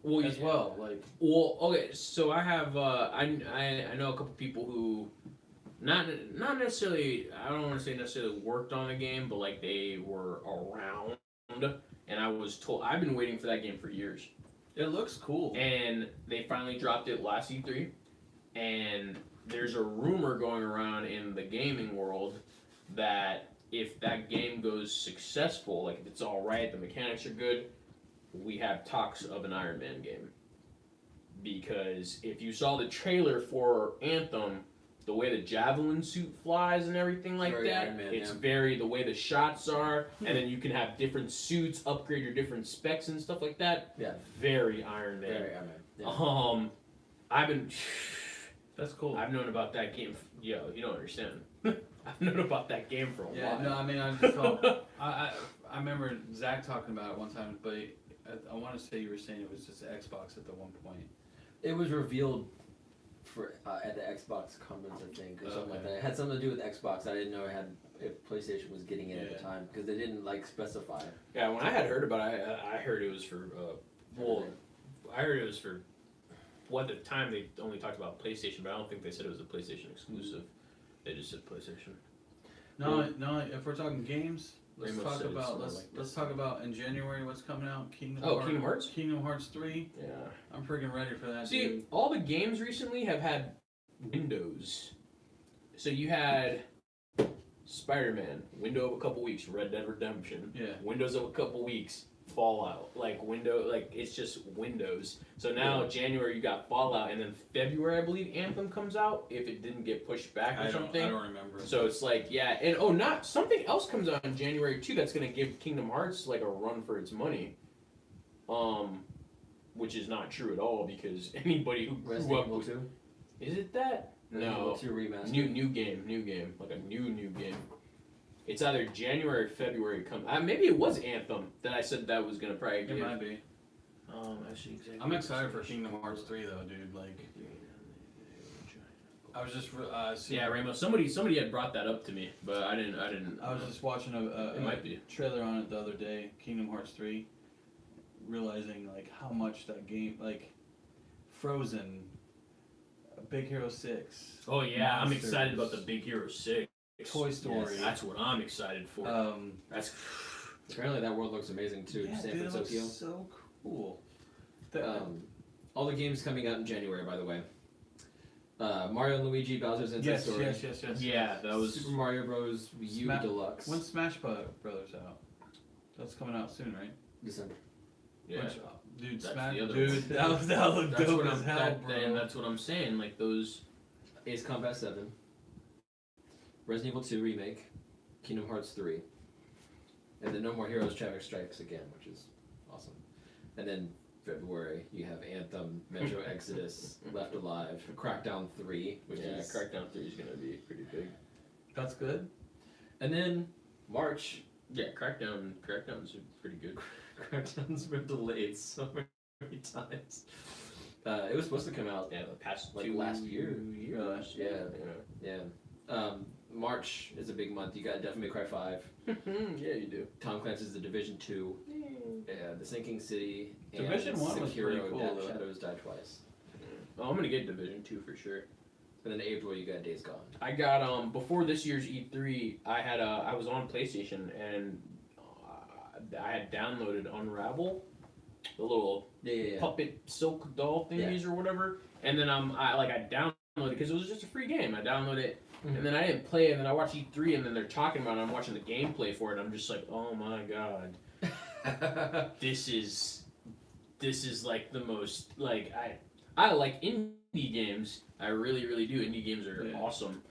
Well, as well. Like, Well, okay, so I have I know a couple people who not necessarily, I don't want to say necessarily worked on the game, but like they were around, and I was told I've been waiting for that game for years, it looks cool. and they finally dropped it last E3, and there's a rumor going around in the gaming world that if that game goes successful, like if it's all right, the mechanics are good, we have talks of an Iron Man game. Because if you saw the trailer for Anthem, the way the javelin suit flies and everything like Very that, Iron Man, it's yeah. very the way the shots are, and then you can have different suits, upgrade your different specs and stuff like that. Yeah. Very Iron Man. Very Iron Man. Yeah. I've been. That's cool. I've known about that game. Yo, you don't understand. I've known about that game for a Yeah, while. no, I mean, I just thought, I remember Zach talking about it one time, but I want to say you were saying it was just Xbox at the one point. It was revealed for at the Xbox conference, I think, or something like Okay. that. It had something to do with Xbox. I didn't know it had if PlayStation was getting it at the Yeah. time because they didn't like specify. Yeah, when I had heard about it, I heard it was for. Well, I heard it was for. Well, at the time they only talked about PlayStation, but I don't think they said it was a PlayStation exclusive. They just said PlayStation. No, if we're talking games, let's Rainbow talk Six, about something let's like let's this. talk about in January what's coming out. Kingdom Hearts? Kingdom Hearts 3. Yeah. I'm freaking ready for that. See, dude. all the games recently have had windows. So you had Spider-Man, window of a couple weeks. Red Dead Redemption, Yeah. windows of a couple weeks. Fallout, it's just windows. So now January you got Fallout, and then February I believe Anthem comes out if it didn't get pushed back or something. I don't remember. So it's like, yeah, and not something else comes out in January too that's gonna give Kingdom Hearts like a run for its money. Which is not true at all because anybody who grew Resident up Evil with 2. is it that? Resident No, Evil 2 remastered. new game, like a new game. It's either January or February come. Maybe it was Anthem that I said that was gonna probably It give. might be. Actually, exactly. I'm excited for Kingdom Hearts 3 though, dude. Like, I was just seeing, Yeah, Rainbow. Somebody had brought that up to me, but I didn't. I was just watching It might be. trailer on it the other day, Kingdom Hearts 3, realizing like how much that game, like Frozen, Big Hero 6. Oh yeah, I'm Monsters, excited about the Big Hero 6. Toy Story. That's what I'm excited for. That's Apparently that world looks amazing too. yeah, San dude, it looks Francisco. so cool. All the games coming out in January, by the way. Mario and Luigi Bowser's Inside yes, Story. yes. yeah, that was. Super Mario Bros. U Sma- Deluxe. When's Smash Brothers out? That's coming out soon, right? December. Yeah. Which, dude, That's Smash, the other dude, one. that looked That's dope what as I'm. hell, bro. And that's what I'm saying. Like those. Ace Combat 7. Resident Evil 2 Remake. Kingdom Hearts 3. And then No More Heroes Traffic Strikes Again, which is awesome. And then February, you have Anthem, Metro Exodus, Left Alive, Crackdown 3, which is... Crackdown 3 is gonna be pretty big. That's good. And then March, Yeah, Crackdown's pretty good. Crackdown's been delayed so many times. It was supposed to come out, Yeah, the past Like 2 last year. years. yeah. March is a big month. You got Devil May Cry 5, Yeah, you do. Tom Clancy's The Division 2, The Sinking City, Division and 1 was pretty Sekiro, cool, Death though. Shadows Die Twice. Oh, I'm gonna get Division 2 for sure. And then April, you got Days Gone. I got before this year's E3, I was on PlayStation and I had downloaded Unravel, the little Yeah. puppet silk doll thingies or whatever, and then I downloaded it because it was just a free game. I downloaded it, and then I didn't play it, and then I watched E3, and then they're talking about it. I'm watching the gameplay for it, and I'm just like, oh my god, this is like the most like I like indie games. I really do. Indie games are awesome,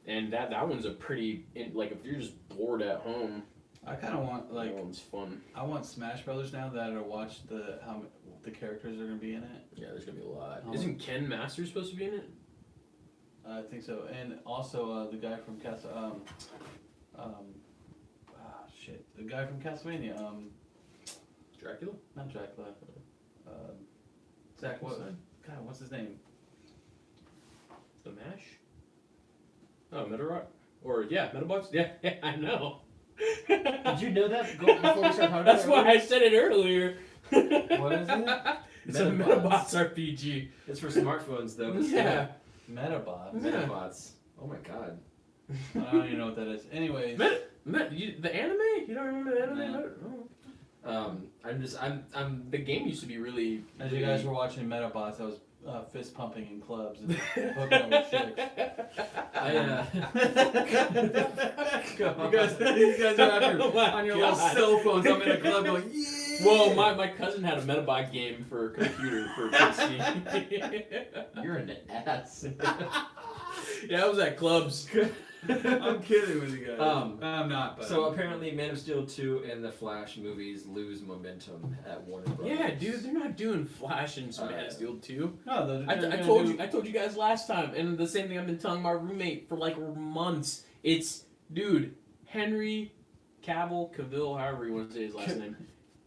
and that one's a pretty like if you're just bored at home. I kind of want That one's fun. I want Smash Brothers now that I watched how the characters are gonna be in it. Yeah, there's gonna be a lot. Oh. Isn't Ken Masters supposed to be in it? I think so, and also the guy from the guy from Castlevania. Dracula? Not Dracula. Zach, what? God, what's his name? The Mash? Oh, Metarock? Or Metabots? Yeah, I know. Did you know that before we started talking That's about why I said it earlier. What is it? It's a Metabots. Metabots RPG. It's for smartphones, though. but still. Yeah. Metabots. Metabots. Oh my god. I don't even know what that is. Anyways, The anime? You don't remember the anime? No. Oh. I'm The game used to be really. as you guys were watching Metabots, I was fist pumping in clubs and hooking up with chicks. God. You guys are out here Oh my on your little God. cell phones. I'm in a club going, yeah. Well, my cousin had a Metabot game for computer for PC. You're an ass. Yeah, I was at clubs. I'm kidding with you guys. I'm not. But So apparently, Man of Steel 2 and the Flash movies lose momentum at Warner Brothers. Yeah, dude, they're not doing Flash and Man of Steel 2. no, I told you guys last time, and the same thing I've been telling my roommate for like months. It's, dude, Henry Cavill, however you want to say his last name.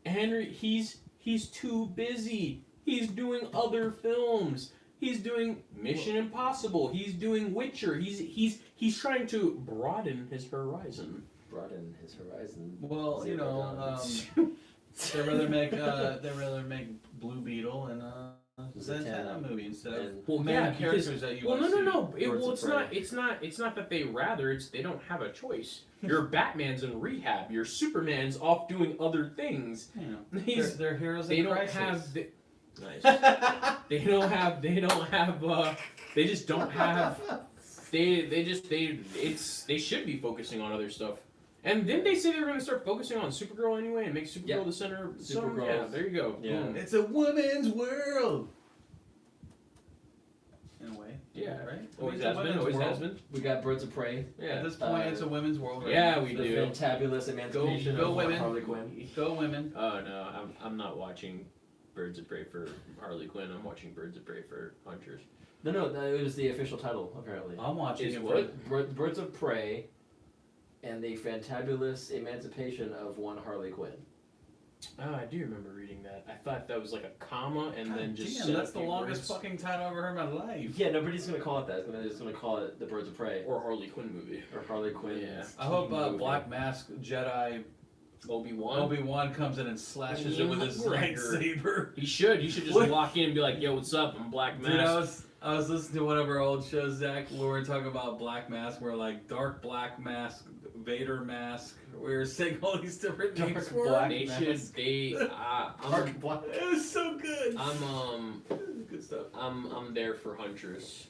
Henry, he's too busy. He's doing other films. He's doing Mission Impossible. He's doing Witcher. He's trying to broaden his horizon. Broaden his horizon. Well, you Zero know, down. they'd rather make Blue Beetle and Zatanna movie instead of Well, main yeah, characters because, that you well, want to see. no. Birds of Prey. It's not that they rather. It's they don't have a choice. Your Batman's in rehab. Your Superman's off doing other things. You know, He's they're heroes they in don't crisis. have. Nice. They don't have. They just don't have. They should be focusing on other stuff. And didn't they say they were going to start focusing on Supergirl anyway and make Supergirl Yep. the center? Supergirl. Yeah, there you go. Yeah. Boom. It's a woman's world. In a way. Yeah. Right? Always It's a has been. women's Always world. has been. We got Birds of Prey. Yeah. At this point, it's a women's world. Right Yeah, now. we The do. fantabulous emancipation Go of women. Harley Quinn. Go women. Oh no, I'm not watching Birds of Prey for Harley Quinn. I'm watching Birds of Prey for Hunters. No, it was the official title apparently. I'm watching Is it what? Birds of Prey, and the fantabulous emancipation of one Harley Quinn. Oh, I do remember reading that. I thought that was like a comma and God then just damn, said that's a the few longest words. fucking title I've ever heard in my life. Yeah, nobody's gonna call it that. They're just gonna call it the Birds of Prey Or Harley Quinn movie. or Harley Quinn. Yeah. I hope Black Mask Jedi Obi-Wan. Obi-Wan comes in and slashes it with his lightsaber. You should just What? walk in and be like, "Yo, what's up? I'm Black Mask." Dude, I was listening to one of our old shows, Zach. We were talking about Black Mask. We're like Dark Black Mask, Vader Mask. We were saying all these different Dark names for Black it. They should. Dark Black. It was so good. I'm Good stuff. I'm there for Huntress.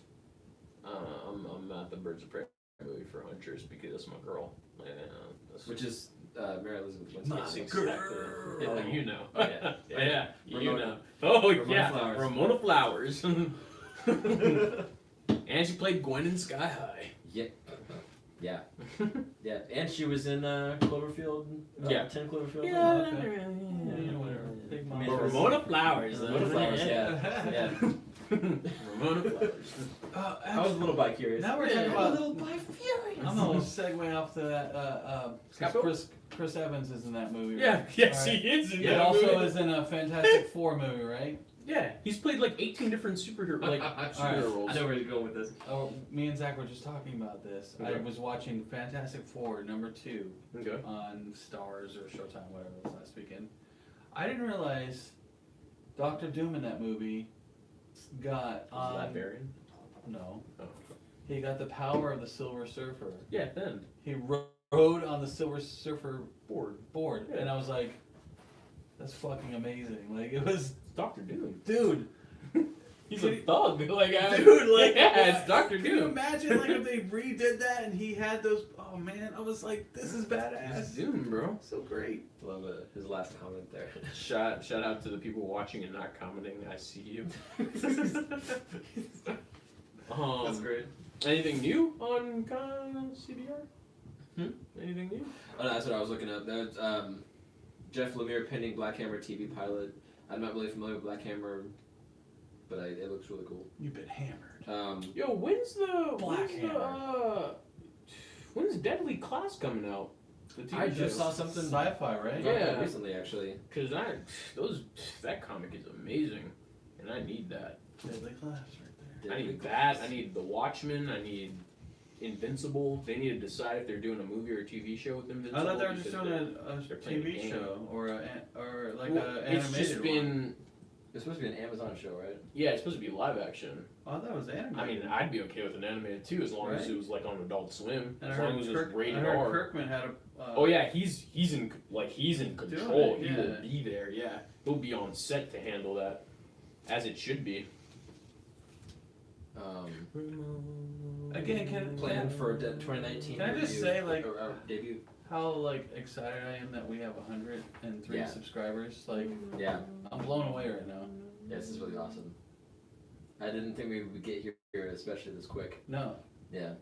I'm at the Birds of Prey movie for Huntress because that's my girl. Yeah, that's Which is Mary Elizabeth Winstead. My That's girl. exactly. Oh. You know. Oh, yeah. Yeah, you Ramona. know. Oh Ramona yeah, Flowers. Ramona Flowers. And she played Gwen in Sky High. Yeah, and she was in Cloverfield. Yeah. 10 Cloverfield. Yeah, whatever. Big I mean, But it was- Ramona Flowers. though. Ramona Flowers, yeah. Ramona Flowers. I was a little bi curious. Now we're talking Yeah. about. bi-furious. I'm gonna segue off to that. Scott Chris Evans is in that movie. Yeah, right? yes, Alright. he is in He that also movie. is in a Fantastic Four movie, right? Yeah, he's played like 18 different superhero superhero roles. I know where to go with this. Oh, me and Zach were just talking about this. I Okay. was watching Fantastic Four #2 Okay. on Stars or Showtime, whatever it was last weekend. I didn't realize Doctor Doom in that movie got Latvian? no. Oh. He got the power of the Silver Surfer. Yeah, then. He rode on the Silver Surfer board, Yeah. and I was like, "That's fucking amazing!" Like it was, Doctor Doom. dude. He's a thug. Dude, like, yeah, it's Doctor Can you Doom. imagine like if they redid that and he had those? Oh man, I was like, this is He's badass. Doom, bro. So great. Love his last comment there. Shout out to the people watching and not commenting. I see you. That's great. Anything new on CBR? Hmm? Anything new? Oh, no, that's what I was looking up. That was, Jeff Lemire pending Black Hammer TV pilot. I'm not really familiar with Black Hammer, but it looks really cool. You've been hammered. Yo, when's the Black when's Deadly Class coming out? The TV I just show? saw something Sci-fi, right? Yeah. recently, actually. Cause that comic is amazing, and I need that. Deadly Class, right I need that. I need The Watchmen. I need Invincible. They need to decide if they're doing a movie or a TV show with there. Invincible. I thought they were just because doing they're a playing a TV game. show or like Well, a it's animated just been one. It's supposed to be an Amazon show, right? yeah. It's supposed to be live action. Oh, that was animated. I mean, I'd be okay with an animated too, as long as Right. it was like on Adult Swim. and As I long heard, as it was I rated heard R. Kirkman had a. Oh yeah, he's in control. it, He yeah. will be there. Yeah, he'll be on set to handle that, as it should be. Again, can Planned for 2019 Can I just review, say, like- or debut. how like excited I am that we have 103 Yeah. subscribers. Like, Yeah. I'm blown away right now. Yeah, this is really awesome. I didn't think we would get here, especially this quick. No, Yeah.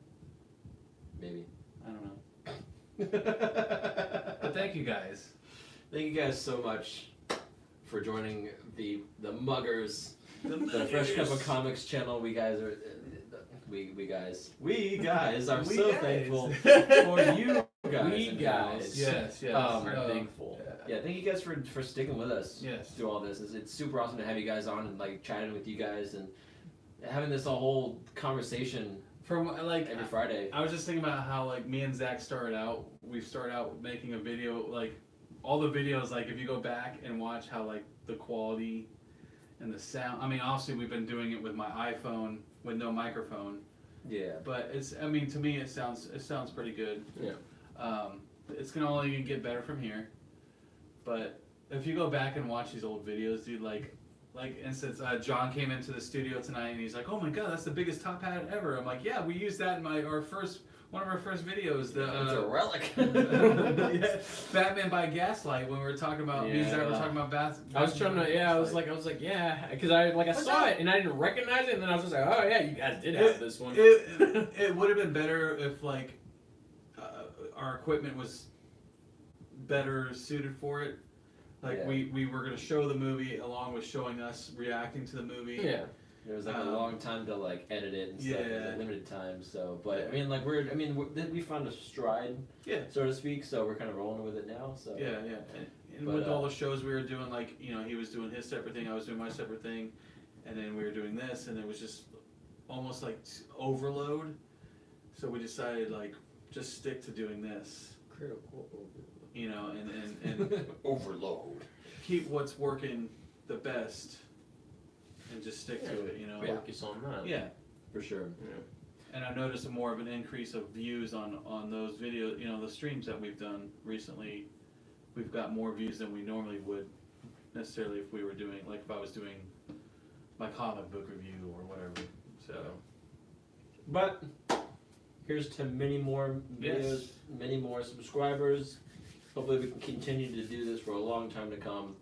Maybe. I don't know. But thank you guys. Thank you guys so much for joining the Muggers, the Fresh Cup of Comics channel. We guys are we guys are We so guys. thankful for you guys. We and guys. gals. Yes, yes. Are No, thankful. Yeah, thank you guys for sticking with us Yes. through all this. It's super awesome to have you guys on and like chatting with you guys and having this whole conversation From like every Friday. I was just thinking about how like me and Zach started out. We started out making a video, like all the videos. Like if you go back and watch how like the quality and the sound. I mean, obviously we've been doing it with my iPhone with no microphone, Yeah. but it's. I mean, to me it sounds pretty good. Yeah. It's gonna only get better from here. But if you go back and watch these old videos, dude, like instance, John came into the studio tonight and he's like, "Oh my god, that's the biggest top hat ever." I'm like, "Yeah, we used that in one of our first videos." The It's a relic. yeah, Batman by Gaslight when we were talking about me and Zach were Yeah. talking about I was trying to, yeah, I was like, yeah, because I saw it and I didn't recognize it, and then I was just like, oh yeah, you guys did have this one. It would have been better if like our equipment was better suited for it. Like Yeah. we were gonna show the movie along with showing us reacting to the movie. Yeah. There was like a long time to like edit it and stuff. It was Yeah. a limited time, so. But I mean, like we found a stride, Yeah. so to speak. So we're kind of rolling with it now. So. Yeah, yeah. And But, with all the shows we were doing, like, you know, he was doing his separate thing, I was doing my separate thing, and then we were doing this, and it was just almost like overload. So we decided, like, just stick to doing this, Critical. you know, and Overload. keep what's working the best and just stick to it, you know. Yeah. Focus on that. Yeah. For sure. And I've noticed more of an increase of views on those videos, you know, the streams that we've done recently. We've got more views than we normally would necessarily if we were doing, like if I was doing my comic book review or whatever. So, But here's to many more videos, Yes. many more subscribers. Hopefully we can continue to do this for a long time to come,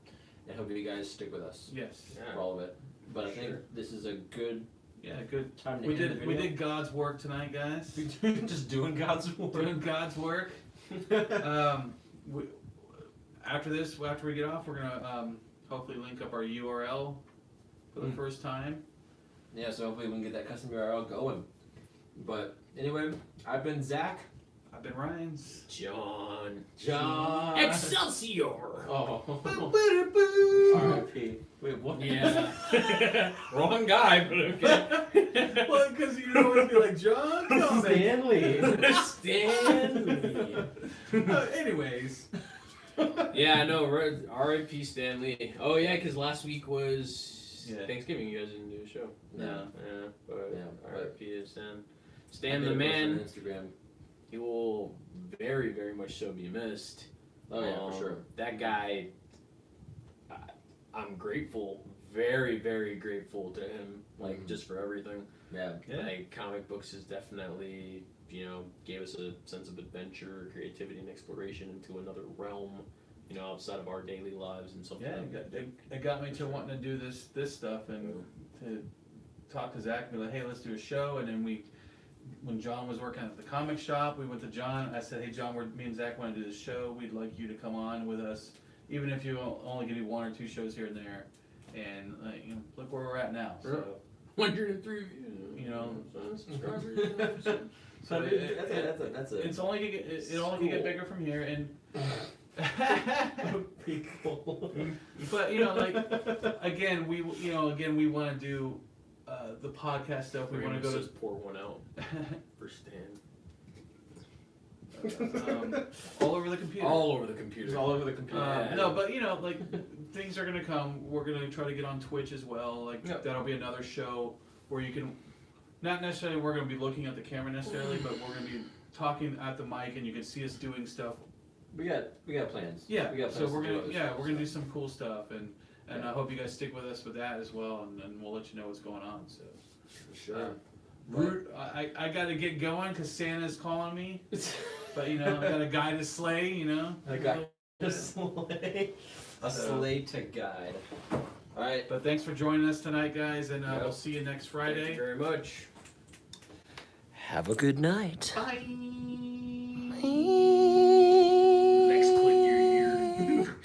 and hope you guys stick with us yes. for all of it. But I think Sure. this is a good Yeah, good. time to We end the did video. God's work tonight, guys. Just doing God's work. Doing God's work. We, after we get off, we're gonna hopefully link up our URL for the Mm. first time. Yeah, so hopefully we can get that custom URL going. But anyway, I've been Zach. I've been Ryan's. John. John. Excelsior! Oh. R.I.P. Wait, what? Yeah. Wrong guy, but okay. Well, because you always be like, John, come Stanley. Stanley. Anyways. Yeah, no, R.I.P. Stanley. Oh yeah, because last week was Yeah. Thanksgiving. You guys didn't do a show. No. Yeah, but Yeah, R.I.P. to Stan. I Stan did the a post on man. Instagram. He will very, very much so be missed. Oh yeah, for sure. That guy, I'm grateful, very, very grateful to him, like Mhm. just for everything. Yeah. Like comic books is definitely, gave us a sense of adventure, creativity, and exploration into another realm, outside of our daily lives and something. Yeah, it got me to wanting to do this stuff and to talk to Zach and be like, hey, let's do a show. And then when John was working at the comic shop, we went to John. I said, hey, John, me and Zach want to do this show. We'd like you to come on with us, even if you only give you 1 or 2 shows here and there. And look where we're at now. So, 103 subscribers. so That's a it's only gonna get, it only can get bigger from here. And people. but again, we want to do the podcast stuff. We want to go just pour one out for Stan. all over the computer. All over the computer. It's all over the computer. No, but things are gonna come. We're gonna try to get on Twitch as well. Like Yep. that'll be another show where you can, not necessarily we're gonna be looking at the camera necessarily, but we're gonna be talking at the mic and you can see us doing stuff. we got plans. Yeah. We got So plans we're to do gonna other we're stuff, gonna do so. some cool stuff and I hope you guys stick with us with that as well and we'll let you know what's going on. So. For sure. I gotta get going because Santa's calling me. But you know, I got a guy to slay. You know, A guy to slay. A slay to guide. All right. But thanks for joining us tonight, guys, and Yep. we'll see you next Thank you Friday. very much. Have a good night. Bye. Next click your ear.